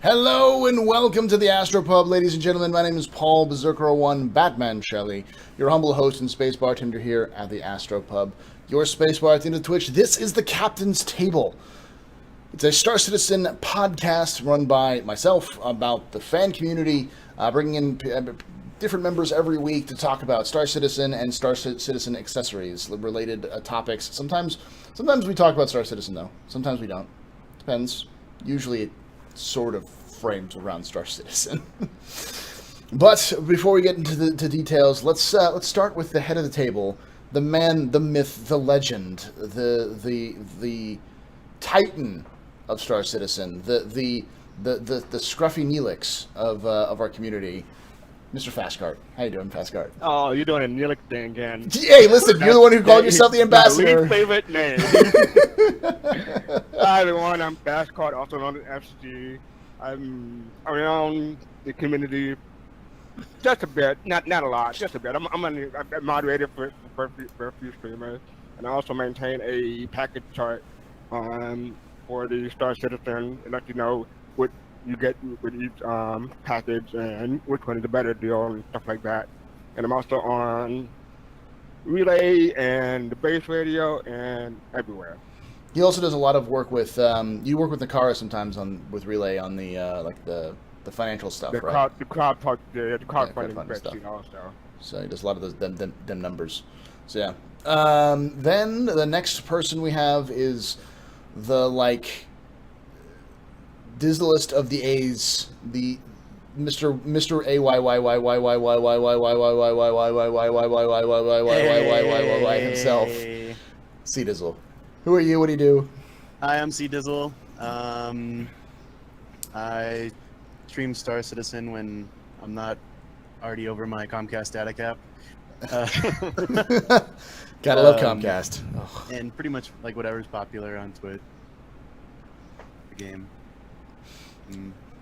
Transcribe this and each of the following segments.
Hello and welcome to the Astropub, ladies and gentlemen. My name is Paul Berserker01 Batman Shelley, your humble host and space bartender here at the Astropub. Your space bar at the end of Twitch. This is the Captain's Table. It's a Star Citizen podcast run by myself about the fan community, bringing in different members every week to talk about Star Citizen and Star Citizen accessories, related topics. Sometimes we talk about Star Citizen, though. Sometimes we don't. Depends. Usually it sort of frames around Star Citizen. But before we get into the details, let's start with the head of the table, the man, the myth, the legend, the titan of Star Citizen, the scruffy Neelix of our community, Mr. Fastcart. How you doing, Fastcart? Oh, you're doing a Neelix thing again. Hey, listen, you're the one who called yourself the ambassador. My least favorite name. Hi everyone, I'm Fastcart, also known as FG. I'm around the community just a bit, not a lot, just a bit. I'm a moderator for a few streamers, and I also maintain a package chart for the Star Citizen, and let you know what you get with each package and which one is the better deal and stuff like that. And I'm also on Relay and the base radio and everywhere. He also does a lot of work with you work with Nakara sometimes with Relay on the the financial stuff, right? The crowdfunding spreadsheet also. So he does a lot of those them numbers. So yeah. Then the next person we have is the Dizzlest of the A's, the Mr. A Y Y Y Y Y Y Y Y Y Y Y Y Y Y Y Y Y himself. C Dizzle. Who are you? What do you do? Hi, I'm C Dizzle. I stream Star Citizen when I'm not already over my Comcast data cap. Gotta love Comcast. And pretty much like whatever's popular on Twitch. The game.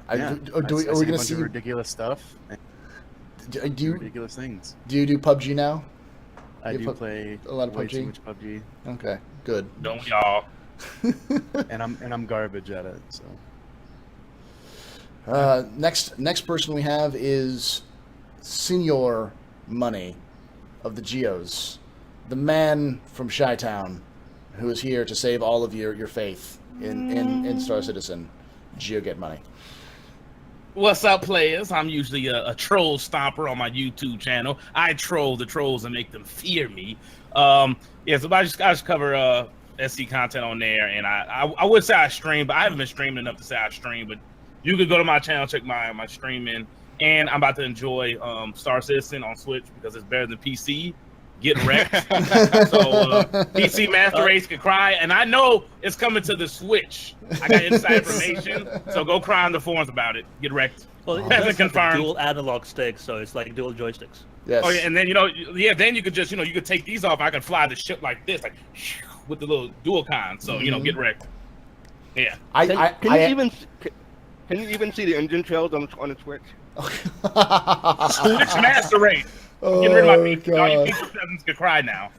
Are we gonna see ridiculous stuff? Ridiculous things. Do you do PUBG now? I do play a lot of way PUBG. too much PUBG. Okay, good. Don't y'all? and I'm garbage at it. So. Next person we have is Senior Money of the Geos, the man from Chi-Town, who is here to save all of your faith in Star Citizen. Geo Get Money. What's up, players? I'm usually a troll stomper on my YouTube channel. I troll the trolls and make them fear me. So I just cover SC content on there, and I would say I stream, but I haven't been streaming enough to say I stream. But you could go to my channel, check my streaming, and I'm about to enjoy Star Citizen on Switch because it's better than PC. Get wrecked. So PC Master Race can cry, and I know it's coming to the Switch. I got inside information, so go cry on the forums about it. Get wrecked. Well, it does have dual analog sticks, so it's like dual joysticks. Yes. Oh yeah, and then then you could just you could take these off. I could fly the ship like this, like with the little dual con. So get wrecked. Yeah. Can you even see the engine trails on the Switch? Switch Master Race. Getting rid of my PC. All you people cousins can cry now.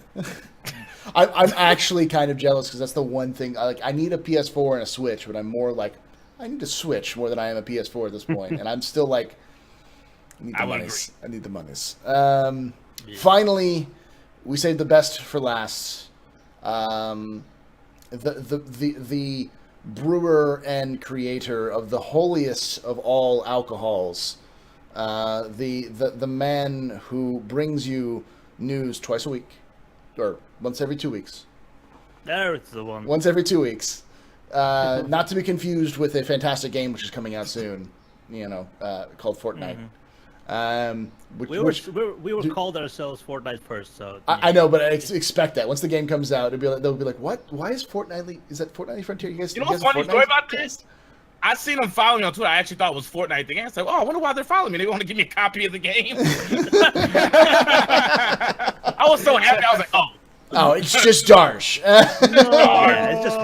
I'm actually kind of jealous because that's the one thing. I need a PS4 and a Switch, but I'm more like I need a Switch more than I am a PS4 at this point, and I'm still like I need the monies. Finally, we saved the best for last. The brewer and creator of the holiest of all alcohols. The man who brings you news twice a week, or once every 2 weeks. There's the one. Once every 2 weeks. Not to be confused with a fantastic game which is coming out soon, called Fortnite. Mm-hmm. We were called ourselves Fortnite first, so I know, but I expect that once the game comes out, they'll be like, "What? Why is Fortnite? Is that Fortnite Frontier? You guys? You know what's funny story about this? I seen them following me on Twitter. I actually thought it was Fortnite thing. I was like, I wonder why they're following me. They want to give me a copy of the game. I was so happy. I was like, oh, it's just Darsh. It's just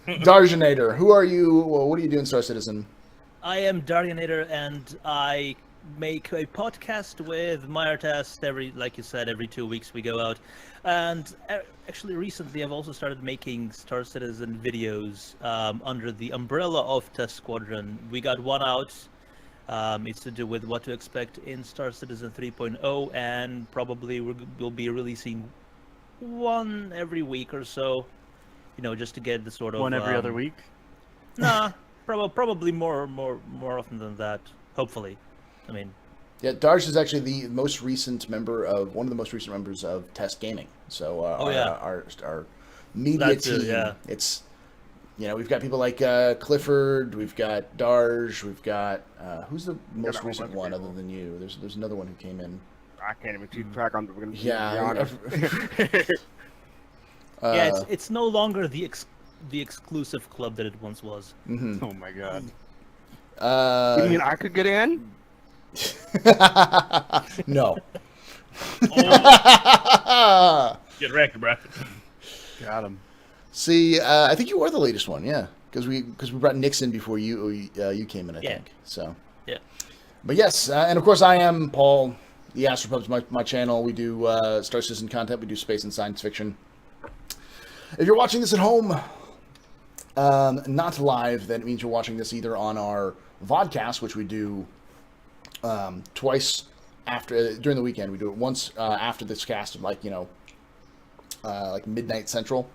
me. Darjanator, who are you? Well, what do you do in Star Citizen? I am Darionator, and I make a podcast with Myartest like you said, every 2 weeks we go out. And actually, recently I've also started making Star Citizen videos under the umbrella of Test Squadron. We got one out. It's to do with what to expect in Star Citizen 3.0, and probably we'll be releasing one every week or so. Just to get the sort of One every other week. Nah, probably more often than that. Hopefully, I mean. Yeah, Darsh is actually the most recent member of one of the most recent members of Test Gaming. So our media team. Yeah. It's we've got people like Clifford, we've got Darsh, we've got who's the most recent one other than you? There's another one who came in. I can't even keep track on the. Yeah. Yeah, it's no longer the exclusive club that it once was. Mm-hmm. Oh my god. You mean I could get in? No. Get wrecked, bro. Got him. See, I think you are the latest one, yeah, because we brought Nixon before you came in, I think. So. Yeah. But yes, and of course I am Paul. The Astropub's my channel. We do Star Citizen content. We do space and science fiction. If you're watching this at home, not live, then it means you're watching this either on our vodcast, which we do twice during the weekend. We do it once after this cast, like midnight Central,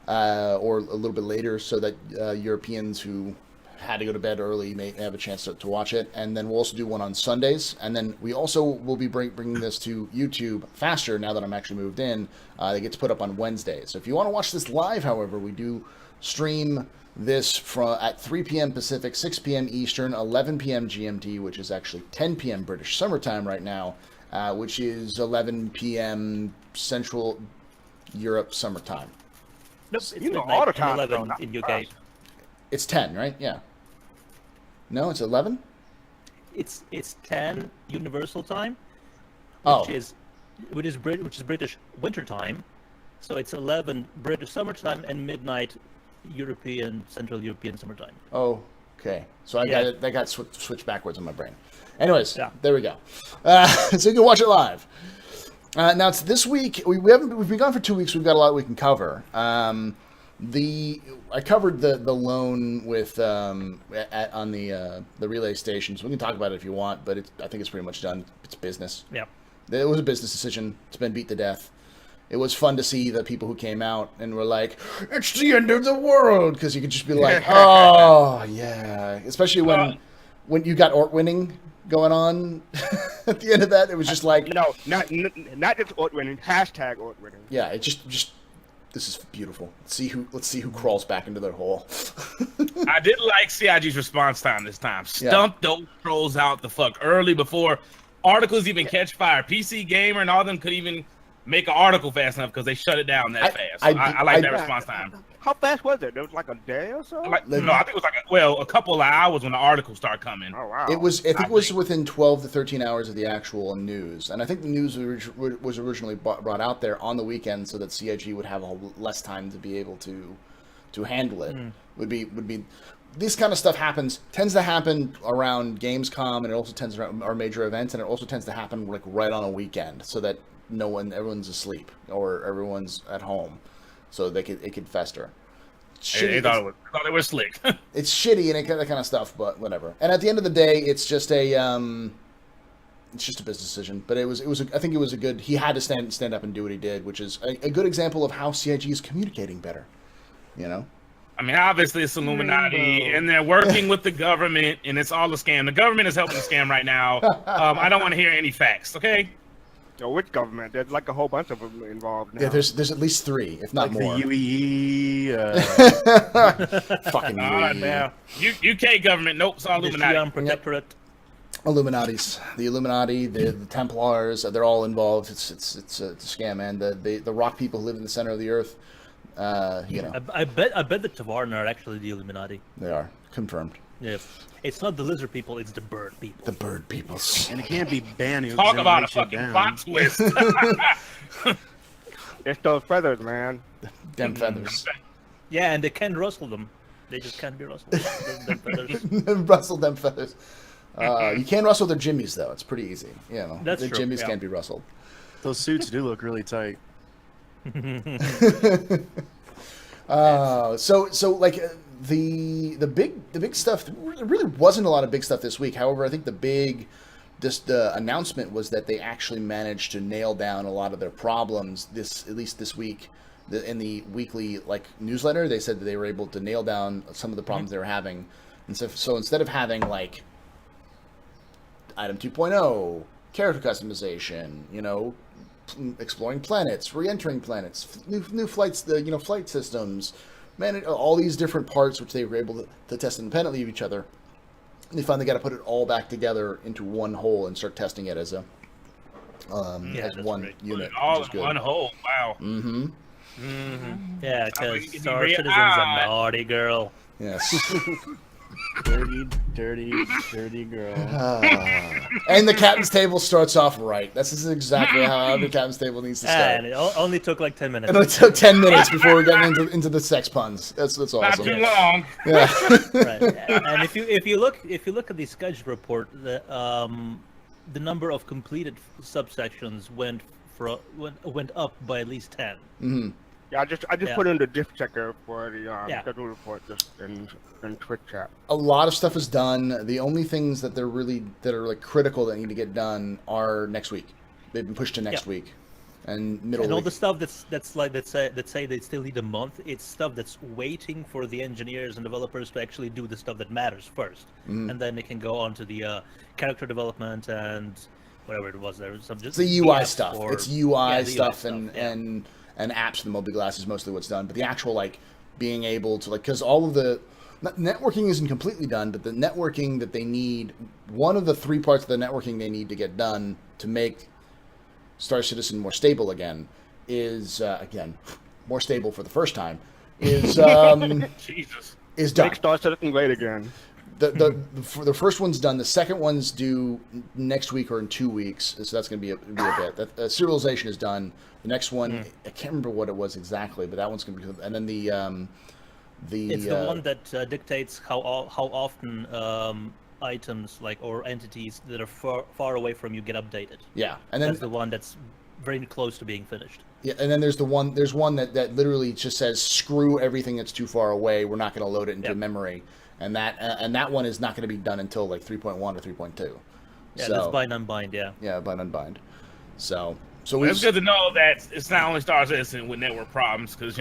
or a little bit later, so that Europeans who had to go to bed early may have a chance to watch it. And then we'll also do one on Sundays, and then we also will be bringing this to YouTube faster now that I'm actually moved in. It gets put up on Wednesdays. So if you want to watch this live, however, we do stream this at 3 p.m. Pacific, 6 p.m. Eastern, 11 p.m. GMT, which is actually 10 p.m. British summertime right now, which is 11 p.m. Central Europe summertime. Nope, it's all the time, 11 bro. in UK. It's 10, right? Yeah. No, it's 11? It's 10 Universal Time, Oh. which is British winter time. So it's 11 British summertime and midnight Central European summertime. Oh, okay. So I Yeah. got it. That got switched backwards in my brain. Anyways, Yeah. there we go. So you can watch it live. Now it's this week. We've been gone for 2 weeks. We've got a lot we can cover. I covered the loan with on the relay stations. We can talk about it if you want, but I think it's pretty much done. It's business. Yeah. It was a business decision. It's been beat to death. It was fun to see the people who came out and were like, "It's the end of the world," because you could just be like, "Oh yeah," especially when you got Ort winning going on at the end of that. It was just like, No, not just Ort winning. Hashtag Ort winning. yeah, it just this is beautiful. Let's see who crawls back into their hole. I did like CIG's response time this time. Yeah. Stump those trolls out the fuck early before articles even catch fire. PC Gamer and all of them could even make an article fast enough because they shut it down that fast. I like that response time. How fast was it? It was like a day or so? No, I think it was a couple of hours when the articles start coming. Oh, wow. I think it was within 12 to 13 hours of the actual news. And I think the news was originally brought out there on the weekend so that CIG would have less time to be able to handle it. Would be this kind of stuff tends to happen around Gamescom, and it also tends to our major events, and it also tends to happen like right on a weekend so that everyone's asleep or everyone's at home, so it could fester. They thought it was slick. It's shitty and that kind of stuff, but whatever. And at the end of the day, it's just a business decision. But I think it was a good. He had to stand up and do what he did, which is a good example of how CIG is communicating better. I mean, obviously it's Illuminati, and they're working with the government, and it's all a scam. The government is helping the scam right now. I don't want to hear any facts, okay? So which government? There's like a whole bunch of them involved now. Yeah, there's at least 3, if not Like more. the UEE. Fucking Now, UK government, nope, it's all Illuminati. The Protectorate. Illuminatis, the Illuminati, the Templars, they're all involved. It's a scam, man. The rock people who live in the center of the earth. I bet the Tavarna are actually the Illuminati. They are confirmed. Yeah. It's not the lizard people, it's the bird people. The bird peoples. And it can't be Banu. Talk about a fucking plot twist. It's those feathers, man. Them feathers. Yeah, and they can't rustle them. They just can't be rustled. Them feathers. Rustle them feathers. You can rustle their jimmies though. It's pretty easy. You know, That's the true, jimmies yeah. can't be rustled. Those suits do look really tight. So like the big stuff. There really wasn't a lot of big stuff this week. However, I think the announcement was that they actually managed to nail down a lot of their problems at least this week. In the weekly like newsletter, they said that they were able to nail down some of the problems they were having, and so instead of having like item 2.0 character customization, you know, exploring planets, re-entering planets, new flights, flight systems, all these different parts which they were able to test independently of each other. And they finally got to put it all back together into one whole and start testing it as as one great. unit. All which is in good. one hole. Wow. Mm-hmm. Yeah, I mean, because you Star read- Citizen's a naughty girl. Yes. Dirty girl. And the captain's table starts off right. This is exactly how every captain's table needs to start. And it only took like 10 minutes. And it took 10 minutes before we got into the sex puns. That's awesome. Not too long. Yeah. Right. And if you look at the schedule report, the number of completed subsections went up by at least 10. Mm-hmm. Yeah, I just Yeah. put in the diff checker for the Yeah. schedule report just in Twitch chat. A lot of stuff is done. The only things that are like critical that need to get done are next week. They've been pushed to next week and middle And all week. the stuff that say they still need a month, it's stuff that's waiting for the engineers and developers to actually do the stuff that matters first, and then they can go on to the character development and whatever it was. There was some just It's the UI apps stuff. for- It's UI the stuff and yeah. and apps for the mobile glass is mostly what's done. But the actual like being able to because all of the networking isn't completely done, but the networking that they need, one of the three parts of the networking they need to get done to make Star Citizen more stable again is again more stable for the first time is Jesus. is done. Make Star Citizen great again. The first one's done. The second one's due next week or in 2 weeks, so that's going to be a bit. That serialization is done. The next one, I can't remember what it was exactly, but that one's going to be. And then It's the one that dictates how often items or entities that are far away from you get updated. yeah, and then That's the one that's very close to being finished. yeah, and then there's one that literally just says screw everything that's too far away. We're not going to load it into Yep. memory, and that one is not going to be done until like 3.1 or 3.2. Yeah, so, that's bind unbind. Yeah. yeah, bind unbind. So It's good to know that it's not only Star Citizen with network problems, because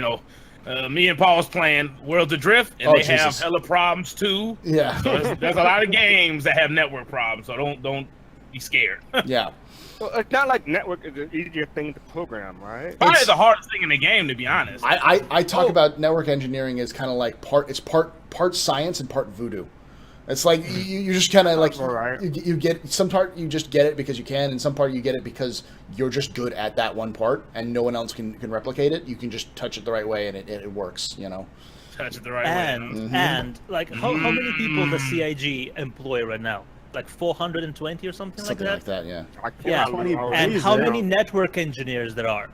me and Paul's playing World Adrift, and Oh, they have Jesus. hella problems too. yeah, So there's a lot of games that have network problems, so don't be scared. yeah. Well, it's not like network is the easiest thing to program, right? Probably It's- the hardest thing in the game, to be honest. I talk about network engineering as kind of like part science and part voodoo. It's like you just kind of like All right. you get some part you just get it because you can, and some part you get it because you're just good at that one part, and no one else can replicate it. You can just touch it the right way, and it works. Touch it the right And way. and like how many people does CIG employ right now? Like 420 or something Something like like that, yeah. I can't Yeah. remember. And Please, how yeah. many network engineers there are?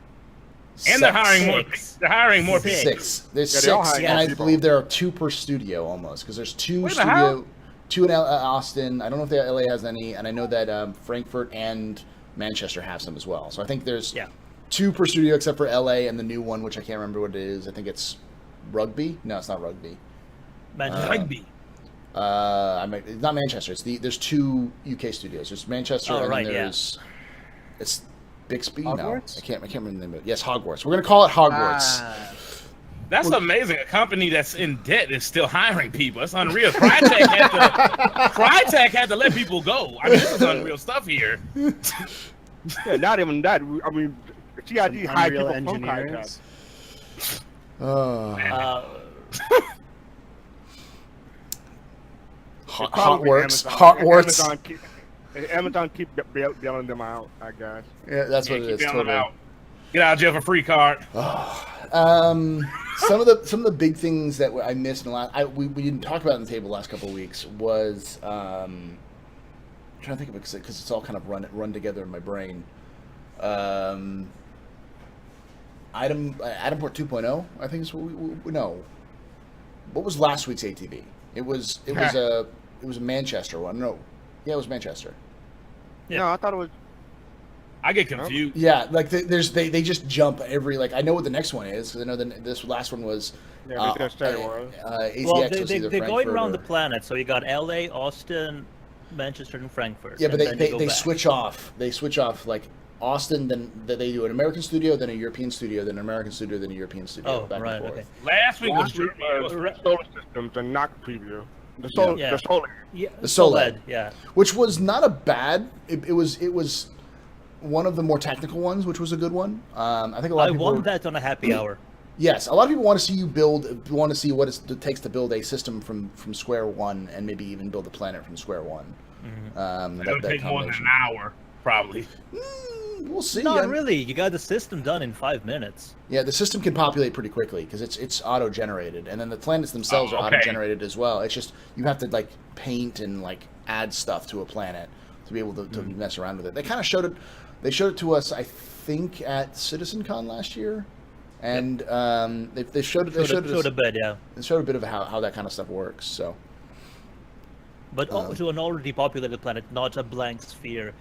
And they're hiring more. Six. They're hiring more people. Six. There's Yeah, they all six, hire and I people. believe there are two per studio almost because there's two Where the hell? two in Austin. I don't know if the LA has any, and I know that Frankfurt and Manchester have some as well. So I think there's Yeah. two per studio except for LA and the new one, which I can't remember what it is. I think it's Rugby. No, it's not Rugby. Manchester. Rugby. It's not Manchester. There's two UK studios. There's Manchester Oh, and right, then yeah. there's it's Bixby. Hogwarts? No, I can't remember the name of it. Yes, Hogwarts. We're gonna call it Hogwarts. That's amazing. A company that's in debt is still hiring people. It's unreal. Crytek had to let people go. I mean, this is unreal stuff here. Yeah, not even that. I mean, CIG hired Unreal people from Crytek. engineers. Hot Probably Works. Amazon. Hot Works. Amazon keep bailing them out, I guess. Yeah, that's what Yeah, it keep is. bailing Totally. them out. Get out of jail for free card. Some of the big things that I missed in the last we didn't talk about in the table the last couple of weeks was I'm trying to think of it because it's all kind of run together in my brain. Item port 2.0 I think is what we no. What was last week's ATV? It was a Manchester one. No, Yeah, it was Manchester. Yeah. No, I thought it was. I get confused. Yeah, like they just jump every like I know what the next one is because I know this last one was Yeah, they just said it was. ACX Well, was either they're going Frankfurt around or- the planet, so you got L.A., Austin, Manchester, and Frankfurt. Yeah, but and then you go they back. switch off. They switch off like Austin, then they do an American studio, then a European studio, then an American studio, then a European studio. Oh, back right, and forth. okay. Last week was Last week was Germany. solar systems and not preview. The solar, Yeah. the solar. Yeah, The Soled. yeah. Which was not a bad. It was one of the more technical ones, which was a good one. I think a lot I of people won that on a happy hour. Yes, a lot of people want to see you build. Want to see what it takes to build a system from square one, and maybe even build a planet from square one. It'll take more than an hour, probably. We'll see. Not really. You got the system done in 5 minutes. Yeah, the system can populate pretty quickly because it's auto generated, and then the planets themselves are okay. auto generated as well. It's just you have to like paint and like add stuff to a planet to be able to mess around with it. They kind of showed it. They showed it to us, I think, at CitizenCon last year, and they showed it. They showed a bit, yeah. They showed a bit of how that kind of stuff works. So. But to an already populated planet, not a blank sphere.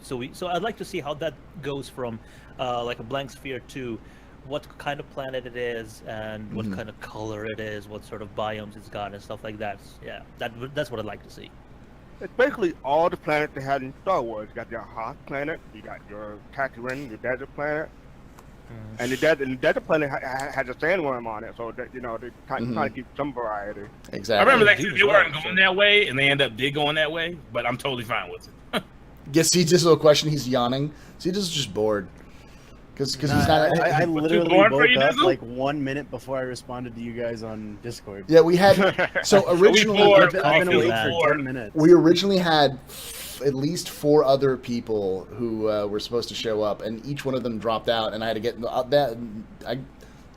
So I'd like to see how that goes from like a blank sphere to what kind of planet it is and what kind of color it is, what sort of biomes it's got and stuff like that. Yeah, that's what I'd like to see. It's basically all the planets they had in Star Wars. You got your Hoth planet, you got your Tatooine, your desert planet, and the desert planet has a sandworm on it, so that they kind of keep some variety. Exactly. I remember they do said as they weren't well, going so- that way, and they end up going that way. But I'm totally fine with it. Guess he just a little question. He's yawning. So he's just bored because he's not. I too literally bored for woke you, up Dizzle? like 1 minute before I responded to you guys on Discord. Yeah, we had. So originally, bored? I've been awake Coffee. for 10 minutes. we originally had at least 4 other people who were supposed to show up, and each one of them dropped out, and I had to get that.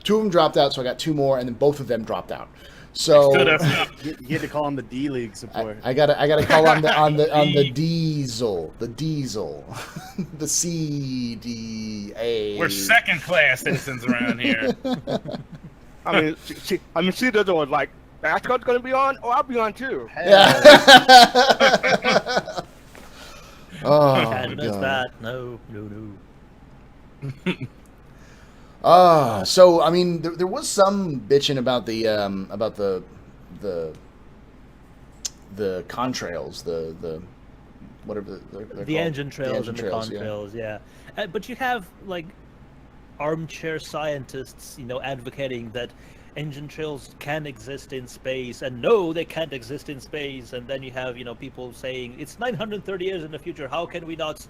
2 of them dropped out, so I got 2 more, and then both of them dropped out. So Stood us up. You had to call on the D League support. I gotta call on the diesel, the CDA. We're second class citizens around here. I mean, she doesn't was like, Asgard's going to be on, or I'll be on too. Yeah. Oh, Can't miss God. that. No. So I mean, there was some bitching about the contrails, the whatever they're The called. engine trails and the trails, contrails, yeah. But you have like armchair scientists, advocating that engine trails can exist in space, and no, they can't exist in space. And then you have people saying it's 930 years in the future. How can we not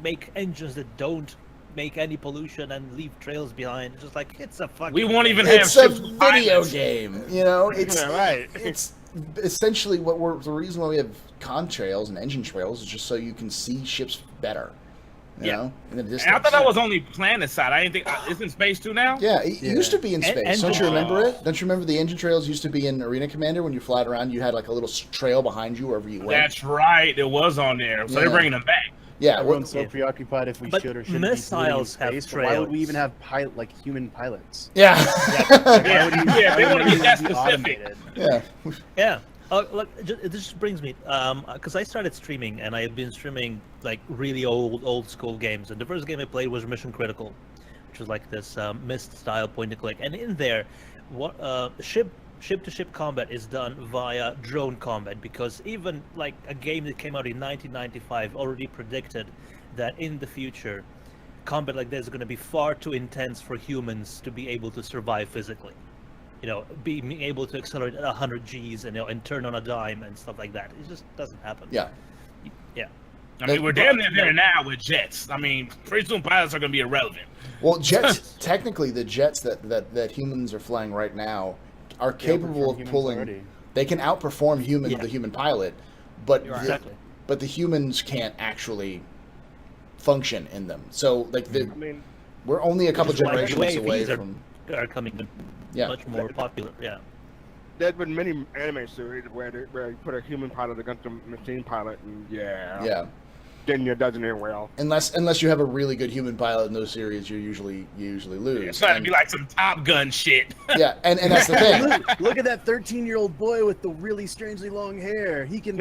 make engines that don't make any pollution and leave trails behind? It's just like it's a fucking. We won't even have It's a ships with video pilots. game, It's Yeah, right. It's essentially the reason why we have contrails and engine trails is just so you can see ships better. You know, in the distance. And I thought that was only planet side. I didn't think it's in space too now. Yeah, it used to be in space. engine Don't you remember trails. it? Don't you remember the engine trails used to be in Arena Commander when you fly it around? You had like a little trail behind you wherever you went. That's right. It was on there. So Yeah. they're bringing them back. Yeah, Everyone's so Yeah. preoccupied if we But should or shouldn't missiles be have space. Why would we trails. even have human pilots? yeah, Yeah, yeah, they want to be that Be specific. automated. yeah. Yeah. Look, this just brings me, because I started streaming, and I have been streaming like really old school games. And the first game I played was Mission Critical, which was like this Myst style point and click. And in there, what ship to ship combat is done via drone combat, because even like a game that came out in 1995 already predicted that in the future, combat like this is going to be far too intense for humans to be able to survive physically. Being able to accelerate at 100 Gs and turn on a dime and stuff like that. It just doesn't happen. Yeah. Yeah. I mean, we're damn near there now with jets. I mean, pretty soon pilots are going to be irrelevant. Well, jets. Technically, the jets that humans are flying right now are capable of humans pulling. already. They can outperform Yeah. the human pilot, but Exactly. but the humans can't actually function in them. So like I mean, we're only a couple Which is why generations away UAVs from. are coming Yeah. much more popular. Yeah. there's been many anime series where you put a human pilot against a machine pilot, and Yeah. then it doesn't end well. Unless you have a really good human pilot in those series, you usually lose. It's trying to be like some Top Gun shit. Yeah, and that's the thing. Look at that 13-year-old boy with the really strangely long hair. He can.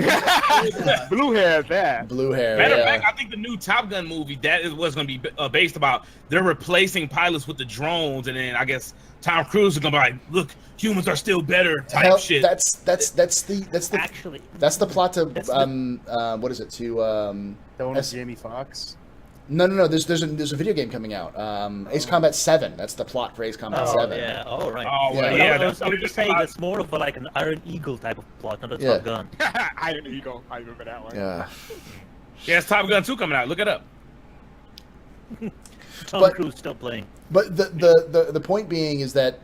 Blue has that. Blue hair. Matter of Yeah. fact, I think the new Top Gun movie, that is what's going to be based about. They're replacing pilots with the drones, and then I guess Tom Cruise is going to be like, "Look, humans are still better." Type Hell, shit. that's the Actually, that's the plot to That's the- what is it to The one with Jamie Foxx. no there's a video game coming out Ace Combat 7. That's the plot for Ace Combat 7. yeah. Oh, right. Oh, well, Yeah. yeah. I was just saying that's more of like an Iron Eagle type of plot, not a Yeah. Top Gun. Iron Eagle. I remember that one. Yeah. Yeah, it's Top Gun 2 coming out. Look it up. Tom But- Cruise still playing. But the point being is that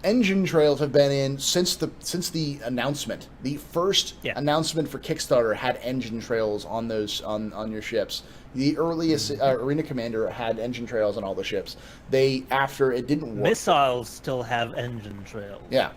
engine trails have been in since the announcement. The first Yeah. announcement for Kickstarter had engine trails on those on your ships. The earliest Arena Commander had engine trails on all the ships. They after it didn't work. Missiles still have engine trails. Yeah.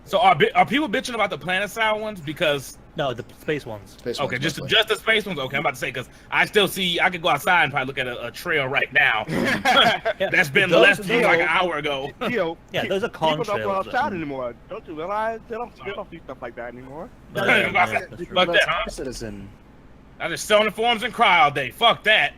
So are people bitching about the planet-side ones? Because No, the space ones. Space okay, ones just mostly. the space ones. Okay, I'm about to say because I still see I could go outside and probably look at a trail right now. Yeah, That's been those- less than like an hour ago. Yeah, those are People don't go contrails. outside anymore. Don't you realize? They don't see stuff like that anymore. No, Yeah, yeah, that's that's true. Fuck that, huh? Star Citizen. I just sit on the forums and cry all day. Fuck that.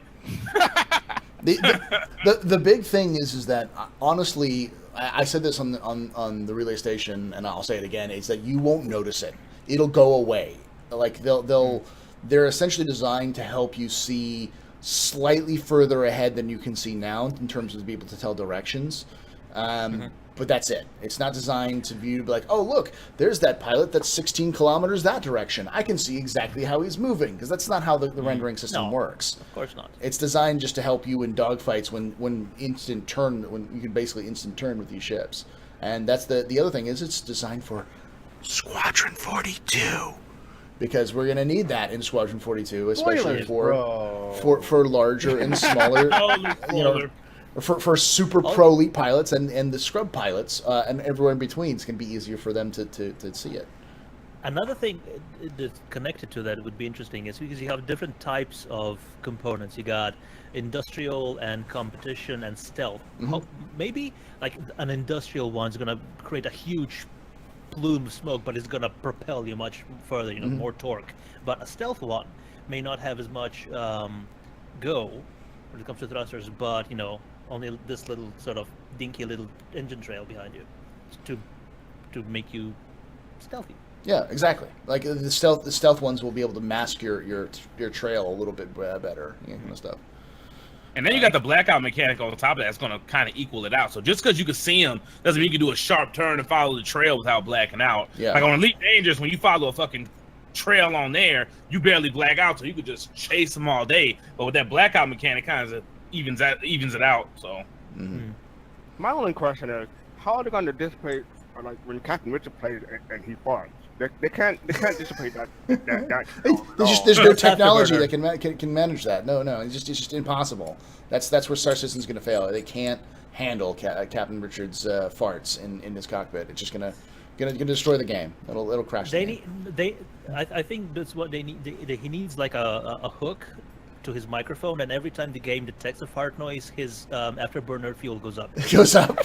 The big thing is that honestly, I said this on the relay station, and I'll say it again: is that you won't notice it. It'll go away. Like they're essentially designed to help you see slightly further ahead than you can see now in terms of being able to tell directions. But that's it. It's not designed to be like, oh look, there's that pilot that's 16 kilometers that direction. I can see exactly how he's moving, because that's not how the rendering system No. works. Of course not. It's designed just to help you in dogfights when you can basically instant turn with these ships. And that's the other thing is it's designed for Squadron 42, because we're gonna need that in Squadron 42, especially Spoilers, bro. for larger and smaller, Holy you know, spoiler. for super pro elite pilots and the scrub pilots and everywhere in between. It's gonna be easier for them to see it. Another thing that's connected to that would be interesting is because you have different types of components. You got industrial and competition and stealth. Maybe like an industrial one's gonna create a huge plume of smoke, but it's gonna propel you much further. You know, more torque. But a stealth one may not have as much go when it comes to thrusters, but you know, only this little sort of dinky little engine trail behind you to make you stealthy. Yeah, exactly. Like the stealth ones will be able to mask your trail a little bit better, you know, kind of stuff. And then you got the blackout mechanic on top of that. That's going to kind of equal it out. So just because you can see them doesn't mean you can do a sharp turn and follow the trail without blacking out. Yeah. Like on Elite Dangerous, when you follow a fucking trail on there, you barely black out, so you could just chase them all day. But with that blackout mechanic, kind of evens it out. So My only question is, how are they going to dissipate, like when Captain Richard plays and he farts? They can't dissipate that. There's no It's technology afterburner. that can manage that. No, it's just impossible. That's where Star Citizen's going to fail. They can't handle Captain Richard's farts in his cockpit. It's just gonna destroy the game. It'll crash. I think that's what they need. He needs like a hook to his microphone, and every time the game detects a fart noise, his afterburner fuel goes up. It goes up.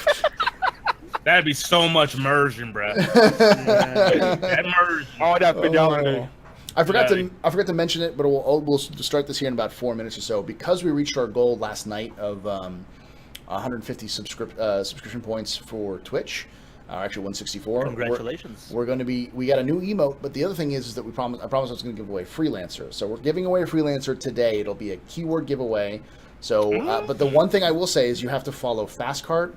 that'd be so much immersion, bro. That immersion. All that fidelity. I forgot to mention it, but we'll start this here in about 4 minutes or so, because we reached our goal last night of 150 subscription points for Twitch. Actually 164. Congratulations. We got a new emote, but the other thing is that I promised I was going to give away Freelancer. So we're giving away a Freelancer today. It'll be a keyword giveaway. So, but the one thing I will say is you have to follow Fastcart,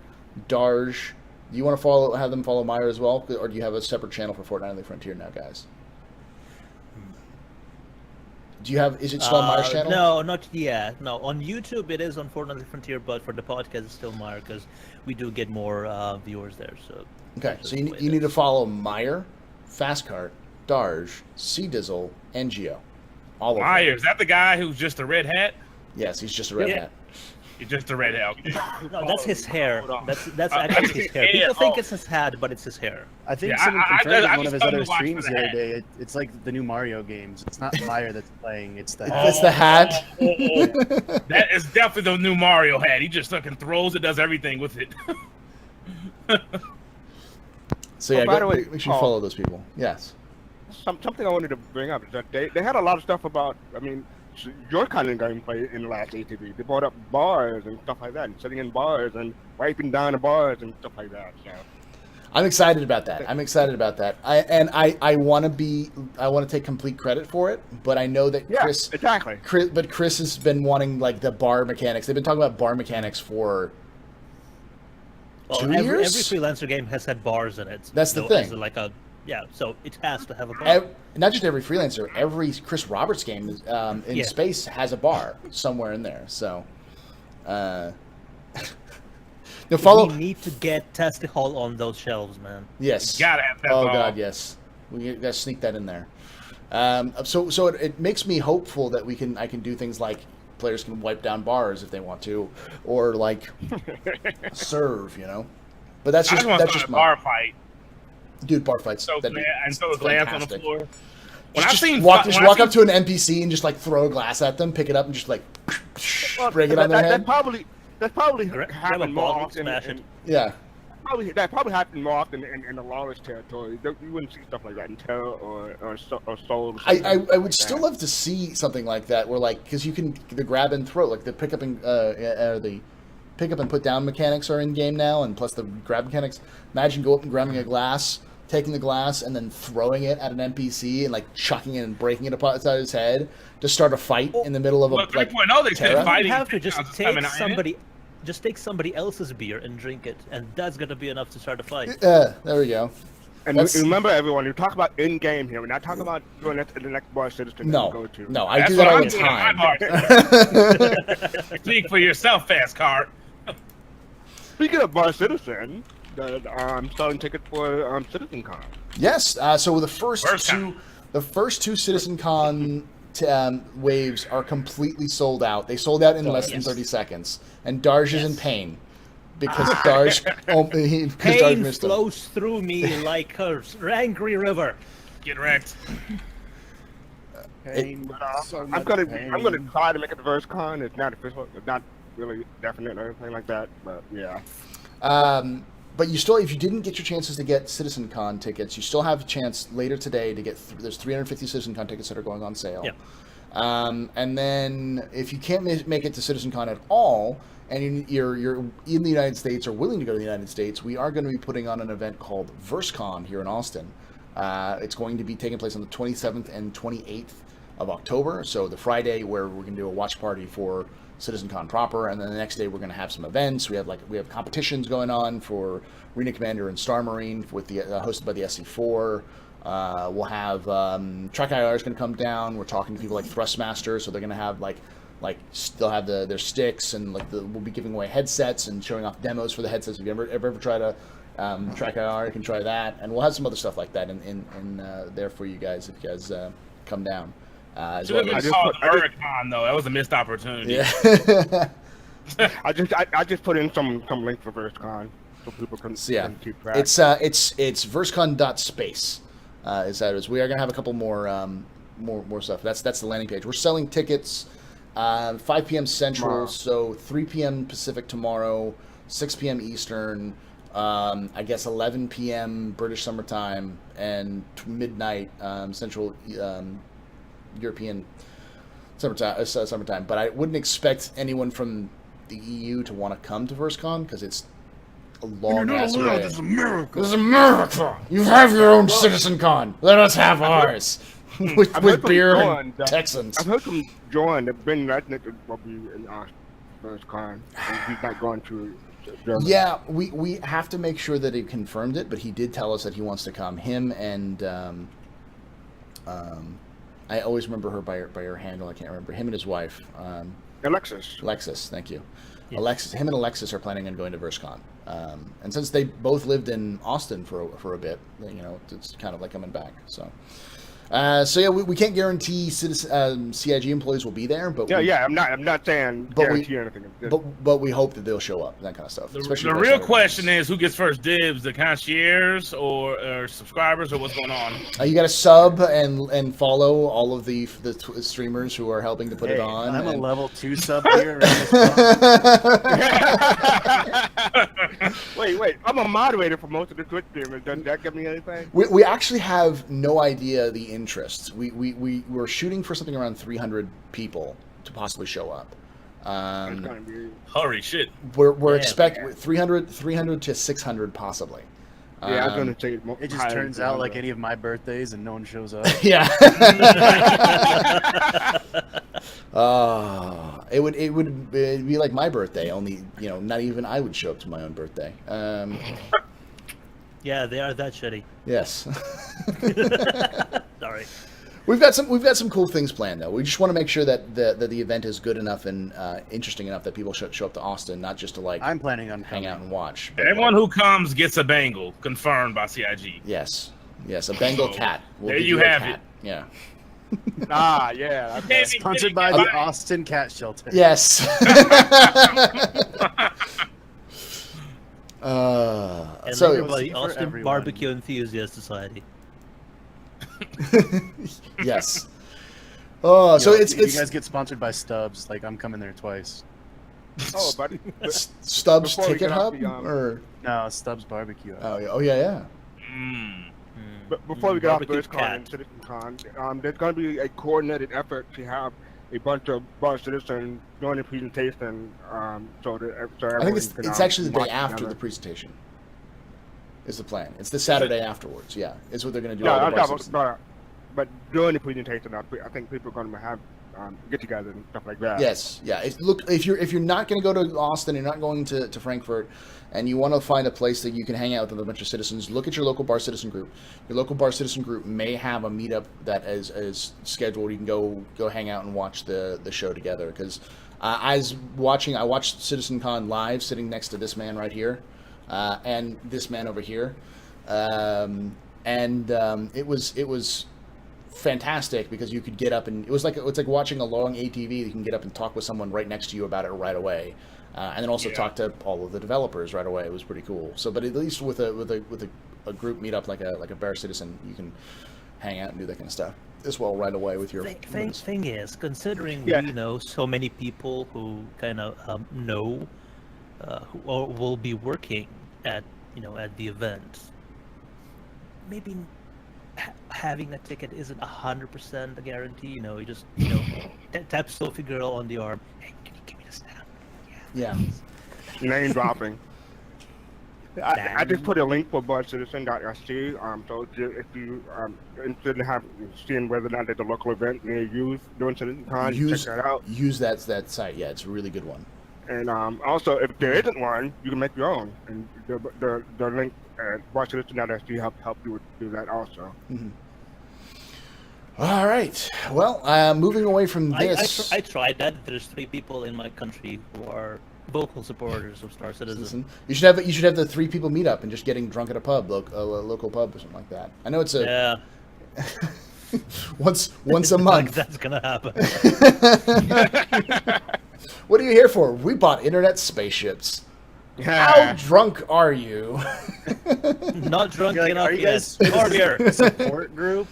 Darge. Do you want to have them follow Meyer as well, or do you have a separate channel for Fortnite on the Frontier now, guys? Is it still on Meyer's channel? No, not yet. No, on YouTube it is on Fortnite Frontier, but for the podcast it's still Meyer because we do get more viewers there. So Okay, so you need to follow Meyer, Fastcart, Darge, C-Dizzle, and Geo. All of them. Meyer, is that the guy who's just a red hat? Yes, he's just a red Yeah. hat. It's just a red hair. No, that's his hair. Hold on. That's actually his hair. People think it's his hat, but it's his hair. I think Yeah, someone I confirmed in just one of his started other to watch streams for the the other hat. day. It's like the new Mario games. It's not Fire that's playing. It's the It's the hat. That is definitely the new Mario hat. He just fucking throws it, does everything with it. So yeah, by the way, make sure you follow those people. Yes. Something I wanted to bring up is that they had a lot of stuff about, I mean, your kind of gameplay in the last ATV. They brought up bars and stuff like that, and sitting in bars and wiping down the bars and stuff like that. So I'm excited about that. I want to take complete credit for it, but I know that yeah, Chris exactly. Chris has been wanting like the bar mechanics. They've been talking about bar mechanics for Well, 2 every years. freelancer game has had bars in it. That's the So, thing. as like a so it has to have a bar. Not just every freelancer, every Chris Roberts game in Yeah. space has a bar somewhere in there. So, follow. We need to get Testy Hall on those shelves, man. Yes. Gotta have that Oh ball. God, yes. We gotta sneak that in there. So it makes me hopeful that I can do things like players can wipe down bars if they want to, or like serve, But that's I just just want that's to just start a bar fight. dude. Bar fights. So that'd be and so the glass on the fantastic. floor. When I've Just seen walk when I've up seen- to an NPC and just like throw a glass at them, pick it up, and just like Well, break it on their that head. That's probably Grab a happened more bottle, often. smash it. Yeah. That probably happened more often in the lawless territory. You wouldn't see stuff like that in Terra or Soul. Or I something would like still that. love to see something like that, where like because you can the grab and throw, like the pick up and the pick up and put down mechanics are in game now, and plus the grab mechanics. Imagine go up and grabbing a glass, taking the glass, and then throwing it at an NPC and like chucking it and breaking it apart inside his head to start a fight in the middle of a Well, like 3.0 they Terra? said fighting. You have to just counts as coming take out in it. somebody else's beer and drink it, and that's gonna be enough to start a fight. There we go. And That's- remember, everyone, you talk about in-game here. We're not talking about doing that at the next bar citizen that you go No, to. no, I That's do that what all I'm the doing at my time. bar. Speak for yourself, fast car. Speaking of bar citizen, I'm selling tickets for CitizenCon. Yes. So the first First two CitizenCon waves are completely sold out. They sold out in less than yes. 30 seconds, and Darj is in Yes. pain because Darj because Darj Pain missed him. flows through me like a angry river. Get wrecked. pain. I'm gonna try to make it the first con. It's not official. It's not really definite or anything like that. But yeah. But you still, if you didn't get your chances to get CitizenCon tickets, you still have a chance later today to get. There's 350 CitizenCon tickets that are going on sale. Yeah. And then if you can't make it to CitizenCon at all, and you're in the United States or willing to go to the United States, we are going to be putting on an event called VerseCon here in Austin. It's going to be taking place on the 27th and 28th of October. So the Friday where we're going to do a watch party for CitizenCon proper, and then the next day we're going to have some events. We have competitions going on for Arena Commander and Star Marine with the hosted by the SC4. We'll have Trek IR is going to come down. We're talking to people like Thrustmaster, so they're going to have they'll have their sticks, and we'll be giving away headsets and showing off demos for the headsets. If you ever tried a Trek IR, you can try that, and we'll have some other stuff like that in there for you guys if you guys come down. As Should have well been as, called Hurricane, though. That was a missed opportunity. yeah. I just put in some link for VerseCon so people can, So, yeah, can keep track. it's versecon.space. Is that is we are gonna have a couple more stuff. That's the landing page. We're selling tickets 5 p.m. Central, Tomorrow. so 3 p.m. Pacific tomorrow, 6 p.m. Eastern. I guess 11 p.m. British summertime and midnight Central European summertime. But I wouldn't expect anyone from the EU to want to come to VerseCon because it's a long ass way. This is America. This is America. You have your own CitizenCon. Let us have ours. with I've heard from beer John and that- Texans. I've heard from John that Ben Ratnick will be in VerseCon. He's not going to Germany. Yeah, we have to make sure that he confirmed it, but he did tell us that he wants to come. Him and I always remember her by her handle. I can't remember him and his wife. Alexis. Thank you. Yes. Him and Alexis are planning on going to VerseCon. And since they both lived in Austin for a bit, it's kind of like coming back. So, So yeah, we can't guarantee CIG employees will be there, but I'm not saying But guarantee anything. but we hope that they'll show up, that kind of stuff. The Especially real for Saturday question games. is who gets first dibs, the concierge or subscribers, or what's going on? You got to sub and follow all of the streamers who are helping to put it on. I'm a and- level 2 sub here. Right. Wait. I'm a moderator for most of the Twitch streamers. Doesn't that give me anything? We actually have no idea the interests. We're shooting for something around 300 people to possibly show up. It's gonna be. Hurry, shit. We're Yeah. expecting 300 to 600 possibly. Yeah, I was Um, gonna say It just turns out like any of my birthdays and no one shows up. Yeah. It'd be like my birthday, only not even I would show up to my own birthday. Yeah, they are that shitty. Yes. Sorry. We've got some cool things planned though. We just want to make sure that the event is good enough and interesting enough that people should show up to Austin, not just to I'm planning on hang coming. out and watch. but, Everyone who comes gets a bangle, confirmed by CIG. Yes, a Bengal So, cat. We'll there give you a have cat. it. Yeah. Yeah. Sponsored by the Austin Cat Shelter. Yes. And So everybody, for Austin everyone. Barbecue Enthusiast Society. yes. Oh, so Yo, it's you guys get sponsored by Stubbs. Like I'm coming there twice. Oh, buddy. Stubbs Before we Ticket get off Hub the, or No, Stubbs Barbecue. oh yeah. Mm. But before we get off Barbecue BuzzCon and cat. CitizenCon, there's going to be a coordinated effort to have a bunch of Bar Citizens doing the presentation. So I think it's actually the day watch after together. the presentation. Is the plan? It's the Saturday afterwards. Yeah, is what they're going to do. Yeah, all the I'm Bar talking Citizens. about, but during the presentation, I think people are going to have get together and stuff like that. Yes, yeah. Look, if you're not going to go to Austin, you're not going to Frankfurt, and you want to find a place that you can hang out with a bunch of citizens, look at your local Bar Citizen group. Your local Bar Citizen group may have a meetup that is scheduled. You can go hang out and watch the show together. Because I watched CitizenCon live, sitting next to this man right here, and this man over here, it was fantastic because you could get up and it's like watching a long ATV. You can get up and talk with someone right next to you about it right away, and then also talk to all of the developers right away. It was pretty cool. So, but at least with a group meetup like a Bear Citizen, you can hang out and do that kind of stuff as well right away with your. Thing is, considering Yeah. we know so many people who kind of know who will be working at the event, maybe having a ticket isn't 100% a guarantee. You just tap Sophie girl on the arm. Hey, can you give me the snap? Yeah. Name dropping. I just put a link for BarCitizen.sc. So if you interested in seeing whether or not there's a local event near you during CitizenCon, check that out. Use that site. Yeah, it's a really good one. And also, if there isn't one, you can make your own. And the link at BarCitizen.sc help you do that also. Mm-hmm. All right. Well, moving away from this. I tried that. There's 3 people in my country who are vocal supporters of Star Citizen. You should have the 3 people meet up and just getting drunk at a pub, a local pub or something like that. I know it's a once a month. That's gonna happen. What are you here for? We bought internet spaceships. How drunk are you? Not drunk You're like, enough are you yet. guys More beer. a support group?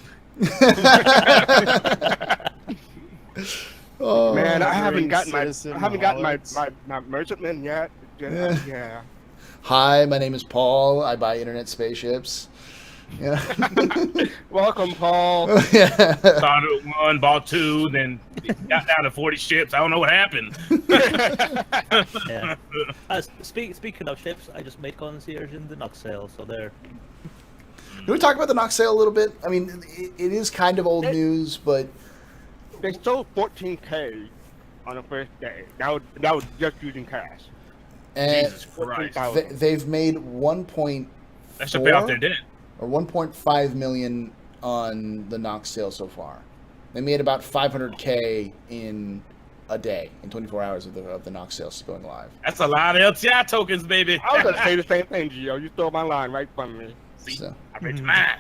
Oh, Man, I haven't Ordering gotten citizen my wallets. measurement yet. Yeah. Yeah. Hi, my name is Paul. I buy internet spaceships. Yeah. Welcome, Paul. Yeah. Started at 1, bought 2, then got down to 40 ships. I don't know what happened. Yeah. Speaking of ships, I just made concierge in the Nox sale, so there. Can we talk about the Nox sale a little bit? I mean, it is kind of old news, but They sold 14K on the first day. That was just using cash. Jesus Christ. 14,000. they've made 1.4 That should pay off their debt. or 1.5 million on the Nox sale so far. They made about 500K in a day, in 24 hours of the Nox sales going live. That's a lot of LTI tokens, baby. I was gonna say the same thing, Gio. You stole my line right from me. See, So. I bet you mine.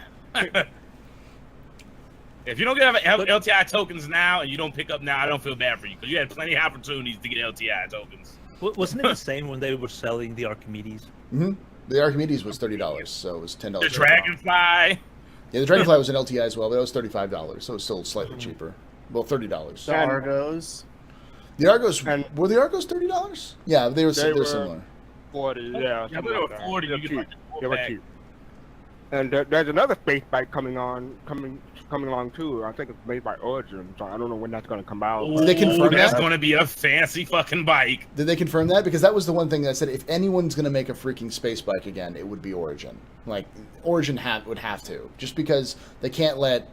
If you don't have LTI tokens now and you don't pick up now, I don't feel bad for you because you had plenty of opportunities to get LTI tokens. Wasn't it the same when they were selling the Archimedes? Mm-hmm. The Archimedes was $30, so it was $10. The Dragonfly. Yeah, the Dragonfly was an LTI as well, but it was $35, so it was still slightly cheaper. Well, $30. The Argos. The Argos were the Argos $30? Yeah, they were similar. 40, yeah. Yeah, something they were like that. 40. They're You cheap. get like They were the cheap. And there's another space bike coming along too. I think it's made by Origin, so I don't know when that's going to come out. Did they confirm that's that? going to be a fancy fucking bike. Did they confirm that? Because that was the one thing that I said, if anyone's going to make a freaking space bike again, it would be Origin. Like, Origin would have to. Just because they can't let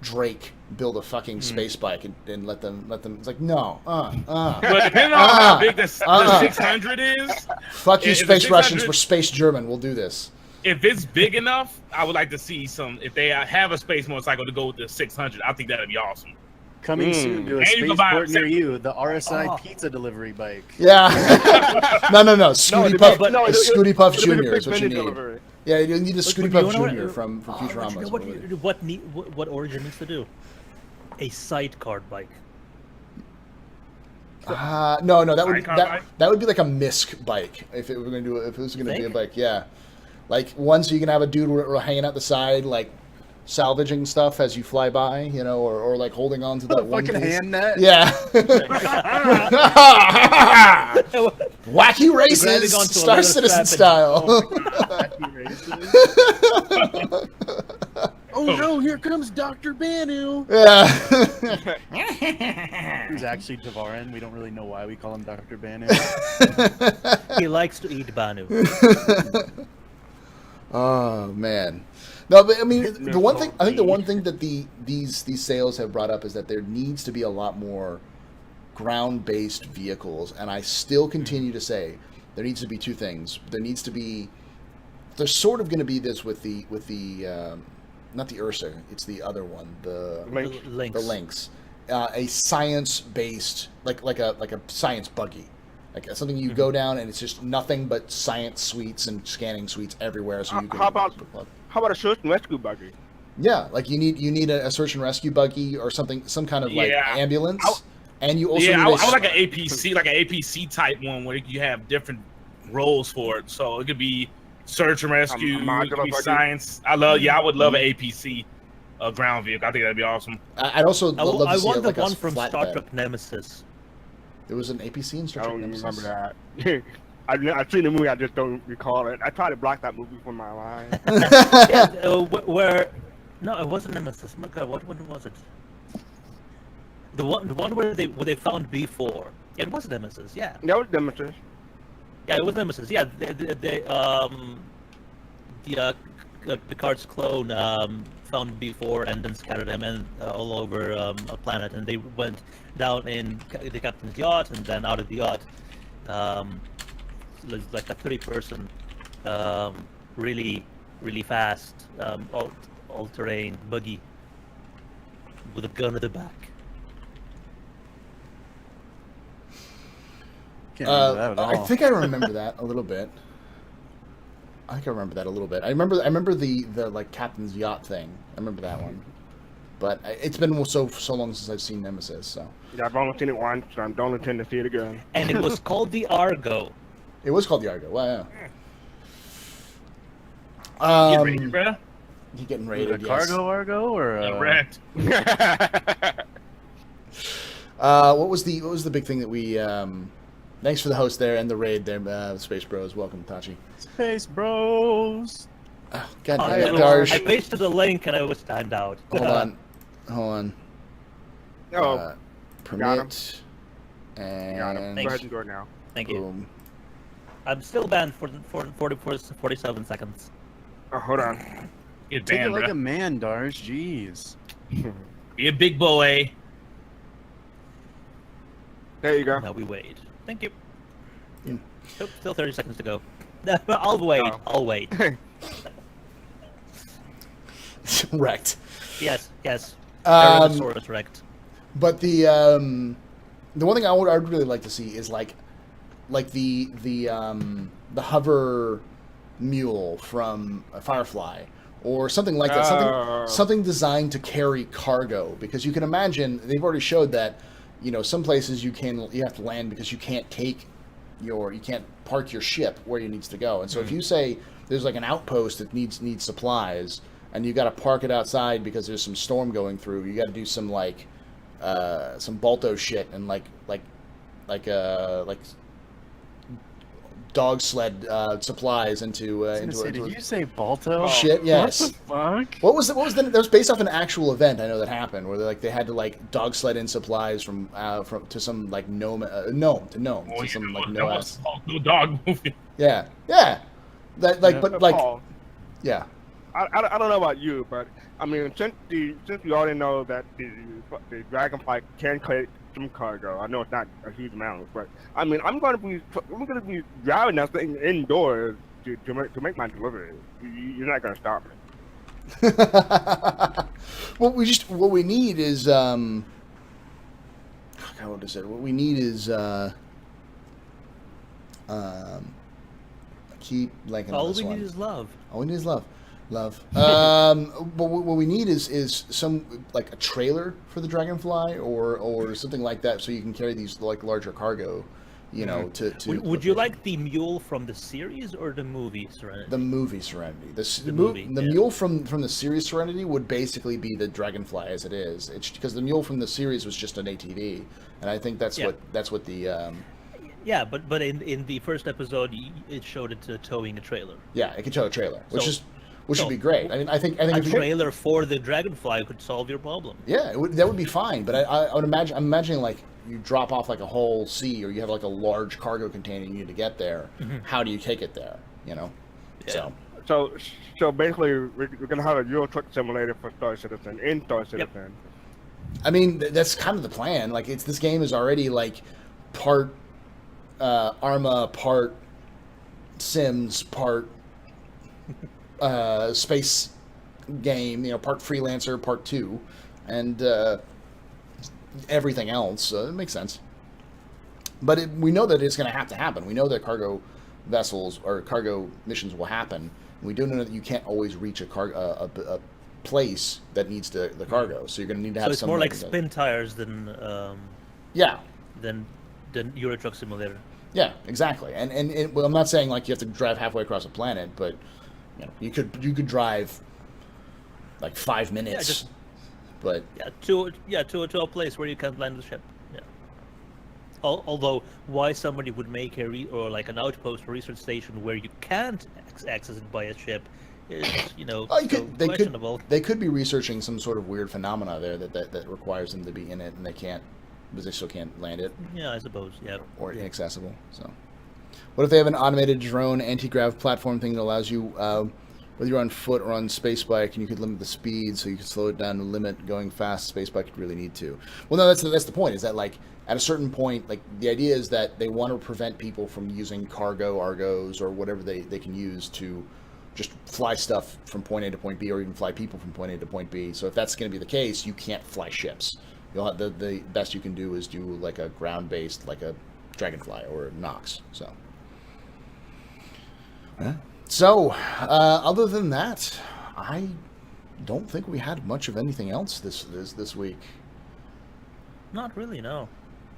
Drake build a fucking space bike and let them. It's like, no. But depending on how big the 600 is. Fuck you, if Space the Russians. 600 We're Space German. We'll do this. If it's big enough, I would like to see some. If they have a space motorcycle to go with the 600, I think that'd be awesome. Coming soon to a And you can buy spaceport a near you, the RSI pizza delivery bike. Yeah. no. Scooty Puff. Scooty Puff it'll be Jr. a is what you big need. delivery. Yeah, you need a Scooty you Puff know Jr. what- from Futurama. You know what Origin needs to do? A sidecar bike. No, that would Sidecar bike? that would be like a MISC bike if it were going to do if it was going to be a Think? bike. Yeah, like one so you can have a dude hanging out the side like salvaging stuff as you fly by, you know, or like holding on to that one Fucking piece. hand net. Yeah. Wacky races, Grabbing onto a Star leather Citizen strap and- style. Oh no, here comes Dr. Banu. Yeah. Who's actually Tavarin. We don't really know why we call him Dr. Banu. He likes to eat Banu. Oh man. No, but I mean, the one thing that these sales have brought up is that there needs to be a lot more ground-based vehicles, and I still continue to say there needs to be two things. There's sort of going to be this with the not the Ursa, it's the other one, the Lynx. A science-based, like a science buggy. Like something you go down and it's just nothing but science suites and scanning suites everywhere. So you can. How about a search and rescue buggy? Yeah, like you need a search and rescue buggy or something, some kind of like ambulance. And you also need I would like an APC type one where you have different roles for it. So it could be search and rescue, it could be science. I would love an APC ground vehicle. I think that'd be awesome. I'd also love to see want like the one a from flatbed. Star Trek Nemesis. There was an APC in Star I Trek don't even Nemesis. remember that. I've seen the movie, I just don't recall it. I tried to block that movie from my mind. No, it wasn't Nemesis. My God, what one was it? The one where they found B4. Yeah, it was Nemesis. Yeah. That was Demetrius. Yeah, it was Nemesis. Yeah, Picard's clone found B4 and then scattered them all over a planet, and they went down in the captain's yacht and then out of the yacht. Like a 30-person, really fast, all-terrain buggy with a gun at the back. Can't remember that at all. I think I remember that a little bit. I remember the like captain's yacht thing. I remember that one. But it's been so long since I've seen Nemesis, so. Yeah, I've only seen it once, so I don't intend to see it again. And it was called the Argo. It was called the Argo. Wow. Get ready, bro. You getting A raided? Yes. cargo Argo or Correct. What was the big thing that we? Thanks for the host there and the raid there, Space Bros. Welcome, Tachi. Space Bros? Oh, God Oh, damn it, yeah, Darsh. I pasted the link and I was timed out. Hold on. Oh, Permit. got him. And Go ahead and do it now. Thank you. boom. I'm still banned for 47 seconds. Oh, hold on. Get Take it banned, like bro. a man, Darsh. Jeez. Be a big boy. There you go. Now we wait. Thank you. Hmm. Nope, still 30 seconds to go. I'll wait. Oh. I'll wait. Wrecked. Yes. Um, Tyrannosaurus wrecked. But the one thing I'd really like to see is like the hover mule from Firefly, or something like that. Something designed to carry cargo, because you can imagine they've already showed that, some places you have to land because you can't park your ship where it needs to go. And so if you say there's like an outpost that needs supplies, and you got to park it outside because there's some storm going through, you got to do some some Balto shit and like dog sled supplies into Did you say Balto? Shit, yes. What the fuck? What was that was based off an actual event I know that happened, where they had to dog sled in supplies from to some gnome to some no ass. No dog movie. Yeah. That Paul, yeah. I don't know about you, but I mean, since we already know that the Dragonfly can carry some cargo, I know it's not a huge amount, but I mean, I'm gonna be driving that thing indoors to make my delivery. You're not gonna stop me. What we need is God, what is it? What we need is keep blanking on this one. All we need is love. All we need is love. But what we need is some a trailer for the Dragonfly or something like that, so you can carry these larger cargo. Would you like the mule from the series or the movie Serenity? The movie Serenity. The movie, mule from the series Serenity would basically be the Dragonfly as it is. It's because the mule from the series was just an ATV, and I think that's what the. Yeah, but in the first episode, it showed it towing a trailer. Yeah, it can tow a trailer, which would be great. I mean, I think a trailer for the Dragonfly could solve your problem. Yeah, that would be fine. But I would imagine. I'm imagining you drop off a whole sea, or you have a large cargo container you need to get there. Mm-hmm. How do you take it there? Yeah. So basically, we're gonna have a Euro Truck Simulator for Star Citizen in Star Citizen. Yep. I mean, that's kind of the plan. This game is already part Arma, part Sims, part space game, part freelancer, part 2, and everything else. It makes sense. But we know that it's going to have to happen. We know that cargo vessels or cargo missions will happen. We do know that you can't always reach a place that needs the cargo, so you're going to need to have. So it's more like spin tires than than Euro Truck Simulator. Yeah, exactly. And I'm not saying you have to drive halfway across a planet, but you could drive 5 minutes. To a place where you can't land the ship. Yeah. Although why somebody would make an outpost or research station where you can't access it by a ship is questionable. They could be researching some sort of weird phenomena there that requires them to be in it, and they can't. Because they still can't land it. Yeah, I suppose. Yeah. Or inaccessible. So, what if they have an automated drone anti-grav platform thing that allows you, whether you're on foot or on space bike, and you could limit the speed, so you could slow it down to limit going fast. Space bike could really need to. Well, no, that's the point. Is that at a certain point, the idea is that they want to prevent people from using cargo, Argos, or whatever they can use to just fly stuff from point A to point B, or even fly people from point A to point B. So if that's going to be the case, you can't fly ships. You'll have the best you can do is do a ground-based, a Dragonfly or a Nox. So, other than that, I don't think we had much of anything else this week. Not really, no.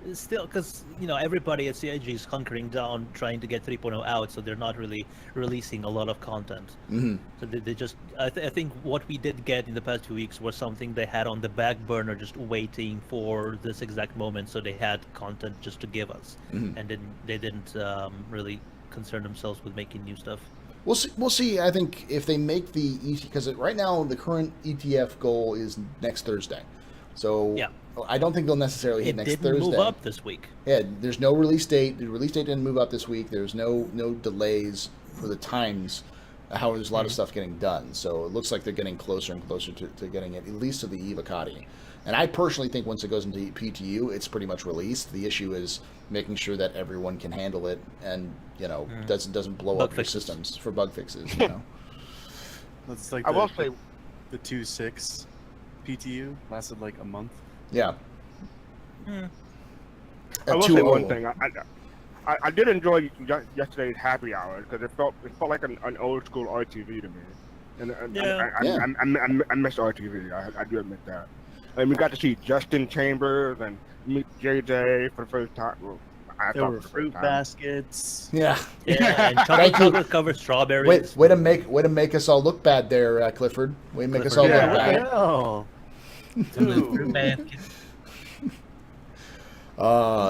It's still, because everybody at CIG is hunkering down, trying to get 3.0 out, so they're not really releasing a lot of content. Mm-hmm. So they just, I think what we did get in the past 2 weeks was something they had on the back burner, just waiting for this exact moment. So they had content just to give us, mm-hmm. and then they didn't really concern themselves with making new stuff. We'll see. I think if they make the because right now the current ETF goal is next Thursday. So yeah. I don't think they'll necessarily hit next Thursday. It didn't move up this week. Yeah, there's no release date. The release date didn't move up this week. There's no delays for the times. However, there's a lot of stuff getting done. So it looks like they're getting closer and closer to getting it, at least to the Evocati. And I personally think once it goes into PTU, it's pretty much released. The issue is making sure that everyone can handle it and, doesn't blow up your systems for bug fixes, That's the 2.6 PTU lasted a month. Yeah. I will say one thing. I did enjoy yesterday's happy hour because it felt like an old school RTV to me. And Yeah. I miss RTV. I do admit that. And we got to see Justin Chambers and meet JJ for the first time. Well, I There thought were for the first fruit time. baskets. Yeah. Yeah, and Thank you. chocolate covered strawberries. Way to make us all look bad there, Clifford. Way to make us all Clifford, look yeah. bad. Hell.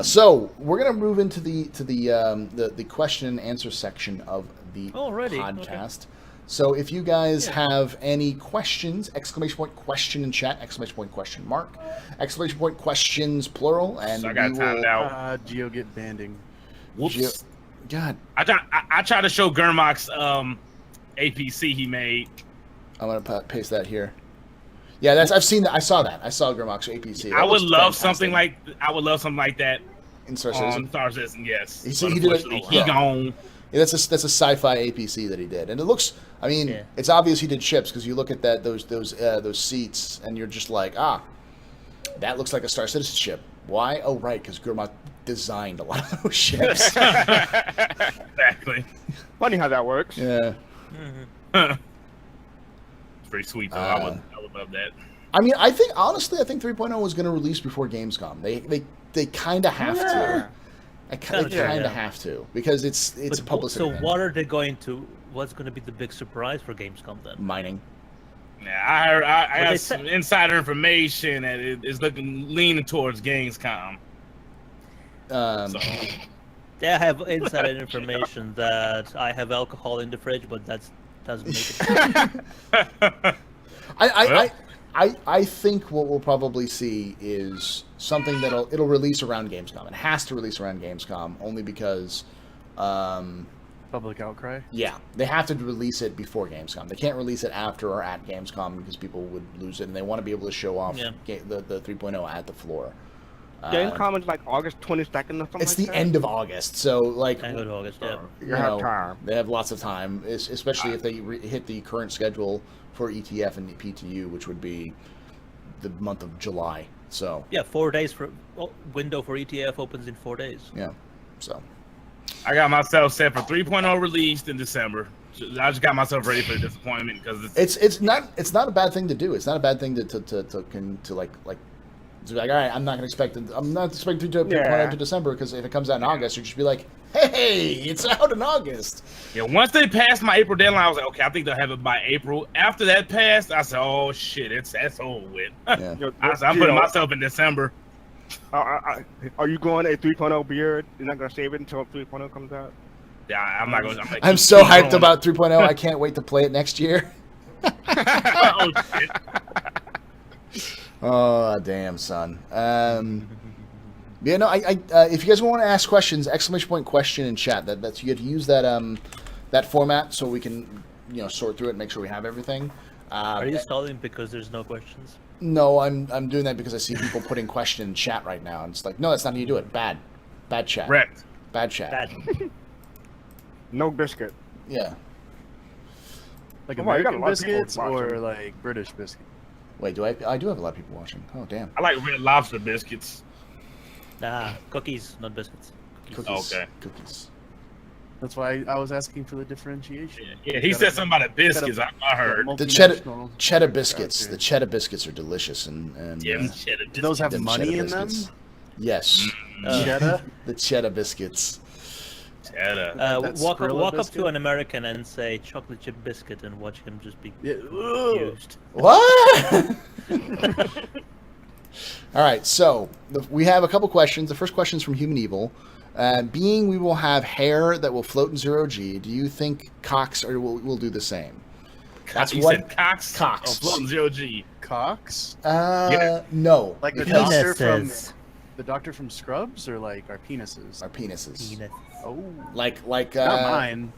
So we're gonna move into the question and answer section of the Already? podcast. So if you guys have any questions, exclamation point question in chat, exclamation point question mark, exclamation point questions plural, and So I got we timed will. out. Geo get banding. Whoops. God, I tried to show Gurmak's APC he made. I'm gonna paste that here. Yeah, I've seen that. I saw that. I saw Grimmock's APC. That I would looks love fantastic. something like that In Star on Citizen. Star Citizen. Yes, He did it- Unfortunately, oh, he yeah. gone. Yeah, that's a sci-fi APC that he did, and it looks. I mean, Yeah. it's obvious he did ships because you look at those seats, and you're just like, that looks like a Star Citizen ship. Why? Oh, right, because Gurmak designed a lot of those ships. Exactly. Funny how that works. Yeah. It's pretty sweet though. I would love that. I mean, honestly, I think 3.0 was going to release before Gamescom. They kind of have to. They kind of Yeah. have to because it's a But publicity. so thing. what are they going to? What's going to be the big surprise for Gamescom then? Mining. Yeah, I heard. I What they got some said- insider information that it's leaning towards Gamescom. So, Yeah, I have insider information that I have alcohol in the fridge, but that doesn't make it. I think what we'll probably see is something it'll release around Gamescom. It has to release around Gamescom only because, Public outcry. yeah, they have to release it before Gamescom. They can't release it after or at Gamescom because people would lose it, and they want to be able to show off Yeah. the 3.0 at the floor. Gamescom is like August 22nd or something. It's like the that? end of August, so like End of August, yeah. You have time. They have lots of time, especially if they hit the current schedule for ETF and PTU, which would be the month of July. So Yeah, 4 days for window for ETF opens in 4 days. yeah, so I got myself set for 3.0 released in December. I just got myself ready for the disappointment because it's not a bad thing to do. It's not a bad thing to like to be like, all right, I'm not expecting 3.0 Yeah. to December because if it comes out in August, you just be like, hey, it's out in August. yeah. Once they passed my April deadline, I was like, okay, I think they'll have it by April. After that passed, I said, oh shit, that's over with. Yeah. I said, I'm putting myself in December. Are you going a 3.0 beard? You're not gonna save it until 3.0 comes out? Yeah, I'm not going. I'm so hyped about 3.0. I can't wait to play it next year. Oh shit. Oh damn, son. Yeah, no. I if you guys want to ask questions, exclamation point question in chat. That's you get to use that format so we can sort through it and make sure we have everything. Are you stalling because there's no questions? No, I'm doing that because I see people putting question in chat right now, and it's like, no, that's not how you do it. Bad chat. Wrecked. Bad chat. Bad. No biscuit. Yeah. Like Come on, you got a American lot of people biscuits or watching. like British biscuits. Wait, I do have a lot of people watching. Oh damn. I like Red Lobster biscuits. Nah, cookies, not biscuits. Cookies. Okay. Cookies. That's why I was asking for the differentiation. Yeah, he said something about the biscuits. I heard. The cheddar Multinational- biscuits. Okay. The cheddar biscuits are delicious, and Yeah, uh, cheddar Do those have them money cheddar in them? biscuits. Yes, Cheddar? the cheddar biscuits. cheddar. That's Walk Skrilla up to biscuit? an American and say chocolate chip biscuit and watch him just be Yeah. confused. What? All right, so we have a couple questions. The first question is from Human Evil. Being we will have hair that will float in 0G, do you think Cox will do the same? That's you what said Cox. Cox. Oh, floating 0G. Cox? No. Like the because doctor from Scrubs or like our penises? our penises. Penis. Oh. Like Not mine.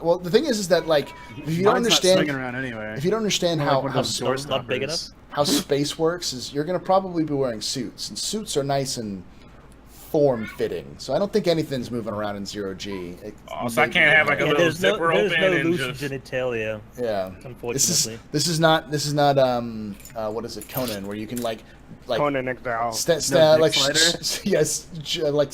well, the thing is that like if you don't Mine's not understand swinging around anyway. if you don't understand More like how one of how, those door not big stoppers. how space works is you're going to probably be wearing suits, and suits are nice and form-fitting. So I don't think anything's moving around in 0G. Oh, so I can't have like a Yeah, little there's no zipper open and loose just. genitalia, Yeah. unfortunately. This is not what is it, Conan, where you can like Conan Exile. sta- No like dick slider? yes, like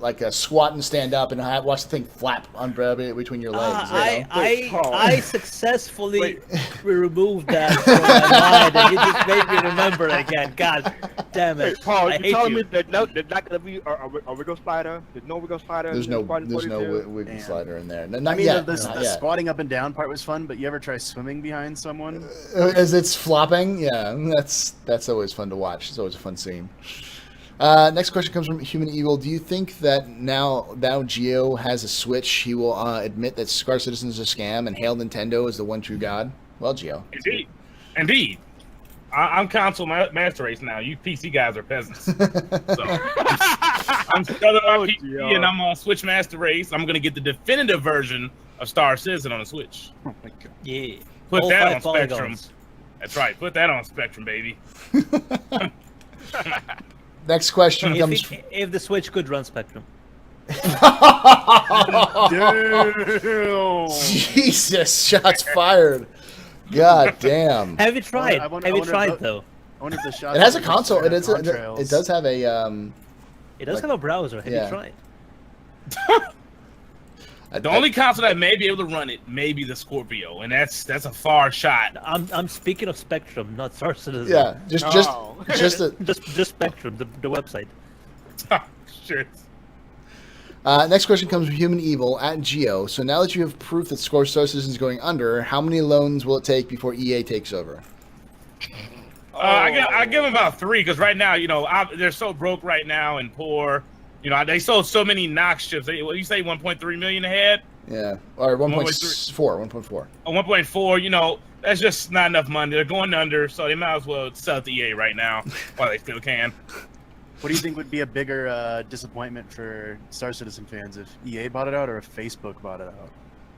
a squat and stand up and watch the thing flap on between your legs. I successfully removed that from my mind, and you just made me remember again. God damn it! Wait, Paul, I you hate telling you. me that there's not gonna be a wiggle slider? There's no wiggle slider. There's no Squad wiggle 42? slider in there. I Not mean, yet. the Not yet. squatting up and down part was fun, but you ever try swimming behind someone? As it's flopping, yeah, that's always fun to watch. It's always a fun scene. Next question comes from Human Evil. Do you think that now Geo has a Switch, he will admit that Star Citizen is a scam and hail Nintendo as the one true god? Well, Geo. Indeed. I'm console master race now. You PC guys are peasants. So I'm selling my PC and I'm on Switch master race. I'm gonna get the definitive version of Star Citizen on the Switch. Oh my god. Yeah. Put All that 5 on Spectrum. polygons. That's right. Put that on Spectrum, baby. Next question comes. If the Switch could run Spectrum. Damn. Jesus, shots fired. God damn. Have you tried? I wonder- Have you I wonder tried if the- though? I wonder if the shots It has a are console. It contrails. does have a. It does Like- have a browser. Have yeah. you tried? The only console that may be able to run it may be the Scorpio, and that's a far shot. I'm speaking of Spectrum, not Star Citizen. Yeah, just No. just Spectrum, the website. Shit. Next question comes from Human Evil at Geo. So now that you have proof that Star Citizen is going under, how many loans will it take before EA takes over? I give them about 3 because right now, they're so broke right now and poor. They sold so many Nox chips. What you say, 1.3 million ahead? Yeah, or 1.4. 1.4. 1.4. That's just not enough money. They're going under, so they might as well sell it to EA right now while they still can. What do you think would be a bigger disappointment for Star Citizen fans if EA bought it out or if Facebook bought it out?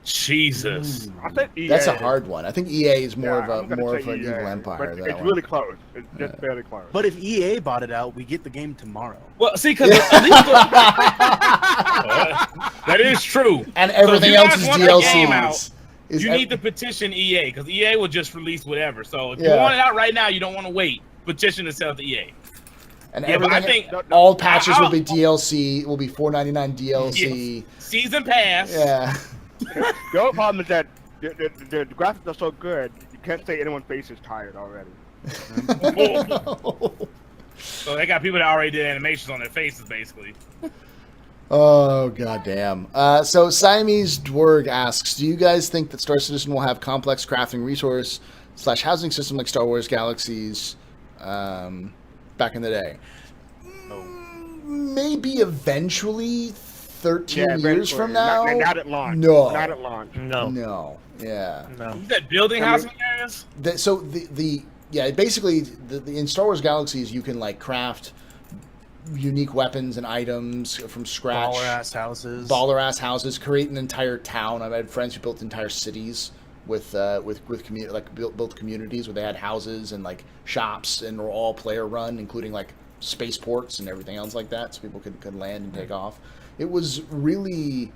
Jesus. I think EA. That's a hard one. I think EA is more I'm of gonna an say evil EA, empire. But That it's one. really close. It's just barely close. But if EA bought it out, we get the game tomorrow. Well, see, because at least that is true. And So if everything you else guys is want the game out, DLCs. You need to petition EA because EA will just release whatever. So if you Yeah. want it out right now, you don't want to wait. Petition to sell to EA. And Yeah, but I everything, think all patches will be DLC. Will be $4.99 DLC. Season pass. Yeah. The only problem is that the graphics are so good, you can't say anyone's face is tired already. So they got people that already did animations on their faces, basically. Oh goddamn! So Siamese Dwerg asks, do you guys think that Star Citizen will have complex crafting resource / housing system like Star Wars Galaxies back in the day? Maybe eventually, 13 years from now. Not at launch. No. Not at launch. No. Yeah. No. You said building housing areas? So basically in Star Wars Galaxies you can like craft unique weapons and items from scratch. Baller ass houses. Create an entire town. I've had friends who built entire cities with community, like built communities where they had houses and like shops and were all player run, including like spaceports and everything else like that, so people could land and take off. It was really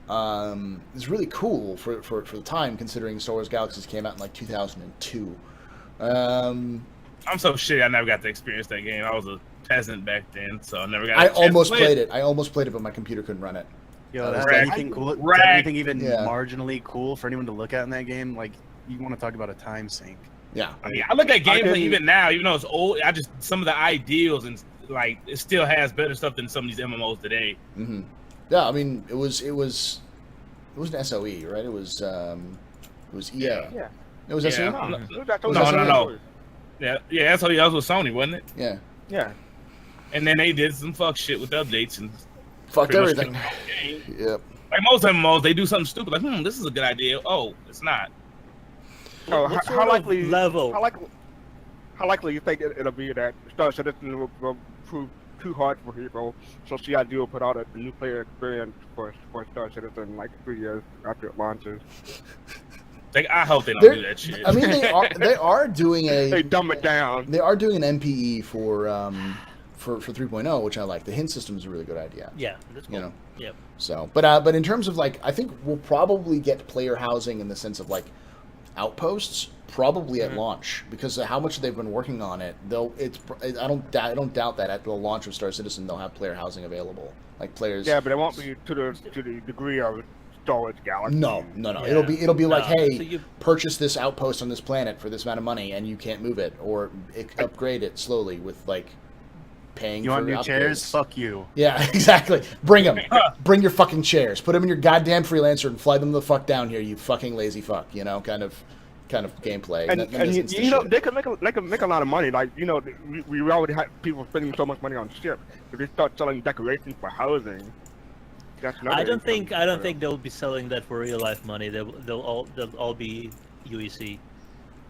cool for the time, considering Star Wars Galaxies came out in like 2002. I'm so shitty. I never got to experience that game. I was a peasant back then, so I never got. I almost played it. I almost played it, but my computer couldn't run it. Yo, That was anything cool? Rag. Anything even Yeah. marginally cool for anyone to look at in that game? Like, you want to talk about a time sink? Yeah. I mean, I look at gameplay didn't- even now, even though it's old. Some of the ideals and like it still has better stuff than some of these MMOs today. Mm-hmm. Yeah, I mean, it was an SOE, right? It was EA. Yeah. It was Yeah. SOE. No. Yeah, that's how that was with Sony, wasn't it? Yeah. Yeah. And then they did some fuck shit with updates and Fucked pretty much everything. killed the game. Yep. Like most MMOs, they do something stupid, like, this is a good idea. Oh, it's not. So What how sort of likely level? How likely you think it'll be that Star Citizen will prove too hard for people, so CID will put out a new player experience for Star Citizen like 3 years after it launches? I hope they don't They're- do that shit. I mean, they are doing They a dumb it down. they are doing an MPE for 3.0, which I like. The hint system is a really good idea. Yeah, that's cool. You know. Yep. So, but in terms of like, I think we'll probably get player housing in the sense of like, outposts probably at launch, because of how much they've been working on it. I don't doubt that at the launch of Star Citizen they'll have player housing available, like players. Yeah, but it won't be to the degree of Star Wars Galaxy. No. Yeah. It'll be like, hey, So you- purchase this outpost on this planet for this amount of money, and you can't move it, or upgrade it slowly with like paying. You for want new upgrades. chairs? Fuck you. Yeah, exactly. Bring them. Bring your fucking chairs. Put them in your goddamn freelancer and fly them the fuck down here, you fucking lazy fuck. You know, kind of gameplay. And, That and isn't the you know shit. they can make a lot of money. Like, you know, we already have people spending so much money on ships. If they start selling decorations for housing, that's another I don't income. think they'll be selling that for real life money. They'll all be UEC.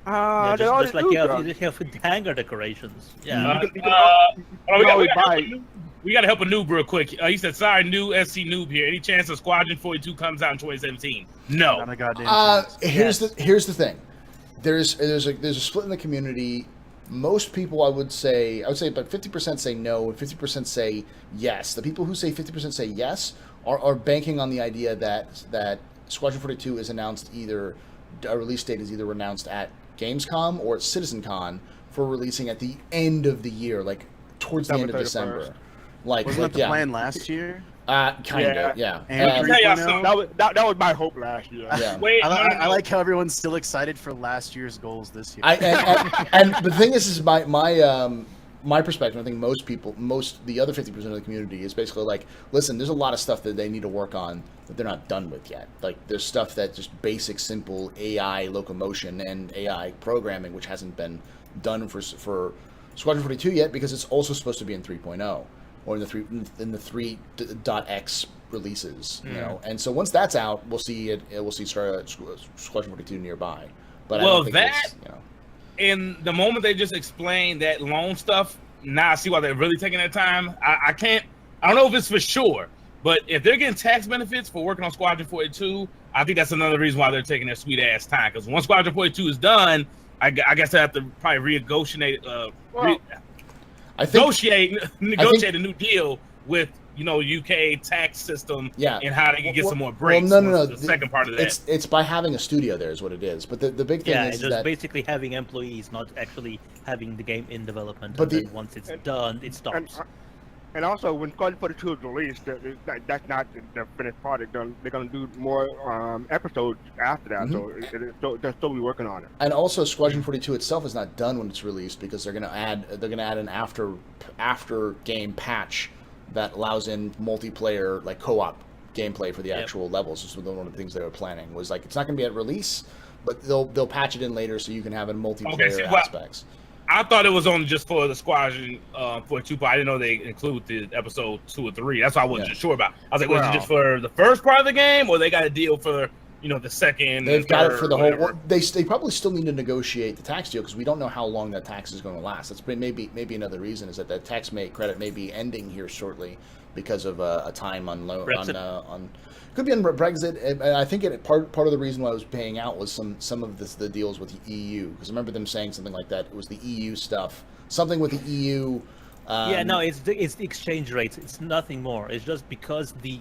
Ah, they just already like do you that. have hangar decorations. Yeah. You can always buy. We got to help a noob real quick. He said, "Sorry, new SC noob here. Any chance of Squadron 42 comes out in 2017?" No. Not a goddamn chance. Here's the thing. There's a split in the community. Most people, I would say about 50% say no and 50% say yes. The people who say 50% say yes are banking on the idea that Squadron 42 is announced, either a release date is either announced at Gamescom or at CitizenCon for releasing at the end of the year, like towards the end of December 31st. December. Like, Wasn't that the yeah. plan last year? Kinda, yeah. And Tell y'all 3.0? something. That was my hope last year. Yeah. Wait, I like how everyone's still excited for last year's goals this year. And the thing is my perspective. I think the other 50% of the community is basically like, listen, there's a lot of stuff that they need to work on that they're not done with yet. Like, there's stuff that just basic, simple AI locomotion and AI programming, which hasn't been done for Squadron 42 yet, because it's also supposed to be in 3.0 or in the 3.x releases, you know. And so once that's out, we'll see Squadron 42 nearby. But Well, I don't think that- it's, you know. And the moment they just explained that loan stuff, now I see why they're really taking their time. I don't know if it's for sure, but if they're getting tax benefits for working on Squadron 42, I think that's another reason why they're taking their sweet ass time. Because once Squadron 42 is done, I guess I have to probably negotiate a new deal with, you know, UK tax system, Yeah. and how they can get some more breaks. Well, no. The second part of that. It's by having a studio there is what it is. But the big thing Yeah, is it's just that basically having employees, not actually having the game in development. But And then once it's done, it stops. And also, when Squadron 42 is released, that's not the finished product. They're going to do more episodes after that, so they're still be working on it. And also, Squadron 42 itself is not done when it's released, because they're gonna add an after game patch that allows in multiplayer, like co-op gameplay for the actual levels. This was one of the things they were planning. Was like, it's not gonna be at release, but they'll patch it in later so you can have a multiplayer aspects. I thought it was only just for the Squadron 42, but I didn't know they include the episode 2 or 3. That's why I wasn't just sure about. I was like, was it just for the first part of the game, or they got a deal for, you know, the second? They've got it for the whole. whatever? Well, they probably still need to negotiate the tax deal, because we don't know how long that tax is going to last. That's maybe another reason, is that the tax credit may be ending here shortly because of a time on could be on Brexit. And I think part of the reason why it was paying out was some of the deals with the EU, because I remember them saying something like that. It was the EU stuff, something with the EU. It's the exchange rates. It's nothing more. It's just because the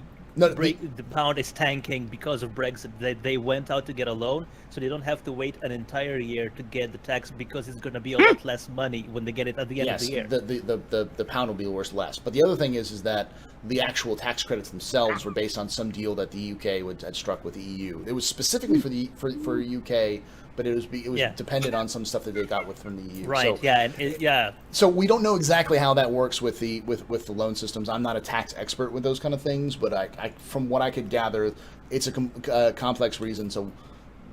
pound is tanking because of Brexit. They went out to get a loan, so they don't have to wait an entire year to get the tax, because it's going to be a lot less money when they get it at the end of the year. The pound will be worth less. But the other thing is that the actual tax credits themselves were based on some deal that the UK had struck with the EU. It was specifically for UK, but it was dependent on some stuff that they got from the EU. Right. So, So we don't know exactly how that works with the loan systems. I'm not a tax expert with those kind of things, but I from what I could gather, it's a complex reason. So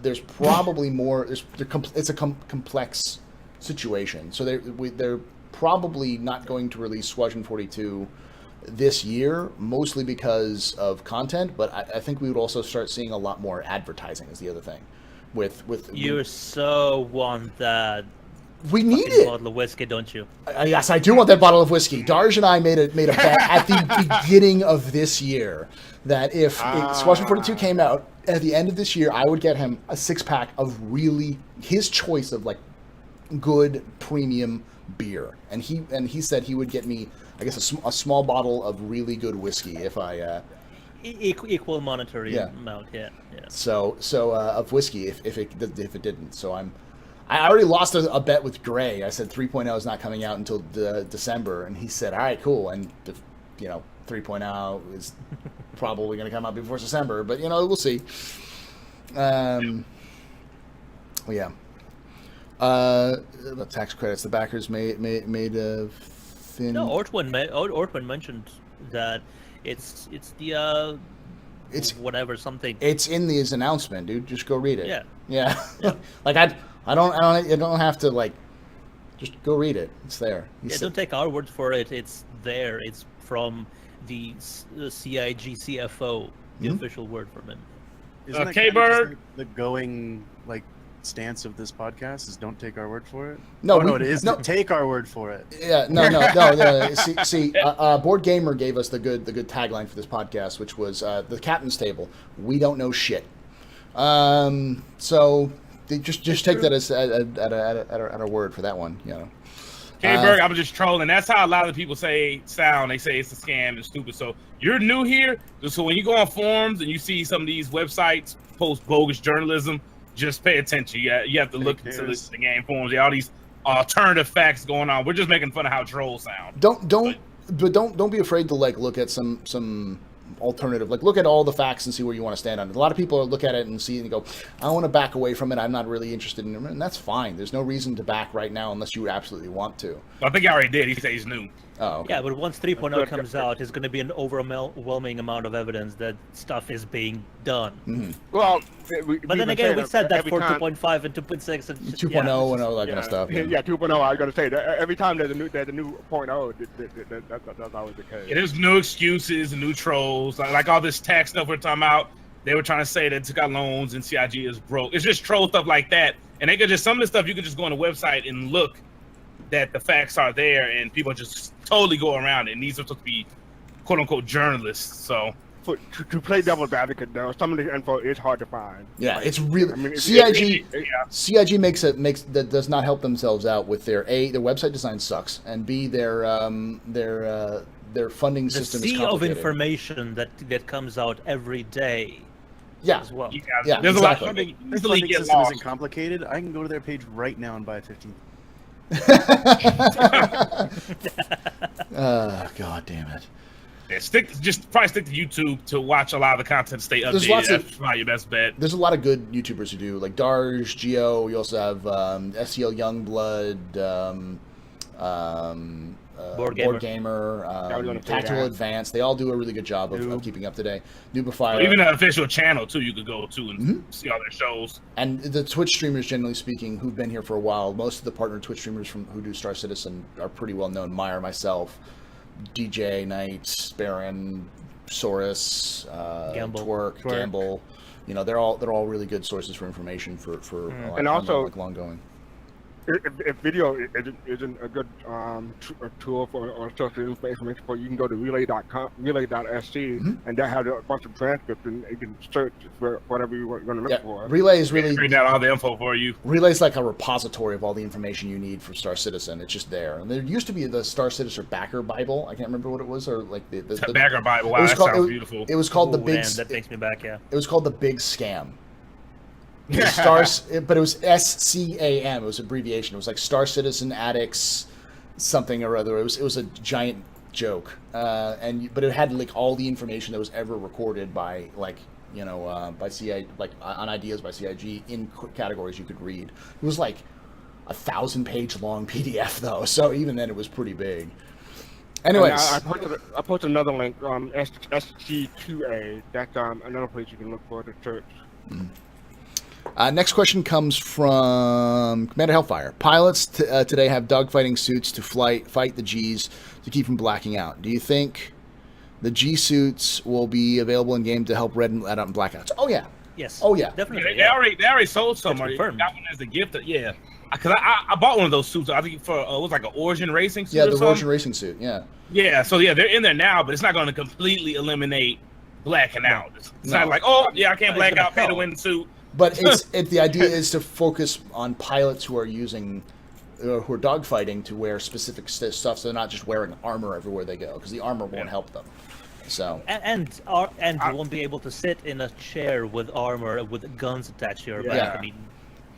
there's probably more. It's a complex situation. So they're probably not going to release Squadron 42 this year, mostly because of content. But I think we would also start seeing a lot more advertising, is the other thing. You so want that. We need it. Bottle of whiskey, don't you? Yes, I do want that bottle of whiskey. Darj and I made a bet at the beginning of this year that if Squadron 42 came out at the end of this year, I would get him a 6-pack of really his choice of like good premium beer, and he said he would get me, I guess, a small bottle of really good whiskey if I equal monetary Yeah. amount. Yeah. So of whiskey if it didn't. So I already lost a bet with Gray. I said 3.0 is not coming out until December, and he said, all right, cool. And 3.0 is probably going to come out before December, but we'll see. The tax credits the backers made a thin. No, Ortwin mentioned that it's the It's whatever something. It's in his announcement, dude. Just go read it. Yeah. Like I don't have to like. Just go read it. It's there. Don't take our word for it. It's there. It's from the CIG CFO, the official word from him. Isn't that K-Bird? kind of the going like stance of this podcast is don't take our word for it? No, it is to take our word for it. Yeah, no. See, Board Gamer gave us the good tagline for this podcast, which was the captain's table. We don't know shit. So just take that as at our word for that one. K-Berg, I was just trolling. That's how a lot of the people sound. They say it's a scam and stupid. So you're new here. So when you go on forums and you see some of these websites post bogus journalism, just pay attention. You have to look into the game forums. All these alternative facts going on. We're just making fun of how trolls sound. Don't be afraid to like look at some alternative. Like look at all the facts and see where you want to stand on it. A lot of people look at it and see and go, I want to back away from it. I'm not really interested in it, and that's fine. There's no reason to back right now unless you absolutely want to. I think I already did. He said he's new. Oh, okay. Yeah, but once 3.0 comes out, it's going to be an overwhelming amount of evidence that stuff is being done. Mm-hmm. Well, but then again, we said that for 2.5 and 2.6 and 2.0 and all that kind of stuff. Yeah, 2.0. I was going to say that every time there's a new 0.0, that's always the case. Yeah, there's no excuses and new trolls. Like all this tax stuff we're talking about. They were trying to say that took out loans and CIG is broke. It's just troll stuff like that. And they could just some of the stuff you could just go on the website and look that the facts are there, and people just totally go around it. And these are supposed to be quote unquote journalists. So to play devil's advocate, though, some of the info is hard to find. Yeah, it's really CIG that does not help themselves out with their website design sucks, and B their funding system is complicated. The sea of information that comes out every day. Yeah, as well. Yeah, there's exactly. a lot of The funding system isn't complicated. I can go to their page right now and buy 15. God damn it. Yeah, probably stick to YouTube to watch a lot of the content, stay updated. That's probably your best bet. There's a lot of good YouTubers who do, like Darge, Geo. You also have SEL Youngblood, Board Gamer, Tactical Advance. They all do a really good job of keeping up to date. Noobifier. Even an official channel too, you could go to and see all their shows. And the Twitch streamers, generally speaking, who've been here for a while, most of the partner Twitch streamers who do Star Citizen are pretty well known. Meyer, myself, DJ, Knight, Baron, Saurus, Twerk, Gamble. They're all really good sources for information for and also long going. If video isn't a good tool or social information for you, can go to relay.sc, and that has a bunch of transcripts, and you can search for whatever you're going to look for. Relay is really bring out all the info for you. Relay's like a repository of all the information you need for Star Citizen. It's just there. And there used to be the Star Citizen Backer Bible. I can't remember what it was, or like the Backer Bible. Wow, that sounds beautiful. It was called the Big. Man, that takes me back. Yeah. It was called the Big Scam. But it was SCAM. It was abbreviation. It was like Star Citizen Addicts, something or other. It was a giant joke. But it had like all the information that was ever recorded by by CIG, like on ideas by CIG in categories you could read. It was like 1,000-page long PDF though. So even then, it was pretty big. Anyways, I posted another link. SG2A. That's another place you can look for the search. Next question comes from Commander Hellfire. Pilots today have dogfighting suits to fight the Gs to keep from blacking out. Do you think the G suits will be available in game to help red and out and blackouts? Oh yeah. Yes. Oh yeah. Definitely. They already sold some. I got one as a gift. Yeah. Because I bought one of those suits. I think for it was like an Origin Racing suit. Yeah, the Origin Racing suit. Yeah. Yeah. So they're in there now, but it's not going to completely eliminate blacking out. It's not like I can't black out, pay to win the suit. But the idea is to focus on pilots who are using, who are dogfighting to wear specific stuff, so they're not just wearing armor everywhere they go, because the armor won't help them. So And you won't be able to sit in a chair with armor with guns attached to your back. Yeah. I mean,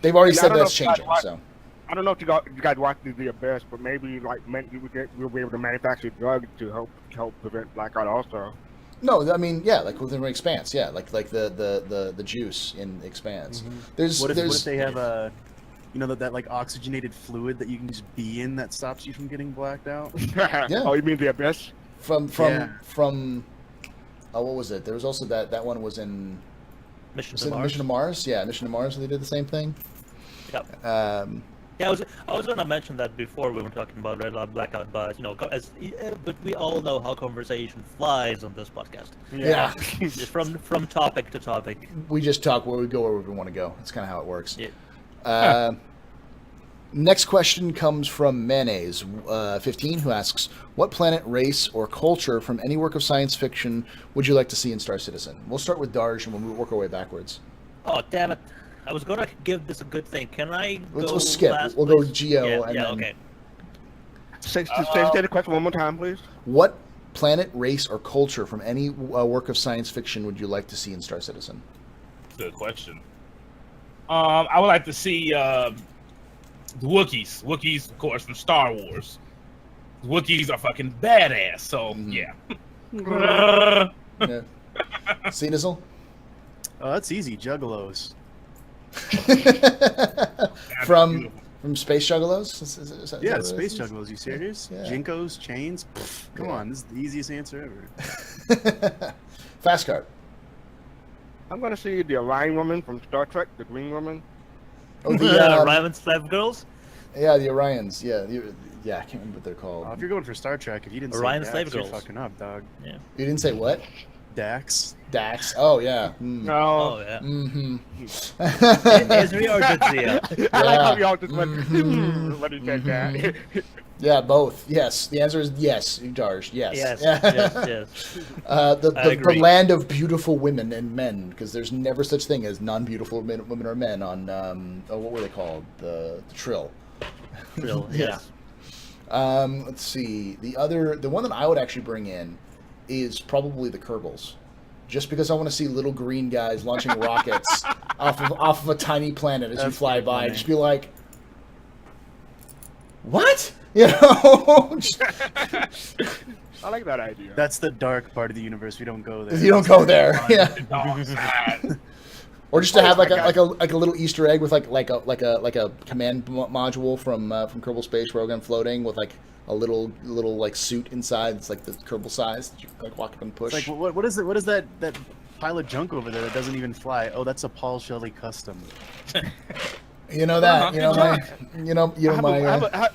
they've already Yeah, I said don't know that's if you guys changing. watch- So I don't know if you guys watch the Abyss, but maybe like we'll be able to manufacture drugs to help prevent blackout also. no, I mean, yeah, like within Expanse, yeah, like the juice in Expanse. There's What if there's they have a, that like oxygenated fluid that you can just be in that stops you from getting blacked out? Oh, you mean the Abyss? from Yeah. oh, what was it? There was also that one was in Mission was to it Mars. Mission to Mars. Yeah, Mission to Mars. They did the same thing. Yep. Yeah, I was going to mention that before we were talking about Red Light Blackout, but but we all know how conversation flies on this podcast. Yeah. Just from topic to topic. We just talk where we go where we want to go. That's kind of how it works. Yeah. Next question comes from Mayonnaise 15, who asks, "What planet, race, or culture from any work of science fiction would you like to see in Star Citizen?" We'll start with Darj and we'll work our way backwards. Oh, damn it. I was going to give this a good thing. Can I Let's go skip. last, We'll go please? Geo Yeah, and then- okay. Say the question one more time, please. What planet, race, or culture from any work of science fiction would you like to see in Star Citizen? Good question. I would like to see the Wookiees. Wookiees, of course, from Star Wars. Wookiees are fucking badass. So yeah. Yeah. See, Nizzle? Oh, that's easy. Juggalos. from Space Juggalos? Is that Yeah, what it space is? juggalos. You serious? Yeah. Jinkos, chains. Pfft, come Yeah. on, this is the easiest answer ever. Fast card. I'm gonna see the Orion woman from Star Trek, the Green Woman. Oh, the Ryman Slave Girls? yeah, the Orions. Yeah, I can't remember what they're called. If you're going for Star Trek, if you didn't Orion say Slave Dax, you're Girls. fucking up, dog. Yeah. You didn't say what? Dax. Dax. Oh yeah. Mm. No. Oh, yeah. Mm-hmm. Ezri or Jadzia? I like how Yeah. y'all just went when he said that. Yeah, both. Yes. The answer is yes, Darj. Yes. Yes, Yeah. yes. The I agree. land of beautiful women and men, because there's never such thing as non-beautiful women or men on what were they called? The Trill. Trill, Yeah. yes. Let's see. The one that I would actually bring in is probably the Kerbals, just because I want to see little green guys launching rockets off of a tiny planet as you That's fly pretty by. funny. Just be like, what? You know? Just- I like that idea. That's the dark part of the universe. We don't go there. you don't go there. Yeah. Oh, sad. Or just to have like my a little Easter egg with like a command module from Kerbal Space Program floating with like a little like suit inside. It's like the Kerbal size that you can like walk up and push. It's like, what is it? What is that pile of junk over there that doesn't even fly? Oh, that's a Paul Shelley custom. You know that. You know my. You know my.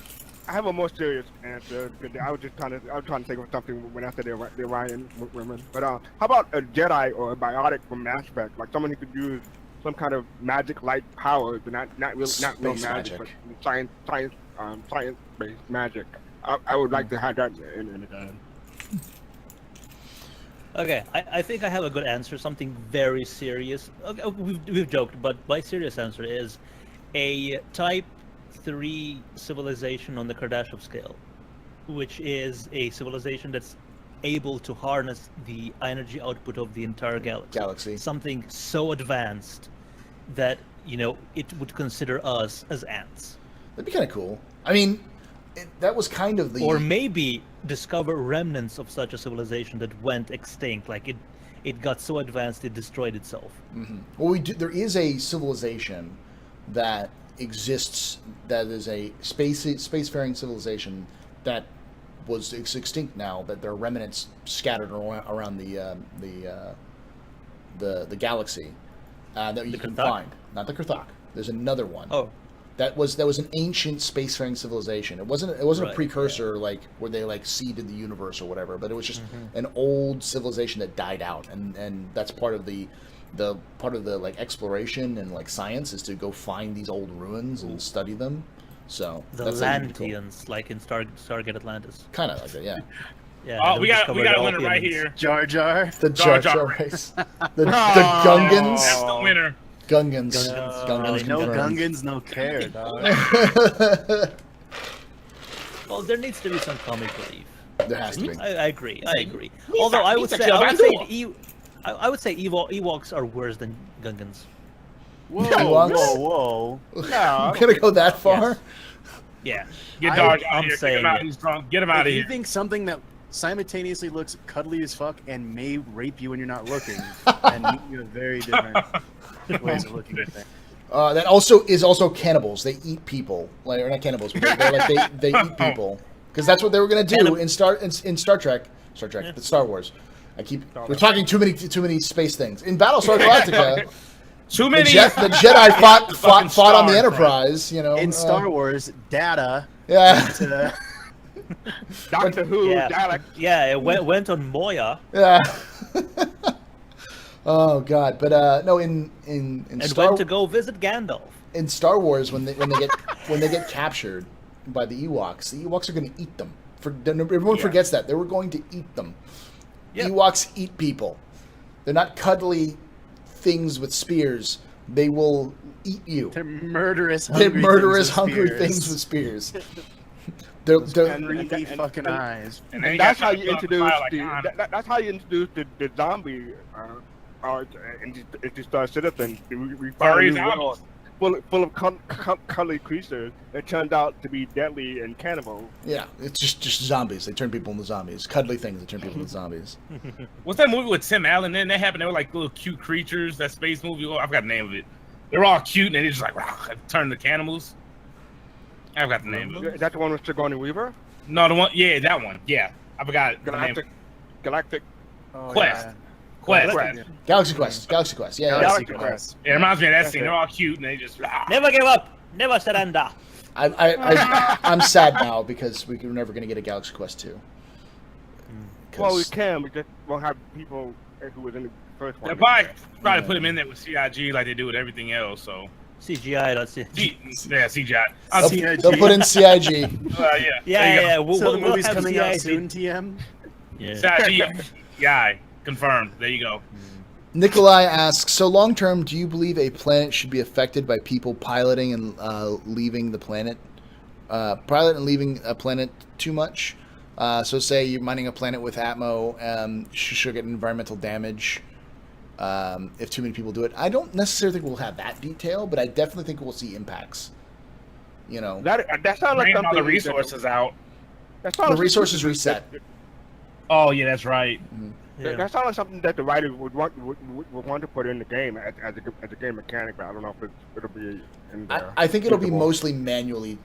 I have a more serious answer. I was trying to think of something when I said the Orion women. But how about a Jedi or a biotic from Mass Effect, like someone who could use some kind of magic-like powers, but not real Space magic, magic. but science-based magic. I would like to have that in the game. Okay, I think I have a good answer. Something very serious. Okay, we've joked, but my serious answer is a Type 3 civilization on the Kardashev scale, which is a civilization that's able to harness the energy output of the entire galaxy. Something so advanced that it would consider us as ants. That'd be kind of cool. I mean, that was kind of the. Or maybe discover remnants of such a civilization that went extinct, like it got so advanced it destroyed itself. Mm-hmm. Well, there is a civilization that exists that is a spacefaring civilization that was extinct now. That there are remnants scattered around the galaxy that you can Kurthak? find. Not the Kurthak. There's another one. Oh, That was an ancient spacefaring civilization. It wasn't a Right, precursor like where they like seeded the universe or whatever, but it was just an old civilization that died out, and that's part of the like exploration and like science is to go find these old ruins and study them. So the that's something cool. Lanteans, like in Stargate Atlantis. Kind of like that, yeah. Yeah. Oh, and we then got discovered a winner opium right and- here. Jar Jar. The Jar Jar Jar Jar race, the Gungans, That's the winner. Gungans, Gungans. Gungans No confirmed. Gungans, no care, dog. Well, there needs to be some comic relief. There has to be. I agree. I agree. He's Although a- I he's would a say, killer. I would say Ewoks are worse than Gungans. Whoa, Ewoks? whoa, whoa. No, We're gonna go that far? Yeah. Get Darge out I'm of here. Get saying him out. it. He's drunk. Get him out If of you here. think something that simultaneously looks cuddly as fuck and may rape you when you're not looking, and you have very different ways of looking at things. That also is also cannibals. They eat people, like or not cannibals, but they're like they eat people because that's what they were gonna do in Star Trek, but Star Wars. We're talking too many space things in Battlestar Galactica. Too The, many. the Jedi fought fucking on the stars, Enterprise. You know, In Star Wars, Data. yeah, To, Doctor Who, Yeah. Dalek. Yeah, it went on Moya yeah. Oh God, but no, in and Star went to go visit Gandalf. in Star Wars when they get captured by the Ewoks are going to eat them. Everyone Yeah. forgets that they were going to eat them. Yep. Ewoks eat people. They're not cuddly things with spears. They will eat you. they're murderous, They're hungry murderous, things with hungry spears. things with spears. They're, Greedy fucking eyes. And then And you that's got how to you go out the introduce fire like the. Han. That's how you introduce the zombie art into Star Citizen. We found a Furry new world zombies. full of cuddly creatures that turned out to be deadly and cannibal. yeah, it's just zombies. They turn people into zombies. Cuddly things that turn people into zombies. What's that movie with Tim Allen? Then that happened. They were like little cute creatures. That space movie. Oh, I forgot the name of it. They're all cute and they just like turn to cannibals. I forgot the name of it. Is that the one with Sigourney Weaver? No, the one. Yeah, that one. Yeah, I forgot the name. Galactic. Oh, Quest. yeah. Quest. Quest. Galaxy Quest. Yeah. Galaxy Quest. Quest. It reminds me of that That's scene. it. They're all cute and they just. Never give up. Never surrender. I'm sad now because we're never going to get a Galaxy Quest 2. Well, we can. We just won't have people who was in the first one. They'll probably put him in there with CIG like they do with everything else. So CGI. That's it. yeah, CGI. They'll put in CIG. Yeah. There you Yeah. go. So the movie's have coming out CGI. soon, TM? Yeah. CIG. Yeah, confirmed. There you go. Nikolai asks, so long term, do you believe a planet should be affected by people piloting and leaving the planet? Pilot and leaving a planet too much? So say you're mining a planet with Atmo, she'll get environmental damage if too many people do it. I don't necessarily think we'll have that detail, but I definitely think we'll see impacts. You know, That sounds like Bring all something. the resources out. That sounds the like resources something reset. Oh yeah, that's right. Yeah. That sounds like something that the writer would want to put in the game as a game mechanic, but I don't know if it'll be in there. I think it'll be Suitable. mostly manually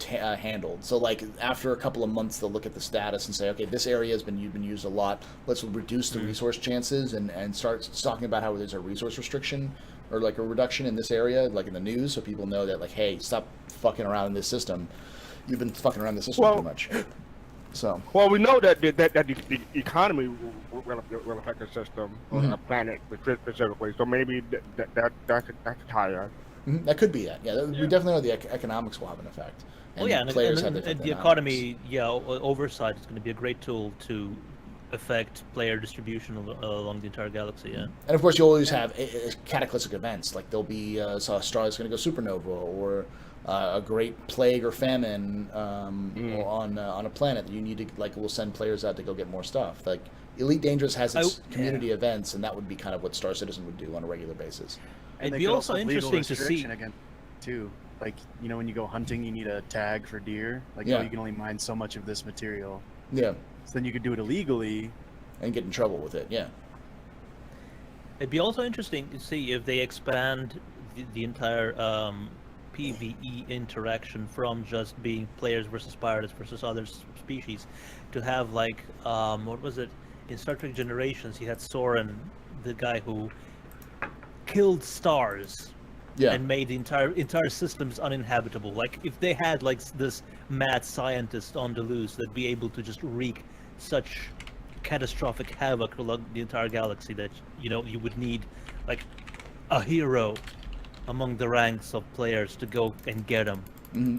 handled. So, like after a couple of months, they'll look at the status and say, "Okay, this area has been used a lot. Let's reduce the resource chances and start talking about how there's a resource restriction or like a reduction in this area, like in the news, so people know that like, hey, stop fucking around in this system. You've been fucking around the system too much." So, Well, we know that the economy will affect the system on the planet specifically. So maybe that's a tie-in. that could be it. Yeah, we definitely know the economics will have an effect. Oh yeah, and players and have the economics. economy, oversight is going to be a great tool to affect player distribution along the entire galaxy. Yeah. And of course, you always have cataclysmic events, like there'll be a star that's going to go supernova, or a great plague or famine on a planet that you need to will send players out to go get more stuff. Like Elite Dangerous has its community events, and that would be kind of what Star Citizen would do on a regular basis. And It'd they be could also legal interesting to see. restriction again, too. Like, when you go hunting, you need a tag for deer. Like, Yeah. you can only mine so much of this material. Yeah, So then you could do it illegally. and get in trouble with it. Yeah. It'd be also interesting to see if they expand the entire PvE interaction from just being players versus pirates versus other species to have like what was it in Star Trek Generations? You had Soren, the guy who killed stars Yeah. and made the entire systems uninhabitable. Like if they had like this mad scientist on the loose that'd be able to just wreak such catastrophic havoc along the entire galaxy that you would need like a hero among the ranks of players to go and get them,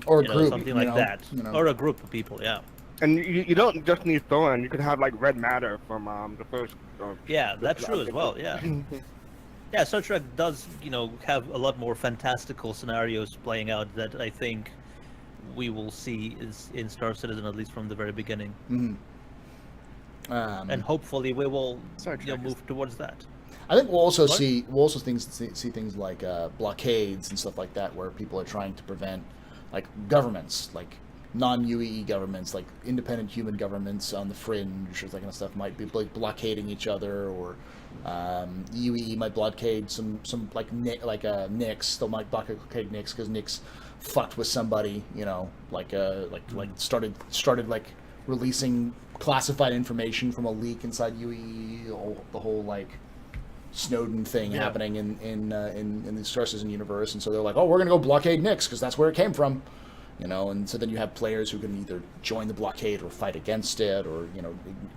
Or a group, something like that, or a group of people. Yeah, And you don't just need Thorin. You could have like red matter from the first. yeah, that's true as well. Yeah. Yeah, Star Trek does, have a lot more fantastical scenarios playing out that I think we will see in Star Citizen, at least from the very beginning. And hopefully we will Star Trek move towards that. I think we'll also What? see see things like blockades and stuff like that, where people are trying to prevent like governments, like non-UEE governments, like independent human governments on the fringe or that kind of stuff, might be like blockading each other, or UEE might blockade some like NICs. They might blockade NICs because NICs fucked with somebody, like started like releasing classified information from a leak inside UEE. The whole like Snowden thing happening in the Star Citizen universe, and so they're like, oh, we're gonna go blockade NICs because that's where it came from. And so then you have players who can either join the blockade or fight against it, or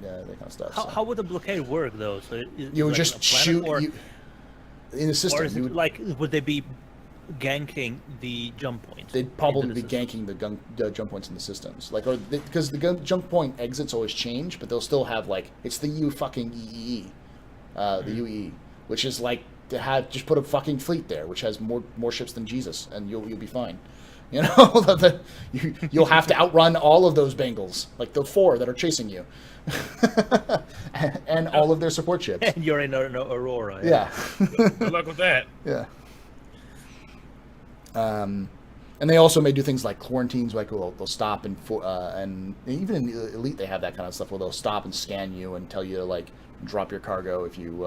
that kind of stuff. How would the blockade work though? So You would just shoot in the system. Or is it like, would they be ganking the jump points? They'd probably into be the system? ganking the jump points in the systems, because the jump point exits always change, but they'll still have it's the UEE, the UEE, which is like to have just put a fucking fleet there, which has more ships than Jesus, and you'll be fine. You'll have to outrun all of those Bengals, like the 4 that are chasing you, and all of their support ships. And you're in Aurora. Yeah. Good luck with that. Yeah. And they also may do things like quarantines, like they'll stop and even in Elite they have that kind of stuff where they'll stop and scan you and tell you to like drop your cargo if you,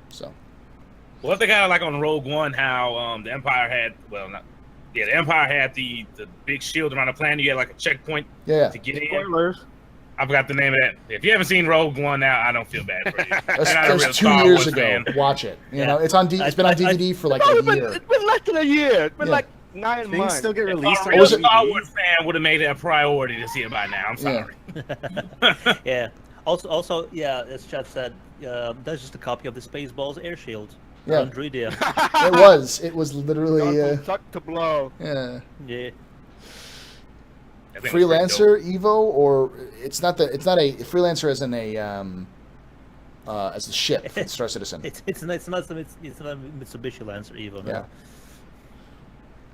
so. Well, if they kind of like on Rogue One, how the Empire had, the Empire had the big shield around the planet. You had like a checkpoint to get in. Spoilers. I forgot the name of that. If you haven't seen Rogue One now, I don't feel bad for you. That's 2 years ago. Watch it. It's on. It's been on DVD for like a year. It's been less than a year. It's been Yeah. like 9 Things months. still get released on A real DVD. Star Wars fan would have made it a priority to see it by now. I'm sorry. Yeah. Also, yeah, as Chad said, that's just a copy of the Spaceballs air shield. Yeah. On Druidia. It was literally Gone from suck to blow. yeah. Yeah. I think it was pretty Freelancer Evo, or it's not a freelancer as in as a ship for Star Citizen. It's not a Mitsubishi Lancer Evo. No. Yeah. dope.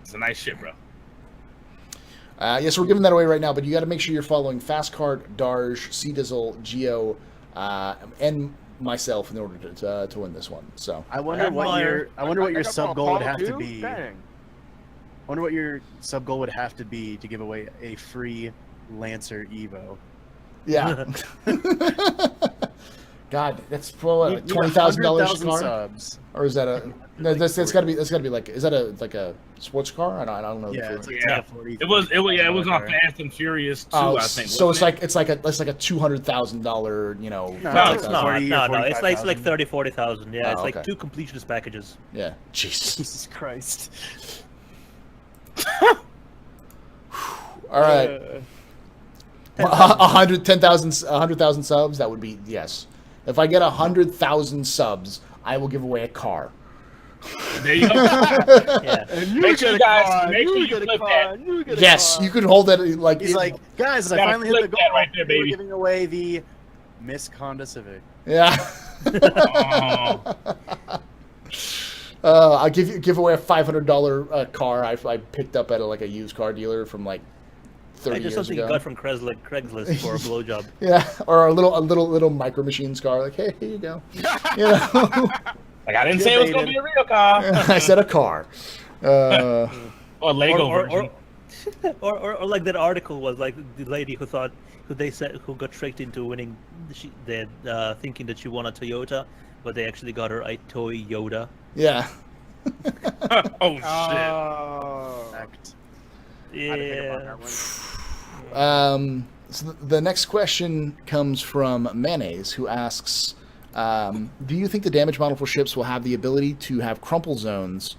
It's a nice ship, bro. Yes, we're giving that away right now, but you got to make sure you're following Fastcard, Darge, Dizzle, Geo, and myself in order to win this one. So I wonder what your sub goal would have to be. Dang. I wonder what your sub goal would have to be to give away a free Lancer Evo. yeah. God, that's You probably need $20,000 car, subs. or is that a? No, that's got to be like. Is that a sports car? I don't know. Yeah, it's like Yeah. $40,000 It was on car. Fast and Furious 2, Oh, I think. so wasn't it's like a $200,000, No, No, it's it's like not. 40 or No, it's like 45,000. 30,000-40,000. Yeah, Oh, it's like okay. 2 completionist packages. Yeah. Jesus. Jesus Christ. All right. 100,000 subs. That would be yes. If I get 100,000 subs, I will give away a car. it? There you go. Yeah. And you Make sure get you a guys- car, make sure you you get a flip car, that. you get a Yes, car. you could hold that like. He's like, guys, I Gotta finally hit the flip goal. that right there, We're baby. giving away the Miss Honda Civic. yeah. Oh. I'll give away a $500 car I picked up at a used car dealer from like 30 Just years something ago. you got from Craigslist for a blowjob. Yeah, or a little micro machines car. Like, hey, here you go. You know, Like, I didn't say it was going to be a real car. I said a car. Or Lego or, version. or like that article was like the lady who got tricked into winning, thinking that she won a Toyota, but they actually got her a toy Yoda. Yeah. Oh, shit. Oh. Fact. I didn't think about Yeah. that one. So the next question comes from Mayonnaise, who asks, do you think the damage model for ships will have the ability to have crumple zones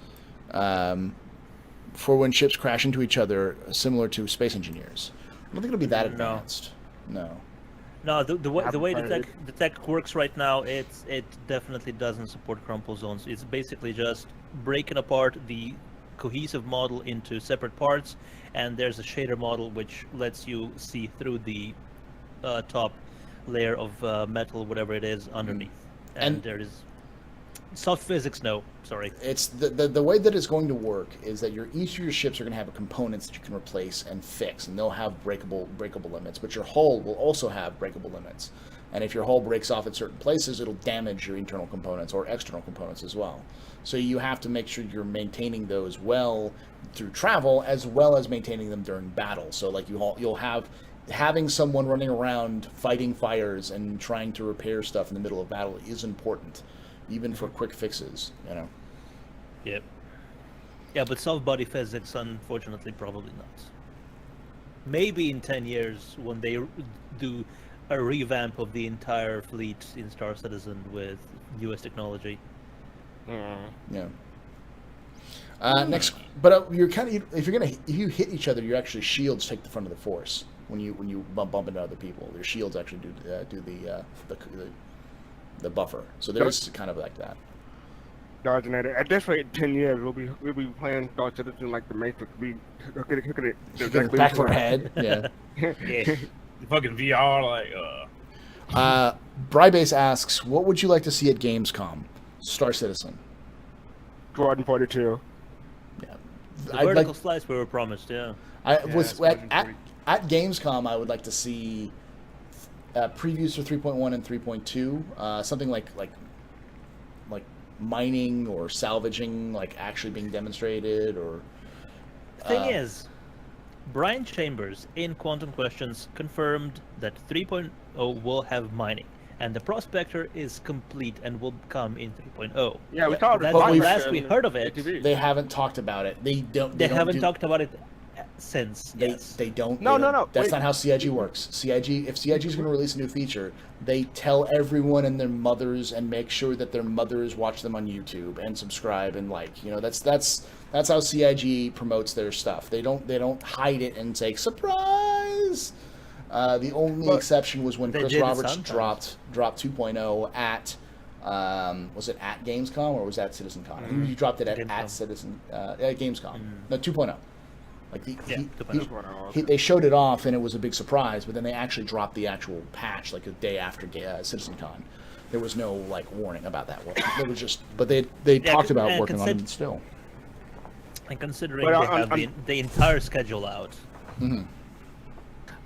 for when ships crash into each other, similar to Space Engineers? I don't think it'll be that advanced. No. No, the way the Predator. tech works right now, it definitely doesn't support crumple zones. It's basically just breaking apart the cohesive model into separate parts, and there's a shader model which lets you see through the top layer of metal, whatever it is, underneath. And And- there is soft physics, no. Sorry. It's the way that it's going to work is that each of your ships are going to have components that you can replace and fix, and they'll have breakable limits. But your hull will also have breakable limits, and if your hull breaks off at certain places, it'll damage your internal components or external components as well. So you have to make sure you're maintaining those well through travel, as well as maintaining them during battle. So like you'll have having someone running around fighting fires and trying to repair stuff in the middle of battle is important, even for quick fixes, you know. Yep. Yeah, but soft body physics, unfortunately, probably not. Maybe in 10 years when they do a revamp of the entire fleet in Star Citizen with newest technology. Yeah. Next, but you're kind of if you hit each other, your actually shields take the front of the force when you bump into other people. Your shields actually do the buffer. So there's kind of like that. Dodging at it. At this rate, 10 years, we'll be playing Star Citizen like the Matrix. Look at it. Exactly Back for head. Yeah. Yeah. Fucking VR, like. Brybase asks, what would you like to see at Gamescom? Star Citizen. Jordan 42. Yeah. The vertical slice we were promised, yeah. At Gamescom, I would like to see previews for 3.1 and 3.2. Something like mining or salvaging, like actually being demonstrated, or. Thing is, Brian Chambers in Quantum Questions confirmed that 3.0 will have mining, and the Prospector is complete and will come in 3.0. Yeah, we talked about it. Last we heard of it, they haven't talked about it. They haven't talked about it since. They don't. No. That's not how CIG works. If CIG is going to release a new feature, they tell everyone and their mothers and make sure that their mothers watch them on YouTube and subscribe and like. You know, that's how CIG promotes their stuff. They don't hide it and say surprise. The only exception was when Chris Roberts dropped 2.0 at was it at Gamescom or was that CitizenCon? He dropped it at Gamescom. No, 2.0. Like they showed it off and it was a big surprise, but then they actually dropped the actual patch like a day after CitizenCon. There was no like warning about that. It was just, but they talked about working on it still. And considering they have the entire schedule out,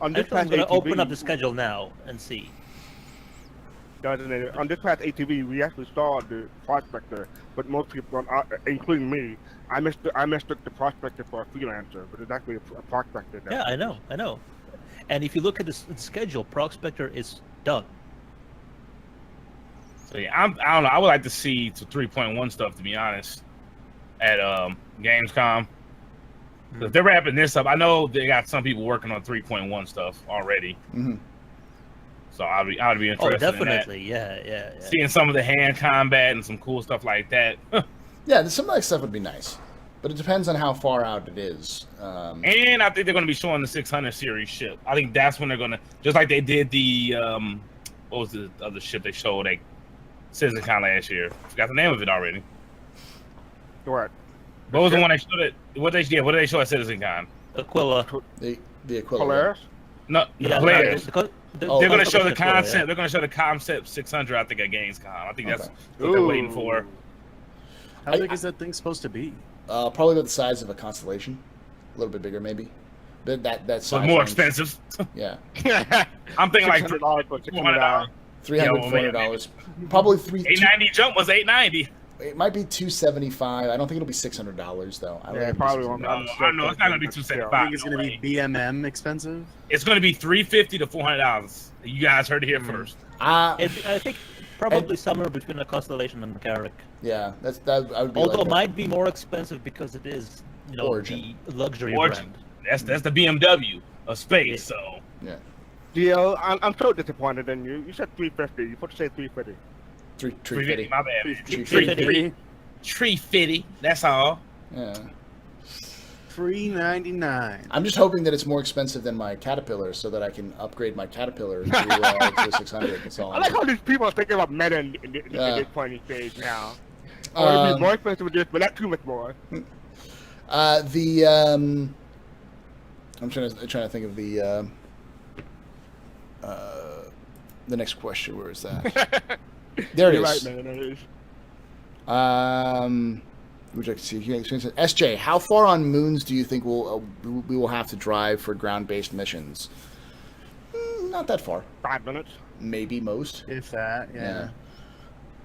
on this I'm going to open up the schedule now and see. On this past ATV, we actually saw the Prospector, but most people, including me, I mistook the Prospector for a freelancer, but it's actually a Prospector. Yeah, I know. And if you look at the schedule, Prospector is done. So yeah, I don't know. I would like to see some 3.1 stuff, to be honest, at Gamescom. If they're wrapping this up, I know they got some people working on 3.1 stuff already. Mm-hmm. So I would be interested. Oh, definitely, in that. Yeah. Seeing some of the hand combat and some cool stuff like that. Yeah, some of that stuff would be nice, but it depends on how far out it is. And I think they're going to be showing the 600 series ship. I think that's when they're going to, just like they did the what was the other ship they showed at CitizenCon last year? Forgot the name of it already. What? What was the one they showed it? What did they show at CitizenCon? Aquila. The Aquila. Polaris? No, Yeah, Polaris. they're going to show the Aquila, concept. yeah. They're going to show the concept 600. I think at Gamescom. I think that's what they're waiting for. How big is that thing supposed to be? Probably about the size of a constellation, a little bit bigger maybe. But that size But more range. expensive. Yeah, I'm thinking like $600 for $600. $300, $400. Probably $890 jump was $890. It might be $275. I don't think it'll be $600 though. I don't Yeah, think probably it'll be won't. I know it's not going to be $275. I think it's going to be BMM expensive. It's going to be $350 to $400. You guys heard it here first. I think probably somewhere between a Constellation and a Carrack. Yeah, I would be. Although like it might be more expensive because it is, Origin. the luxury Origin. brand. That's the BMW of space. So Yeah, DL, I'm so disappointed in you. You said 350. You're supposed to say 350. 350. my bad. Man. 350. Tree fitty. That's all. Yeah. $399. I'm just hoping that it's more expensive than my Caterpillar, so that I can upgrade my Caterpillar to 600. That's all. I like how these people are thinking about meta in this point in stage now. It'd be more expensive with this, but not too much more. I'm trying to think of the next question. Where is that? There it You're is. right, man. It is. Would you like to see? SJ, how far on moons do you think we will have to drive for ground-based missions? Not that far. 5 minutes. Maybe most. If that, yeah.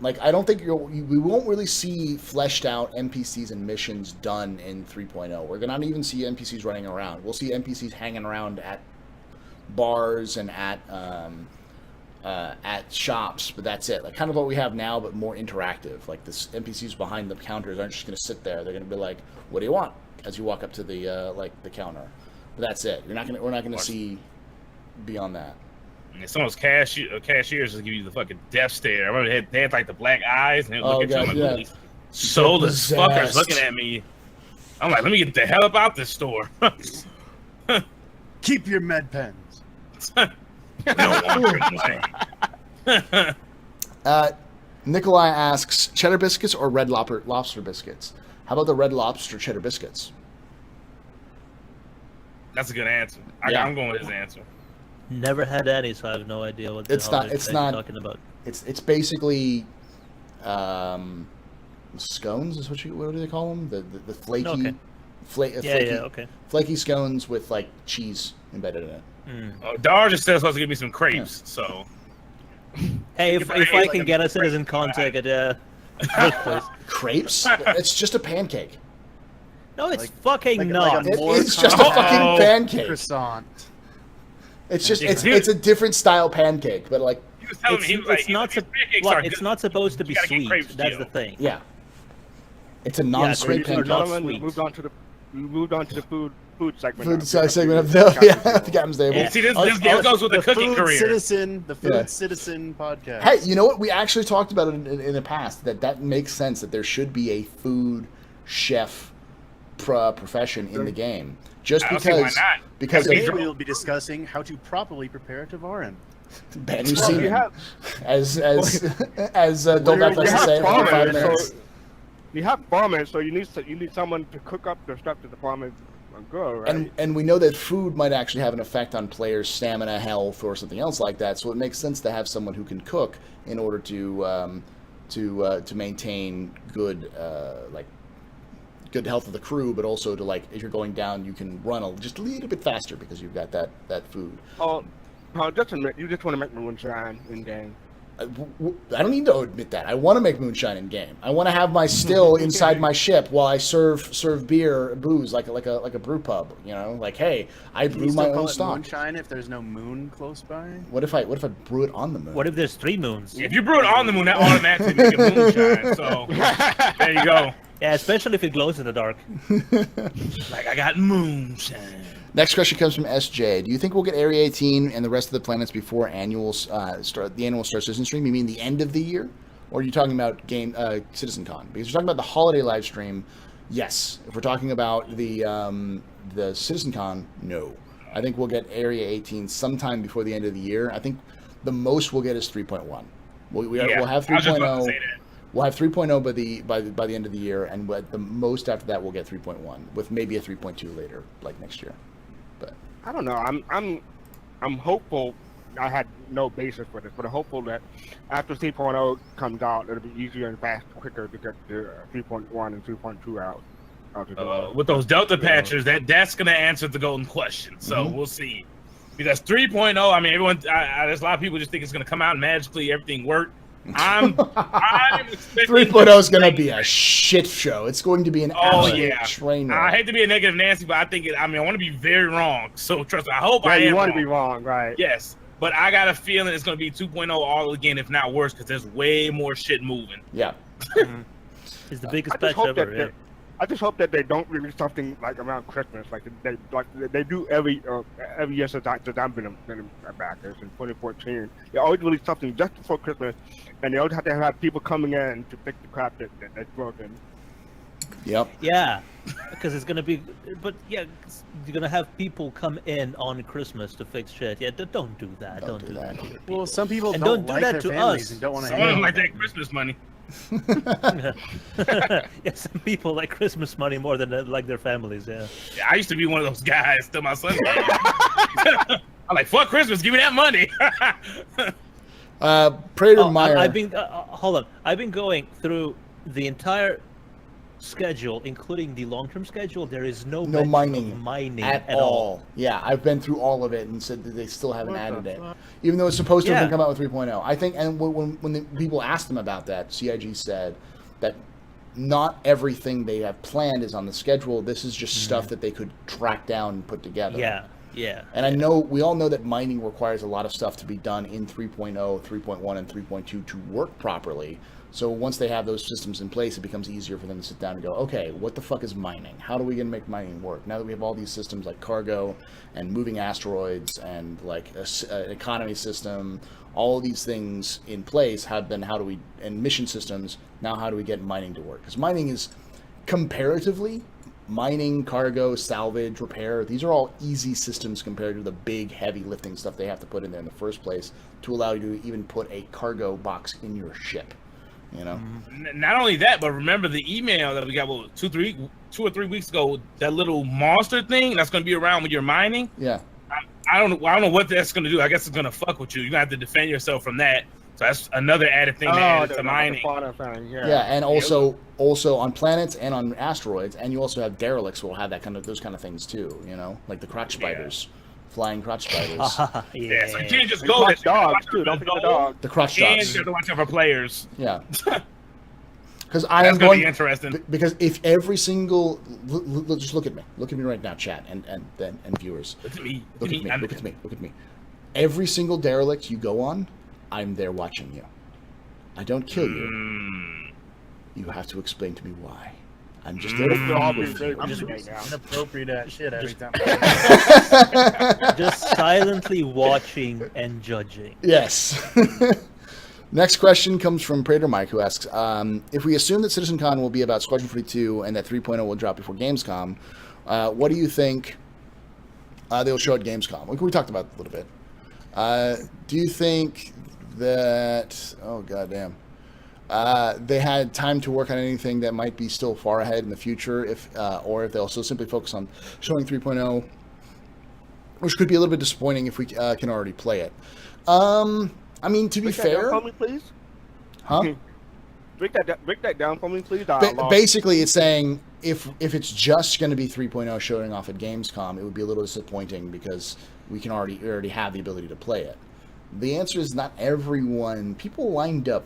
Like, I don't think we won't really see fleshed out NPCs and missions done in 3.0. We're gonna not even see NPCs running around. We'll see NPCs hanging around at bars and at shops, but that's it. Like kind of what we have now, but more interactive. Like this NPCs behind the counters aren't just gonna sit there. They're gonna be like, "What do you want?" as you walk up to the the counter. But that's it. We're not gonna see beyond that. Some of those cashiers just give you the fucking death stare. I remember they had like the black eyes and they look at you like, soulless fuckers looking at me. I'm like, let me get the hell up out this store. Keep your med pens. Nikolai asks, cheddar biscuits or red lobster biscuits? How about the red lobster cheddar biscuits? That's a good answer. I'm going with his answer. Never had any, so I have no idea what they're talking about. It's basically scones is what do they call them? The flaky flaky scones with like cheese embedded in it. Dar just says supposed to give me some crepes, so hey, if I can get a citizen contact at crepes, it's just a pancake. No, it's fucking not. It's just a fucking pancake. Croissant. It's just it's a different style pancake, but like he was telling me, he was like, it's not supposed to be sweet. That's the thing. Yeah, it's a non-sweet pancake. Moved on to the food segment. Food segment of the Captain's Table. Yeah. See, this goes with the cooking career. The Food Citizen podcast. Hey, you know what? We actually talked about it in the past. That makes sense. That there should be a food chef profession in the game. Just because today we'll be discussing how to properly prepare to Tavarin. Bad new semen. As Doldak likes to say, every 5 minutes. You have farmers, so you need someone to cook up the stuff that the farmers grow, right? And we know that food might actually have an effect on players' stamina, health, or something else like that. So it makes sense to have someone who can cook in order to maintain good good health of the crew, but also to like if you're going down, you can run just a little bit faster because you've got that food. Oh, just admit you just want to make moonshine in game. I don't need to admit that. I want to make moonshine in game. I want to have my still inside my ship while I serve booze like a brew pub. You know, like hey, I brew my own stock. Moonshine if there's no moon close by. What if I brew it on the moon? What if there's 3 moons? If you brew it on the moon, that automatically makes it moonshine. So there you go. Yeah, especially if it glows in the dark. Like I got moonshine. Next question comes from SJ. Do you think we'll get Area 18 and the rest of the planets before the annual Star Citizen stream? You mean the end of the year? Or are you talking about Citizen Con? Because you're talking about the holiday live stream, yes. If we're talking about the Citizen Con, no. I think we'll get Area 18 sometime before the end of the year. I think the most we'll get is 3.1. We'll have 3.0. We'll have 3.0 by the end of the year, and at the most after that we'll get 3.1 with maybe a 3.2 later, like next year. But I don't know. I'm hopeful. I had no basis for this, but I'm hopeful that after 3.0 comes out, it'll be easier and quicker to get the 3.1 and 3.2 out. With those Delta patchers, that's going to answer the golden question. So we'll see. Because 3.0, I mean, there's a lot of people just think it's going to come out and magically everything work. I'm expecting 3.0 is going to be a shit show. It's going to be an absolute train wreck. I hate to be a negative Nancy, but I think I want to be very wrong. So trust me, I hope I am. You want to be wrong, right? Yes, but I got a feeling it's going to be 2.0 all again, if not worse, because there's way more shit moving. Yeah. It's the biggest patch ever. I just hope that they don't release something like around Christmas, like they do every year since I've been back. It's in 2014. They always release something just before Christmas, and they always have to have people coming in to fix the crap that's broken. Yep. Yeah, because it's gonna be, but yeah, you're gonna have people come in on Christmas to fix shit. Yeah, don't do that. Don't do that. Well, some people and don't do like that their to families us. and don't want to. Some of them like that Christmas money. Yeah, some people like Christmas money more than like their families. Yeah. I used to be one of those guys till my son. I'm like, fuck Christmas, give me that money. Prater Meyer. I've been hold on. I've been going through the entire schedule, including the long-term schedule, there is no No mention mining, of at all. Yeah, I've been through all of it and said that they still haven't added it, even though it's supposed to have come out with 3.0. I think, and when the people asked them about that, CIG said that not everything they have planned is on the schedule. This is just stuff that they could track down and put together. Yeah. And I know we all know that mining requires a lot of stuff to be done in 3.0, 3.1, and 3.2 to work properly. So once they have those systems in place, it becomes easier for them to sit down and go, okay, what the fuck is mining? How do we gonna make mining work? Now that we have all these systems like cargo and moving asteroids and like an economy system, all of these things in place, and mission systems, now how do we get mining to work? Because mining is comparatively, mining, cargo, salvage, repair, these are all easy systems compared to the big heavy lifting stuff they have to put in there in the first place to allow you to even put a cargo box in your ship. You know, not only that, but remember the email that we got 2 or 3 weeks ago. That little monster thing that's going to be around when you're mining. Yeah, I don't know what that's going to do. I guess it's going to fuck with you. You're going to have to defend yourself from that. So that's another added thing to mining. Yeah, and also on planets and on asteroids, and you also have derelicts will have those kind of things too. You know, like the crotch spiders. Flying crotch spiders. Yeah, so you can't just go there. Dogs, too. Don't forget the dogs. The crotch And dogs. you have to watch out for players. Yeah. Because I am That's going to going. be interesting. Because if every single, just look at me right now, chat and viewers. Look at me. Look at me. Every single derelict you go on, I'm there watching you. I don't kill you. You have to explain to me why. I'm just there to I'm Just inappropriate at shit every time. Just silently watching and judging. Yes. Next question comes from Prater Mike, who asks, if we assume that CitizenCon will be about Squadron 42 and that 3.0 will drop before Gamescom, what do you think they'll show at Gamescom? We talked about it a little bit. Do you think that... Oh, goddamn. They had time to work on anything that might be still far ahead in the future, or if they'll still simply focus on showing 3.0, which could be a little bit disappointing if we can already play it. I mean, to be fair... Down for me, please? Huh? Break that down for me, please. Basically, it's saying if it's just going to be 3.0 showing off at Gamescom, it would be a little disappointing because we already have the ability to play it. The answer is not everyone... People lined up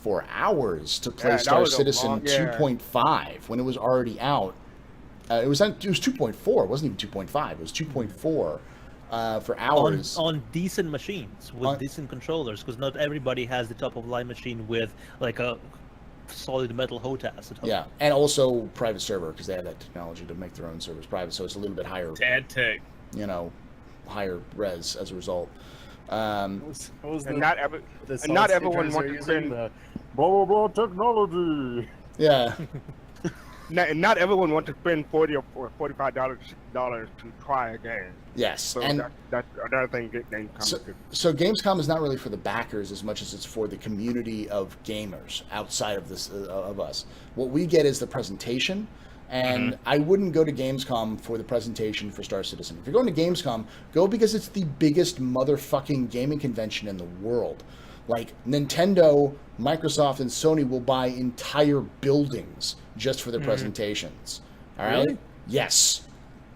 for hours to play Star Citizen 2.5 when it was already out. It was 2.4. It wasn't even 2.5. It was 2.4 for hours. On decent machines with decent controllers, because not everybody has the top-of-line machine with like a solid metal HOTAS at home. Yeah, and also private server, because they have that technology to make their own servers private, so it's a little bit higher. Tad tech. Higher res as a result. Not everyone wants to spend blah blah blah technology. Yeah. Not everyone wants to spend $40 or $45 to try a game. Yes, So and that's another thing Gamescom. so Gamescom is not really for the backers as much as it's for the community of gamers outside of this of us. What we get is the presentation. And I wouldn't go to Gamescom for the presentation for Star Citizen. If you're going to Gamescom, go because it's the biggest motherfucking gaming convention in the world. Like, Nintendo, Microsoft, and Sony will buy entire buildings just for their presentations. All right? Really? Yes.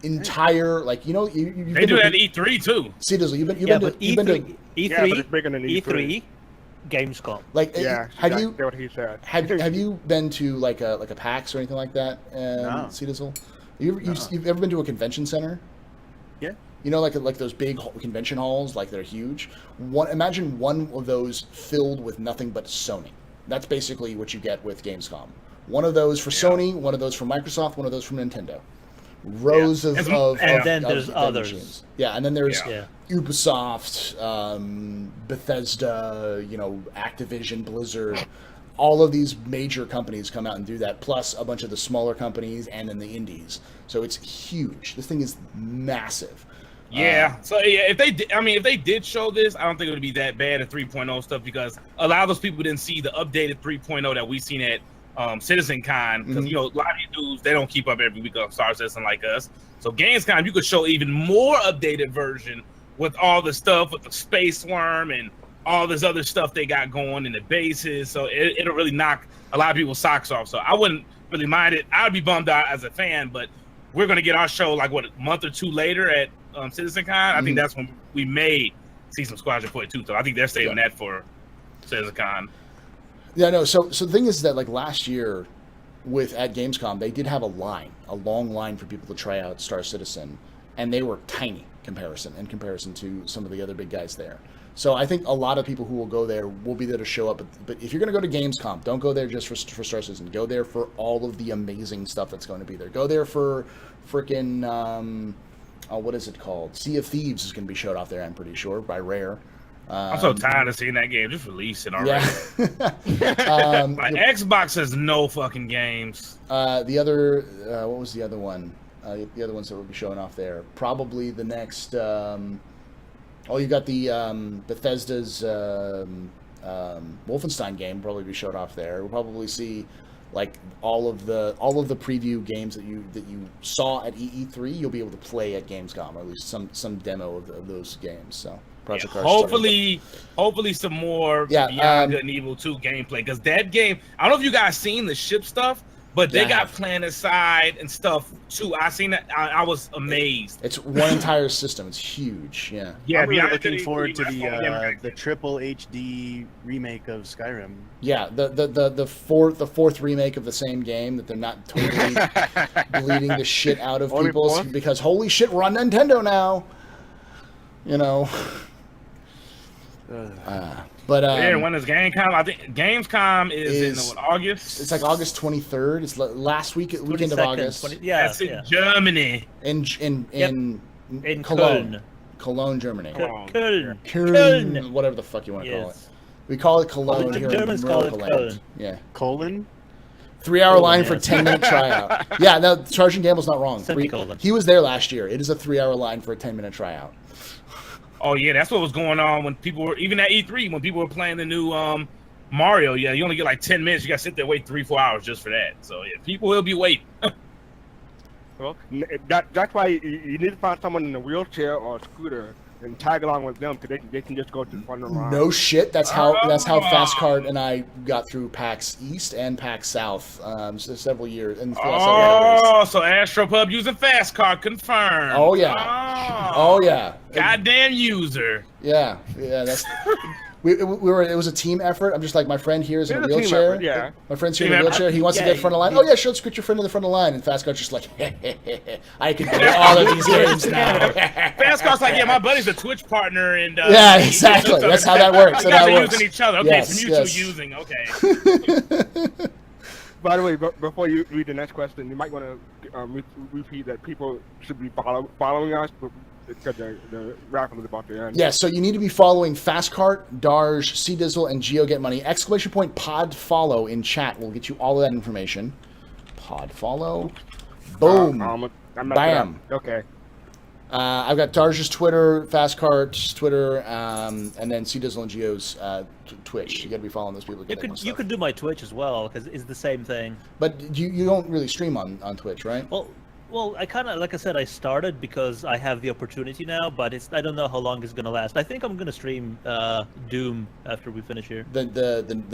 Entire, like, you They do that at E3 too. See, Dizzle, you've been but to Yeah, but it's bigger than E3, Gamescom. like, Yeah, have you that's what he said. have you been to like a PAX or anything like that? No. See, Dizzle? You've ever been to a convention center? Yeah. You know, like those big convention halls, like they're huge. Imagine one of those filled with nothing but Sony. That's basically what you get with Gamescom. One of those for Sony, one of those for Microsoft, one of those for Nintendo. Rows of then there's others. Machines. Yeah, and then there's Yeah. Ubisoft, Bethesda, Activision, Blizzard. All of these major companies come out and do that, plus a bunch of the smaller companies and then the indies. So it's huge. This thing is massive. Yeah. So yeah, if they did show this, I don't think it would be that bad at 3.0 stuff because a lot of those people didn't see the updated 3.0 that we've seen at CitizenCon because a lot of these dudes they don't keep up every week on Star Citizen like us. So Gamescom, you could show even more updated version with all the stuff with the space worm and all this other stuff they got going in the bases. So it'll really knock a lot of people's socks off. So I wouldn't really mind it. I'd be bummed out as a fan, but we're going to get our show like a month or two later at CitizenCon. I think that's when we may see some Squadron 42. So I think they're saving that for CitizenCon. Yeah, no. So the thing is that like last year at Gamescom, they did have a long line for people to try out Star Citizen, and they were tiny in comparison to some of the other big guys there. So I think a lot of people who will go there will be there to show up. But if you're going to go to Gamescom, don't go there just for Star Citizen. Go there for all of the amazing stuff that's going to be there. Go there for freaking what is it called? Sea of Thieves is going to be showed off there, I'm pretty sure, by Rare. I'm so tired of seeing that game. Just release it already. Yeah. Like, Xbox has no fucking games. The other, what was the other one? The other ones that will be showing off there. Probably the next. You got the Bethesda's Wolfenstein game probably be showed off there. We'll probably see like all of the preview games that you saw at EE3. You'll be able to play at Gamescom, or at least some demo of those games. So. Hopefully some more Beyond Good and Evil 2 gameplay, because that game, I don't know if you guys seen the ship stuff, but they got PlanetSide and stuff too. I seen that. I was amazed. It's one entire system. It's huge. Yeah. I'm really looking forward to the triple HD remake of Skyrim. Yeah, the fourth remake of the same game that they're not totally bleeding the shit out of people, because holy shit, we're on Nintendo now. You know. When is Gamescom? I think Gamescom is in August. It's like August 23rd. It's last weekend of August. That's in Germany. In Cologne. Cologne, Germany. Köln. Whatever the fuck you want to call it. We call it Cologne here in America. Yeah. Colon? 3-hour line for 10-minute tryout. Yeah, no, Sergeant Gamble's not wrong. He was there last year. It is a 3-hour line for a 10-minute tryout. Oh yeah, that's what was going on when people were, even at E3, when people were playing the new Mario. Yeah, you only get like 10 minutes. You got to sit there and wait 3-4 hours just for that. So yeah, people will be waiting. Well, that's why you need to find someone in a wheelchair or a scooter and tag along with them, because they can just go to the front of the line. No shit. That's how Fast Card and I got through PAX East and PAX South several years. So Astropub using Fast Card confirmed. Oh yeah. Oh yeah. Goddamn user. Yeah. That's. We were. It was a team effort. I'm just like, my friend here is in a wheelchair. Yeah. My friend's here in a wheelchair. He wants to get in front of the line. Oh yeah, sure. Let's get your friend in the front of the line. And Fast Card's just like, I can play all of these games now. Fast Card's like, yeah, my buddy's a Twitch partner, and yeah, exactly. That's how that works. You guys are using each other. Okay, so mutual using. Okay. By the way, before you read the next question, you might want to repeat that people should be following us. Because the raffle is about to end. Yeah, so you need to be following Fastcart, Darge, C-Dizzle, and Geo Get Money. ! Pod follow in chat will get you all of that information. Pod follow. Boom. Bam. Okay. I've got Darge's Twitter, Fastcart's Twitter, and then C-Dizzle and Geo's Twitch. You got to be following those people. You could do my Twitch as well, because it's the same thing. But you don't really stream on Twitch, right? Well, I kind of, like I said, I started because I have the opportunity now, but I don't know how long it's going to last. I think I'm going to stream Doom after we finish here. The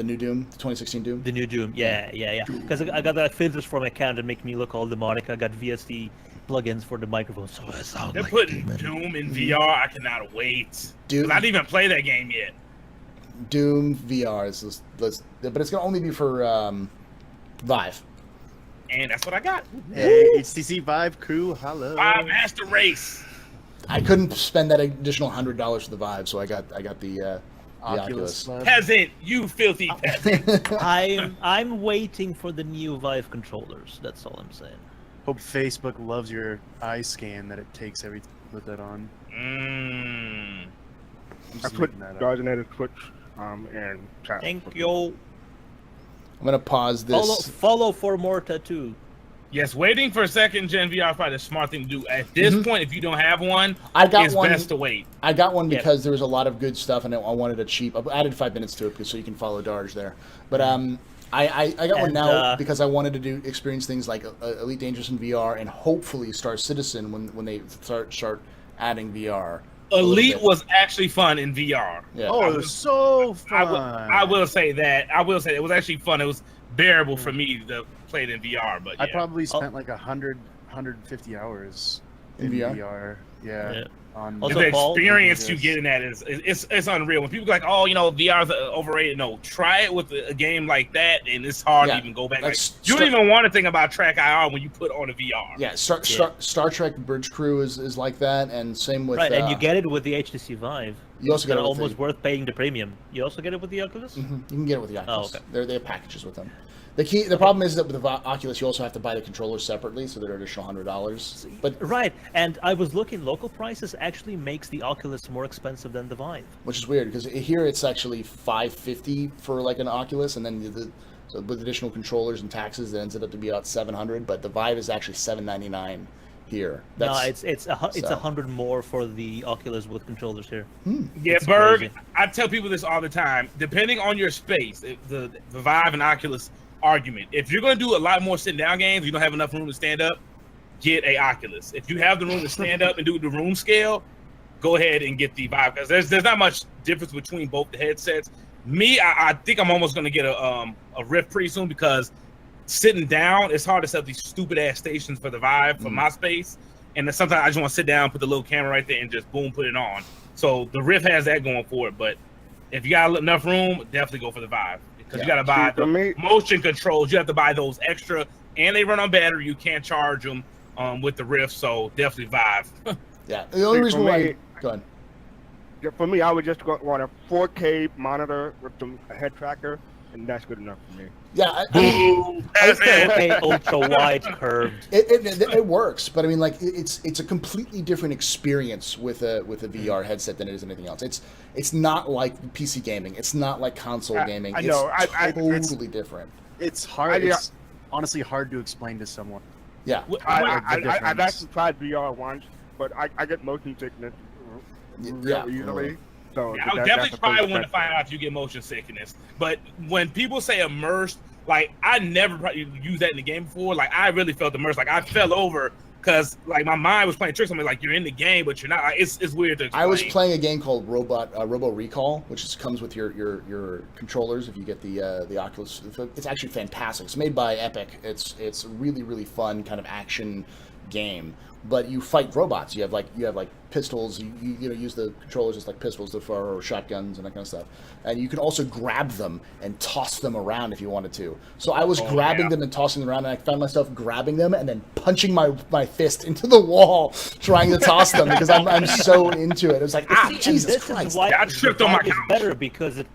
new Doom, the 2016 Doom? The new Doom, yeah. Because I got that filters for my account that make me look all demonic. I got VSD plugins for the microphone, so I sound They're like putting Doom in VR. I cannot wait. Doom. I didn't even play that game yet. Doom VR but it's going to only be for Vive. And that's what I got. Hey, HTC Vive crew, hello. Master Race. I couldn't spend that additional $100 for the Vive, so I got the Oculus. Peasant, you filthy peasant. I'm waiting for the new Vive controllers. That's all I'm saying. Hope Facebook loves your eye scan that it takes every time you put that on. I put Dargenetta's Twitch and chat. Thank you. I'm going to pause this. Follow for more tattoo. Yes, waiting for a second gen VR is probably the smart thing to do. At this point, if you don't have one, it's best to wait. I got one because there was a lot of good stuff, and I wanted a cheap. I added 5 minutes to it so you can follow Darge there. But I got one now because I wanted to experience things like Elite Dangerous in VR and hopefully Star Citizen when they start adding VR Elite bit. was actually fun in VR. Yeah. Oh, it was so fun. I will say that. I will say it was actually fun. It was bearable for me to play it in VR. But yeah. I probably spent like 150 hours In VR? Yeah. Yeah. On Also, the Paul- experience you get in that is it's unreal. When people go like, oh, VR is overrated. No, try it with a game like that, and it's hard to even go back. Like, You don't even want to think about Track IR when you put on a VR. Yeah, Star Trek Bridge Crew is like that, and same with Right, and you get it with the HTC Vive. You also get it with almost worth paying the premium. You also get it with the Oculus? You can get it with the Oculus. Oh, okay. They have packages with them. The problem is that with the Oculus, you also have to buy the controllers separately, so they're additional $100. But Right, and I was looking, local prices actually makes the Oculus more expensive than the Vive. which is weird because here it's actually $550 for like an Oculus, and then so with additional controllers and taxes, it ends up to be about $700. But the Vive is actually $799 here. No, it's $100 more for the Oculus with controllers here. Yeah, It's Berg, crazy. I tell people this all the time. Depending on your space, the Vive and Oculus argument. If you're going to do a lot more sitting down games, you don't have enough room to stand up, get a Oculus. If you have the room to stand up and do the room scale, go ahead and get the Vive, because there's not much difference between both the headsets. Me, I think I'm almost going to get a Rift pretty soon, because sitting down, it's hard to set up these stupid ass stations for the Vive for my space. And then sometimes I just want to sit down, put the little camera right there, and just boom, put it on. So the Rift has that going for it. But if you got enough room, definitely go for the Vive, because you got to buy the motion controls. You have to buy those extra, and they run on battery. You can't charge them with the Rift. So definitely Vive. Yeah, the only reason why. Go ahead. For me, I would just want a 4K monitor with a head tracker, and that's good enough for me. Yeah, Okay, ultra wide curved. it works, but I mean, like it's a completely different experience with a VR headset than it is anything else. It's not like PC gaming. It's not like console gaming. I know. It's totally different. It's hard. It's honestly hard to explain to someone. Yeah, I've actually tried VR once, but I get motion sickness real easily. So yeah, I would definitely try one to find out if you get motion sickness. But when people say immersed, like I never used that in the game before. Like I really felt immersed. Like I fell over because like my mind was playing tricks on me. Like you're in the game, but you're not. Like, it's weird to explain. I was playing a game called Robo Recall, which comes with your controllers if you get the Oculus. It's actually fantastic. It's made by Epic. It's a really, really fun kind of action game. But you fight robots. You have like pistols. You use the controllers as like pistols or shotguns and that kind of stuff. And you can also grab them and toss them around if you wanted to. So I was grabbing them and tossing them around, and I found myself grabbing them and then punching my fist into the wall, trying to toss them because I'm so into it. It was like Jesus Christ! I tripped on my couch. Better because it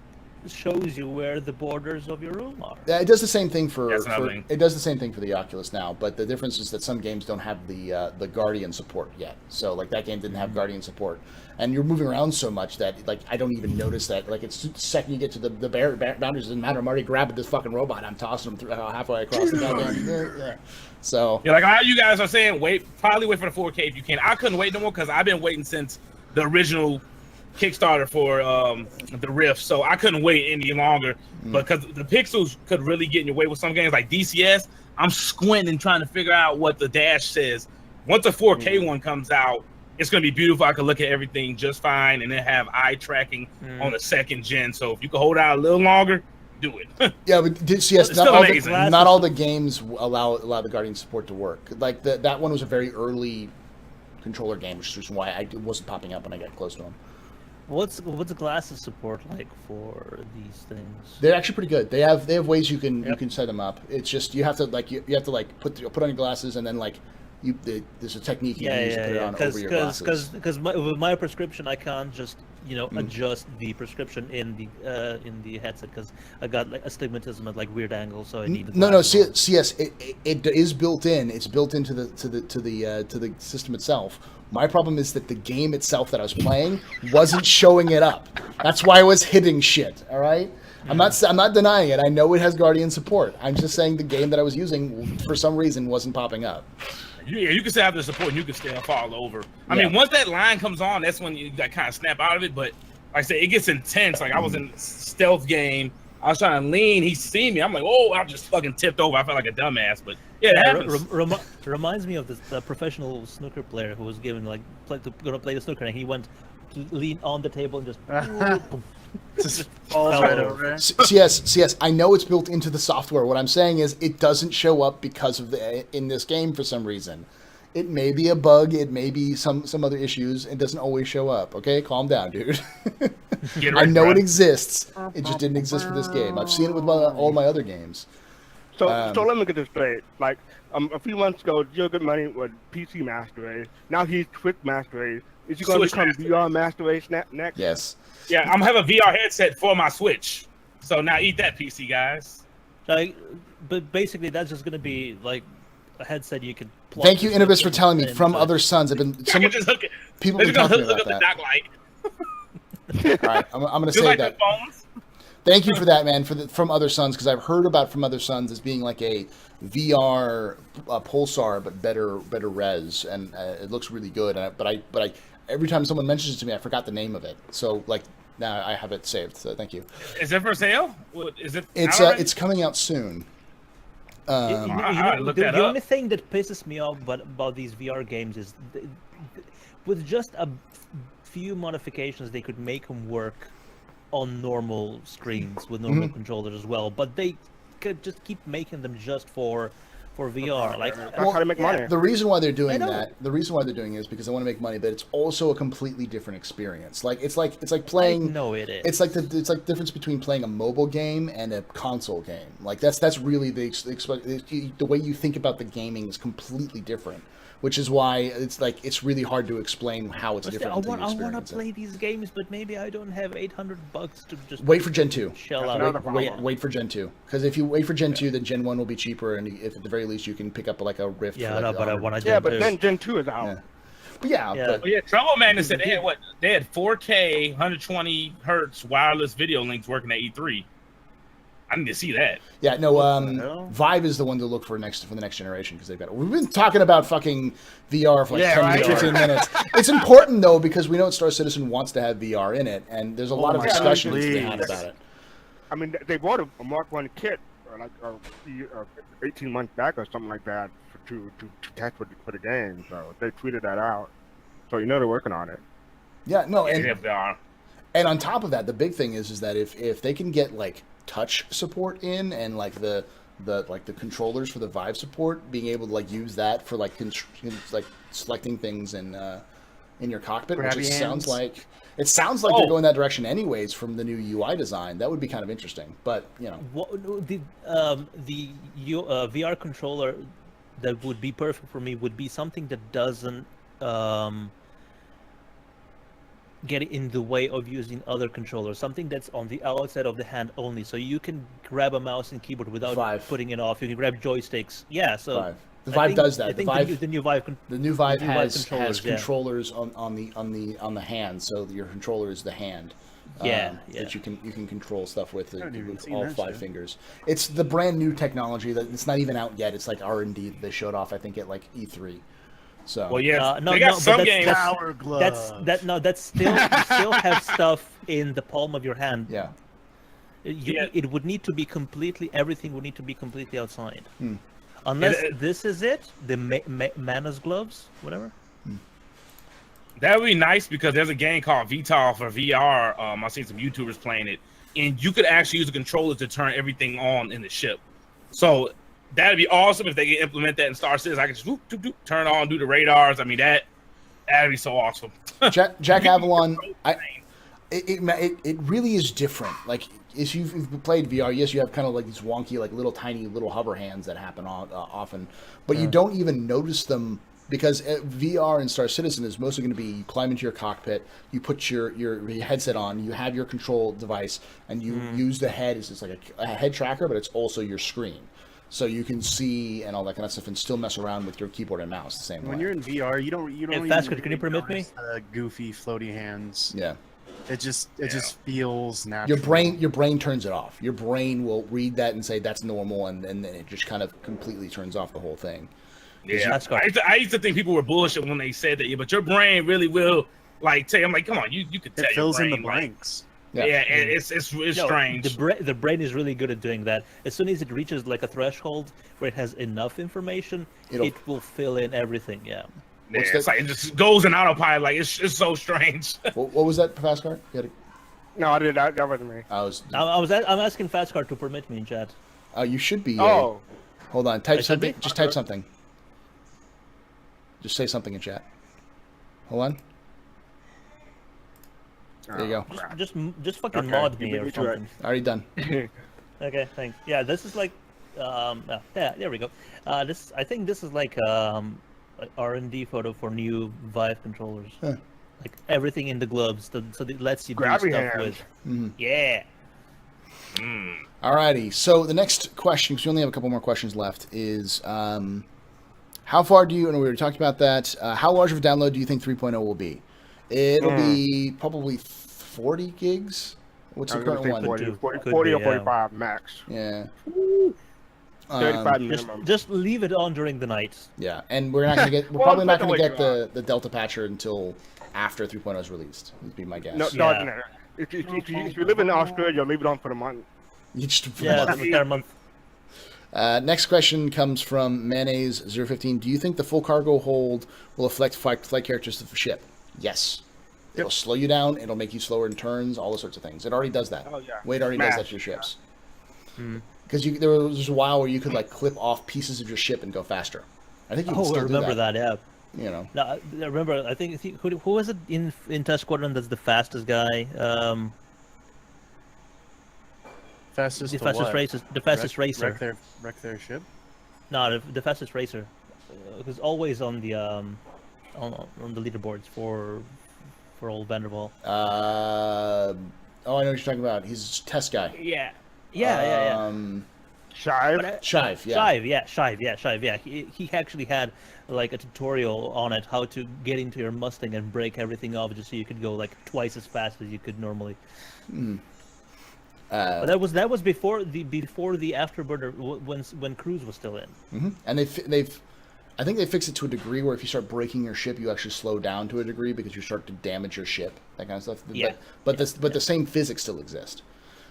shows you where the borders of your room are. Yeah, it does the same thing for the Oculus now, but the difference is that some games don't have the Guardian support yet. So like that game didn't have Guardian support, and you're moving around so much that like I don't even notice that. Like it's the second you get to the boundaries, doesn't matter. I'm already grabbing this fucking robot. I'm tossing him halfway across the goddamn. Yeah. So yeah, like how you guys are saying, probably wait for the 4K if you can. I couldn't wait no more because I've been waiting since the original Kickstarter for the Rift, so I couldn't wait any longer. Because the pixels could really get in your way with some games like DCS. I'm squinting trying to figure out what the dash says. Once the 4K one comes out, it's going to be beautiful. I can look at everything just fine and then have eye tracking on the second gen. So if you can hold out a little longer, do it. Yeah, but DCS, not all the games allow the Guardian support to work. Like that one was a very early controller game, which is why it wasn't popping up when I got close to them. What's the glasses support like for these things? They're actually pretty good. They have ways you can set them up. It's just you have to put on your glasses and then there's a technique you use to put it on over your glasses. Because with my prescription I can't just adjust the prescription in the headset because I got like astigmatism at like weird angles, so I need. CS it is built in. It's built into the system itself. My problem is that the game itself that I was playing wasn't showing it up. That's why I was hitting shit. All right, I'm not denying it. I know it has Guardian support. I'm just saying the game that I was using for some reason wasn't popping up. Yeah, you can still have the support and you can still fall over. I mean, once that line comes on, that's when you kind of snap out of it. But like I said, it gets intense. Like I was in a stealth game. I was trying to lean. He seen me. I'm like, oh, I just fucking tipped over. I felt like a dumbass. But yeah, it happens. Reminds me of the professional snooker player who was given going to play the snooker, and he went lean on the table and just. Just falls right over. CS, I know it's built into the software. What I'm saying is it doesn't show up because of in this game for some reason. It may be a bug. It may be some other issues. It doesn't always show up. Okay, calm down, dude. I know it exists. It just didn't exist for this game. I've seen it with all my other games. So let me get this straight. Like, a few months ago, Joe Good Money was PC Master Race. Now he's Twitch Master Race. Is he going to become VR Master Race next? Yes. Yeah, I'm gonna have a VR headset for my Switch. So now eat that, PC guys. Like, but basically, that's just gonna be like a headset you could. Plug Thank you, Inibus, for telling me. From other sons, I've been. People have been talking about that. All right, I'm gonna say like that. Phones? Thank you for that, man. From Other Sons, because I've heard about From Other Sons as being like a VR Pulsar, but better res, and it looks really good. But I every time someone mentions it to me, I forgot the name of it. So like now I have it saved. So thank you. Is it for sale? Is it? It's coming out soon. The only thing that pisses me off about these VR games is with just a few modifications, they could make them work on normal screens with normal controllers as well, but they could just keep making them just for VR. Like, that's how to make money. The reason why they're doing it is because they want to make money, but it's also a completely different experience. Like it's like playing. No, it is. It's like the difference between playing a mobile game and a console game. Like that's really the way you think about the gaming is completely different. Which is why it's really hard to explain how it's different. I want to play these games, but maybe I don't have $800 to just wait for Gen 2. Shell out. Wait for Gen 2, because if you wait for Gen 2, then Gen 1 will be cheaper, and if at the very least you can pick up like a Rift. Yeah, for like but I want to. Yeah, but then Gen 2 is out. Yeah. But Trouble Man said they had what? They had 4K, 120 hertz wireless video links working at E3. I need to see that. Yeah, no. Vive is the one to look for the next generation, because they've got. We've been talking about fucking VR for like 10 15 minutes. It's important though, because we know Star Citizen wants to have VR in it, and there's a lot of discussions to be had about it. I mean, they bought a Mark 1 kit like 18 months back or something like that to test for the game. So they tweeted that out. So you know they're working on it. Yeah, no, and on top of that, the big thing is that if they can get like touch support in, and like the controllers for the Vive support, being able to like use that for like selecting things in your cockpit, which it sounds like they're going that direction anyways from the new UI design. That would be kind of interesting, but you know, the VR controller that would be perfect for me would be something that doesn't get in the way of using other controllers, something that's on the outside of the hand only, so you can grab a mouse and keyboard without putting it off. You can grab joysticks. Yeah, so Vive. The Vive does that. The new Vive has controllers on the hand, so your controller is the hand. That you can control stuff with all 5 fingers. It's the brand new technology that it's not even out yet. It's like R&D that they showed off, I think, at like E3. So they got some games. That's still have stuff in the palm of your hand. Yeah. It would need to be everything would need to be completely outside. Unless this is it, the Mana's gloves, whatever. That would be nice, because there's a game called VTOL for VR. I've seen some YouTubers playing it, and you could actually use a controller to turn everything on in the ship. So that'd be awesome if they can implement that in Star Citizen. I could just turn on, do the radars. I mean, that'd be so awesome. Jack Avalon, it really is different. Like, if you've played VR, yes, you have kind of like these wonky, like tiny little hover hands that happen often, but you don't even notice them, because VR in Star Citizen is mostly going to be you climb into your cockpit, you put your headset on, you have your control device, and you use the head. It's like a head tracker, but it's also your screen. So you can see and all that kind of stuff, and still mess around with your keyboard and mouse the same way. When you're in VR, you don't even can you permit me? Goofy floaty hands. Yeah. It just feels natural. Your brain turns it off. Your brain will read that and say that's normal, and then it just kind of completely turns off the whole thing. Yeah, I used to think people were bullshit when they said that, but your brain really will like tell you. I'm like, come on, you could tell. It fills your brain, in the blanks. Yeah, and it's strange. The brain is really good at doing that. As soon as it reaches like a threshold where it has enough information, it will fill in everything. Yeah. What's it's like it just goes in autopilot. Like it's so strange. what was that, Fast Card? You had No, I did that. That wasn't me. I'm asking Fastcard to permit me in chat. You should be. Oh, Hold on. Type I should something. be? Just type something. Just say something in chat. Hold on. There you go. Just fucking Okay, mod you me beat or me to it. something. Already done. Okay, thanks. Yeah, this is like, yeah, there we go. I think this is like an R&D photo for new Vive controllers. Huh. Like everything in the gloves, so it lets you do Grabby stuff hands. with. Yeah. Alrighty. So the next question, because we only have a couple more questions left, is how far do you? And we were talking about that. How large of a download do you think 3.0 will be? It'll be probably 40 gigs. What's I the was current gonna say one? 40, Could 40 be, or yeah. 45 max. Yeah. 35 minimum. Just leave it on during the night. Yeah, and we're not gonna get. We're Well, probably not depending gonna on get what the Delta patcher until after 3.0 is released. Would be my guess. No, Yeah. no. If you live in Australia, you'll leave it on for the month. You just- Yeah, it's a fair month. Next question comes from Mayonnaise015. Do you think the full cargo hold will affect flight characteristics of the ship? Yes. It'll slow you down. It'll make you slower in turns. All those sorts of things. It already does that. Oh, yeah. Wade already does Math, that to your ships. Hmm. Because there was a while where you could like clip off pieces of your ship and go faster. I think you can Oh, still I remember do that. that. Yeah. You know. No, I remember. I think who was it in Test Squadron? That's the fastest guy. Fastest The to fastest what? racer. The fastest racer. Wreck their ship? No, the fastest racer. Who's always on the leaderboards for old Vanderbilt. Oh, I know what you're talking about. He's a test guy. Yeah. Yeah. Shive. Shive, yeah. Shive, yeah. He actually had like a tutorial on it, how to get into your Mustang and break everything off just so you could go like twice as fast as you could normally. But that was before the Afterburner when Cruise was still in. And I think they fixed it to a degree where if you start breaking your ship, you actually slow down to a degree because you start to damage your ship, that kind of stuff. Yeah. But the same physics still exist.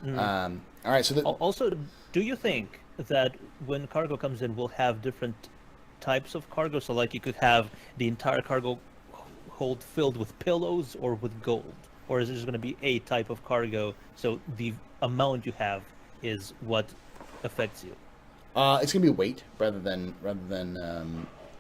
All right, so Also, do you think that when cargo comes in, we'll have different types of cargo? So, like, you could have the entire cargo hold filled with pillows or with gold, or is it just going to be a type of cargo? So the amount you have is what affects you. it's gonna be weight rather than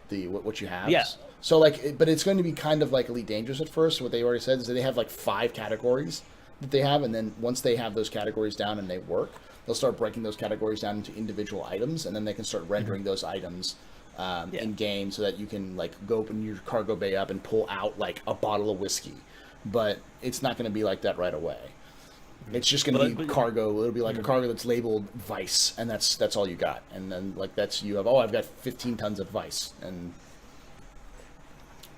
what you have. Yeah. So but it's going to be kind of like Elite Dangerous at first. What they already said is that they have like 5 categories that they have, and then once they have those categories down and they work, they'll start breaking those categories down into individual items, and then they can start rendering those items in game so that you can like go open your cargo bay up and pull out like a bottle of whiskey. But it's not going to be like that right away. It's just going to be cargo. It'll be like a cargo that's labeled Vice, and that's all you got. And then like you have I've got 15 tons of Vice, and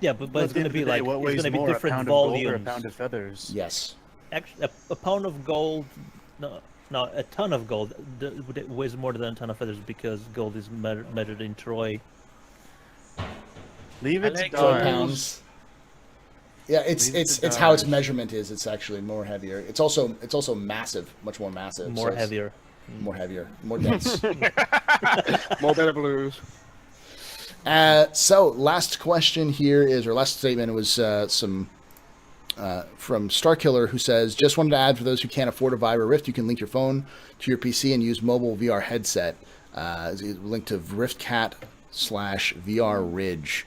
Yeah, but it's going to be like what it's weighs going to be more, a different pound of gold or a volumes. pound of feathers? yes. Actually, a pound of gold, no, a ton of gold weighs more than a ton of feathers because gold is measured in Troy. Leave it to like 12 die. pounds. Yeah, it's how its measurement is. It's actually more heavier. It's also massive, much more massive. More so heavier. more heavier, more dense. More better blues. So last question here is, or last statement was from Starkiller, who says, just wanted to add, for those who can't afford a Vive or Rift, you can link your phone to your PC and use mobile VR headset. Link to RiftCat/VR Ridge.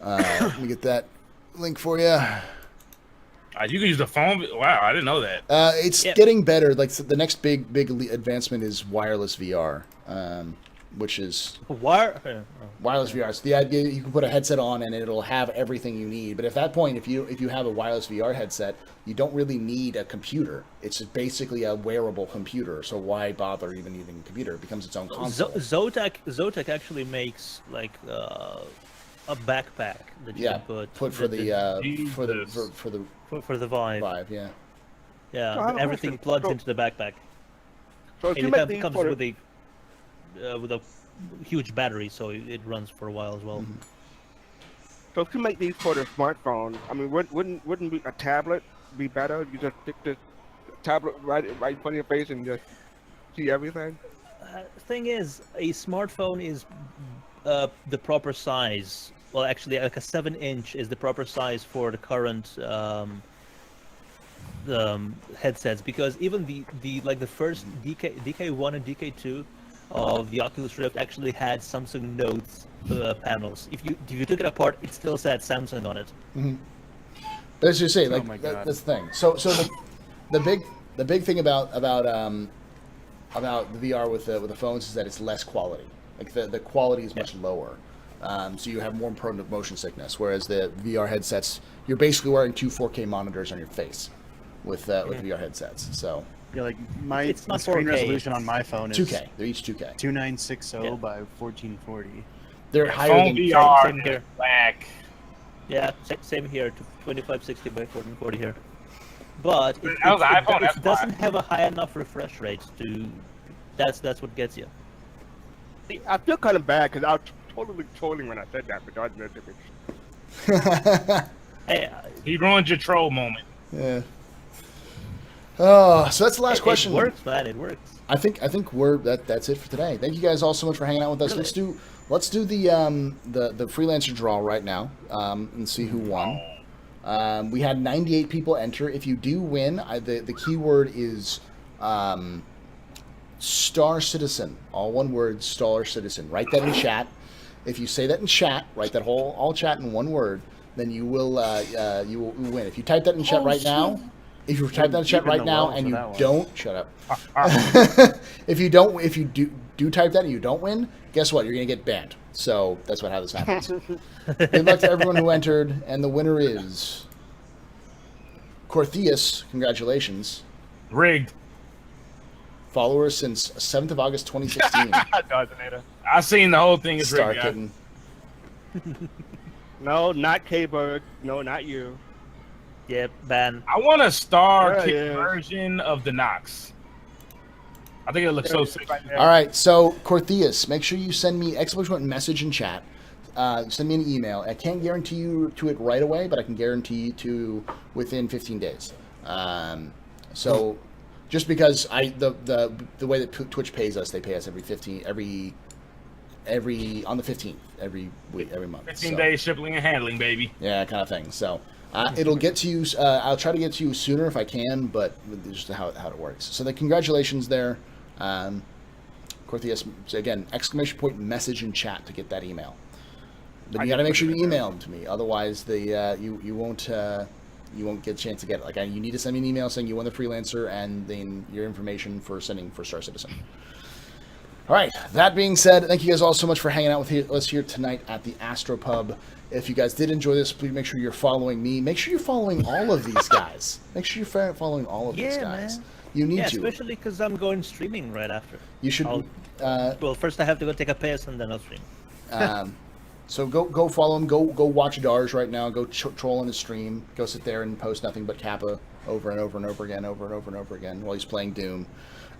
Let me get that link for you. You can use the phone. Wow, I didn't know that. It's getting better. Like the next big advancement is wireless VR, which is wireless VR. So the idea you can put a headset on and it'll have everything you need. But at that point, if you have a wireless VR headset, you don't really need a computer. It's basically a wearable computer. So why bother even using a computer? It becomes its own console. Zotac actually makes like a backpack that you can put for the Vive. Vive, yeah. Yeah, So I have a everything question. plugs So- into the backpack. So if And you it make these comes for with a huge battery, so it runs for a while as well. so if you make these for the smartphone, I mean, wouldn't a tablet be better? You just stick the tablet right in front of your face and just see everything. Thing is, a smartphone is the proper size well, actually, like a 7-inch is the proper size for the current headsets, because even the first DK1 and DK2 of the Oculus Rift actually had Samsung Notes panels. If you took it apart, it still said Samsung on it. But as you say, like Oh my God. that's the thing. So the big thing about the VR with the phones is that it's less quality. Like the quality is much lower. So you have more prone to motion sickness. Whereas the VR headsets, you're basically wearing two 4K monitors on your face with VR headsets. So Yeah, like my It's not screen 4K, resolution on my phone is 2K. They're each 2K. 2960 Yeah. by 1440. They're higher Phone than VR same is here. whack. Yeah, same here, to 2560 by 1440 here. But it That was an iPhone, that's doesn't why. have a high enough refresh rate to. That's what gets you. See, I feel kind of bad because I was totally trolling when I said that, but that was no difference. Hey, He ruined your troll moment. Yeah. Oh, so that's the last it question. works, man. It works. I think that's it for today. Thank you guys all so much for hanging out with us. Really? Let's do the freelancer draw right now and see who won. We had 98 people enter. If you do win, the keyword is Star Citizen. All one word, Star Citizen. Write that in chat. If you say that in chat, write that all chat in one word, then you will win. If you type that in chat right now, if you type that in chat deep in right the now well and for you that one. don't, shut up. if you do type that and you don't win, guess what? You're gonna get banned. So that's how this happens. Good luck to everyone who entered, and the winner is Cortheus. Congratulations. Rigged. Follower since 7th of August 2016. Doesn't I seen the whole thing is Star rigged. Kitten. No, not K-Bird. No, not you. Yeah, ban. I want a Star Yeah, Kitten yeah. version of the Nox. I think it looks so sick. All right, so Cortheus, make sure you send me exclamation message in chat. Send me an email. I can't guarantee you to it right away, but I can guarantee you to within 15 days. So just because the way that Twitch pays us, they pay us every on the 15th every week, every month. 15 So, days shipping and handling, baby. yeah, kind of thing. So it'll get to you. I'll try to get to you sooner if I can, but just how it works. So the congratulations there, Cortheus. Again, exclamation point message in chat to get that email. But you got to make sure you email them to me, otherwise you won't get a chance to get it. Like you need to send me an email saying you won the freelancer and then your information for sending for Star Citizen. All right. That being said, thank you guys all so much for hanging out with us here tonight at the Astropub. If you guys did enjoy this, please make sure you're following me. Make sure you're following all of these guys. Make sure you're following all of these guys. Man. You need Yeah, to. especially because I'm going streaming right after. You should. Well, first I have to go take a piss and then I'll stream. So go follow him. Go watch Darge right now. Go troll in his stream. Go sit there and post nothing but Kappa over and over and over again, while he's playing Doom.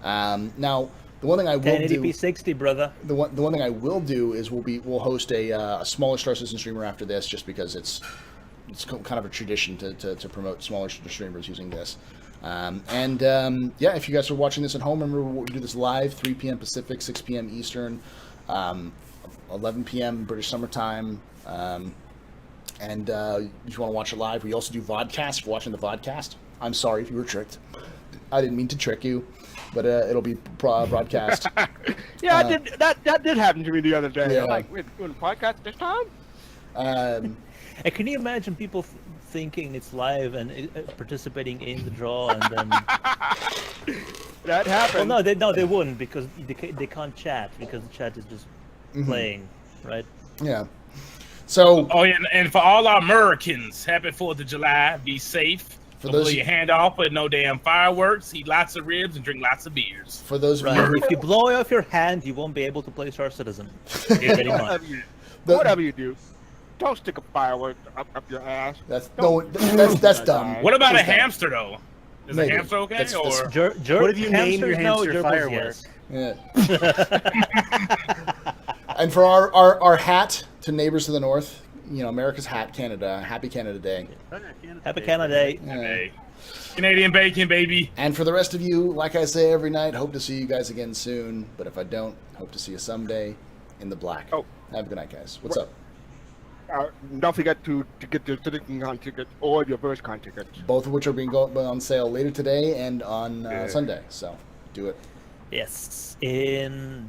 Now, the one thing I will 1080p do, 60, brother. the one thing I will do is we'll host a smaller Star Citizen streamer after this, just because it's kind of a tradition to promote smaller streamers using this. Yeah, if you guys are watching this at home, remember we do this live, 3 p.m. Pacific, 6 p.m. Eastern. 11 p.m. British summertime, and if you want to watch it live, we also do vodcast. If you're watching the vodcast, I'm sorry if you were tricked. I didn't mean to trick you, but it'll be broadcast. Yeah, I did. That did happen to me the other day. Yeah. I'm like, we're doing a podcast this time? Um, And can you imagine people thinking it's live and participating in the draw and then? That happened. Well, no, they wouldn't, because they can't chat because the chat is just playing, right? yeah. So Oh, yeah, and for all our Americans, happy 4th of July. Be safe. For Don't those- blow your hand off with no damn fireworks. Eat lots of ribs and drink lots of beers. for those of Right. you, If you blow off your hand, you won't be able to play Star Citizen. Pretty much. Whatever you do, don't stick a firework up your ass. that's Don't- that's dumb. What about a That's dumb. hamster, though? Is Maybe. a hamster okay? That's- or What if you name your hamster Firework? Yeah. And for our hat to neighbors to the north, America's hat, Canada. Happy Canada Day. Happy Canada Day. Yeah. Hey, Canadian bacon, baby. And for the rest of you, like I say every night, hope to see you guys again soon. But if I don't, hope to see you someday in the black. Oh. Have a good night, guys. What's up? don't forget to get your CitizenCon ticket or your VerseCon ticket. Both of which are being on sale later today and on Sunday. So do it. Yes, in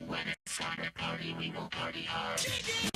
When it's slumber party, we will party hard.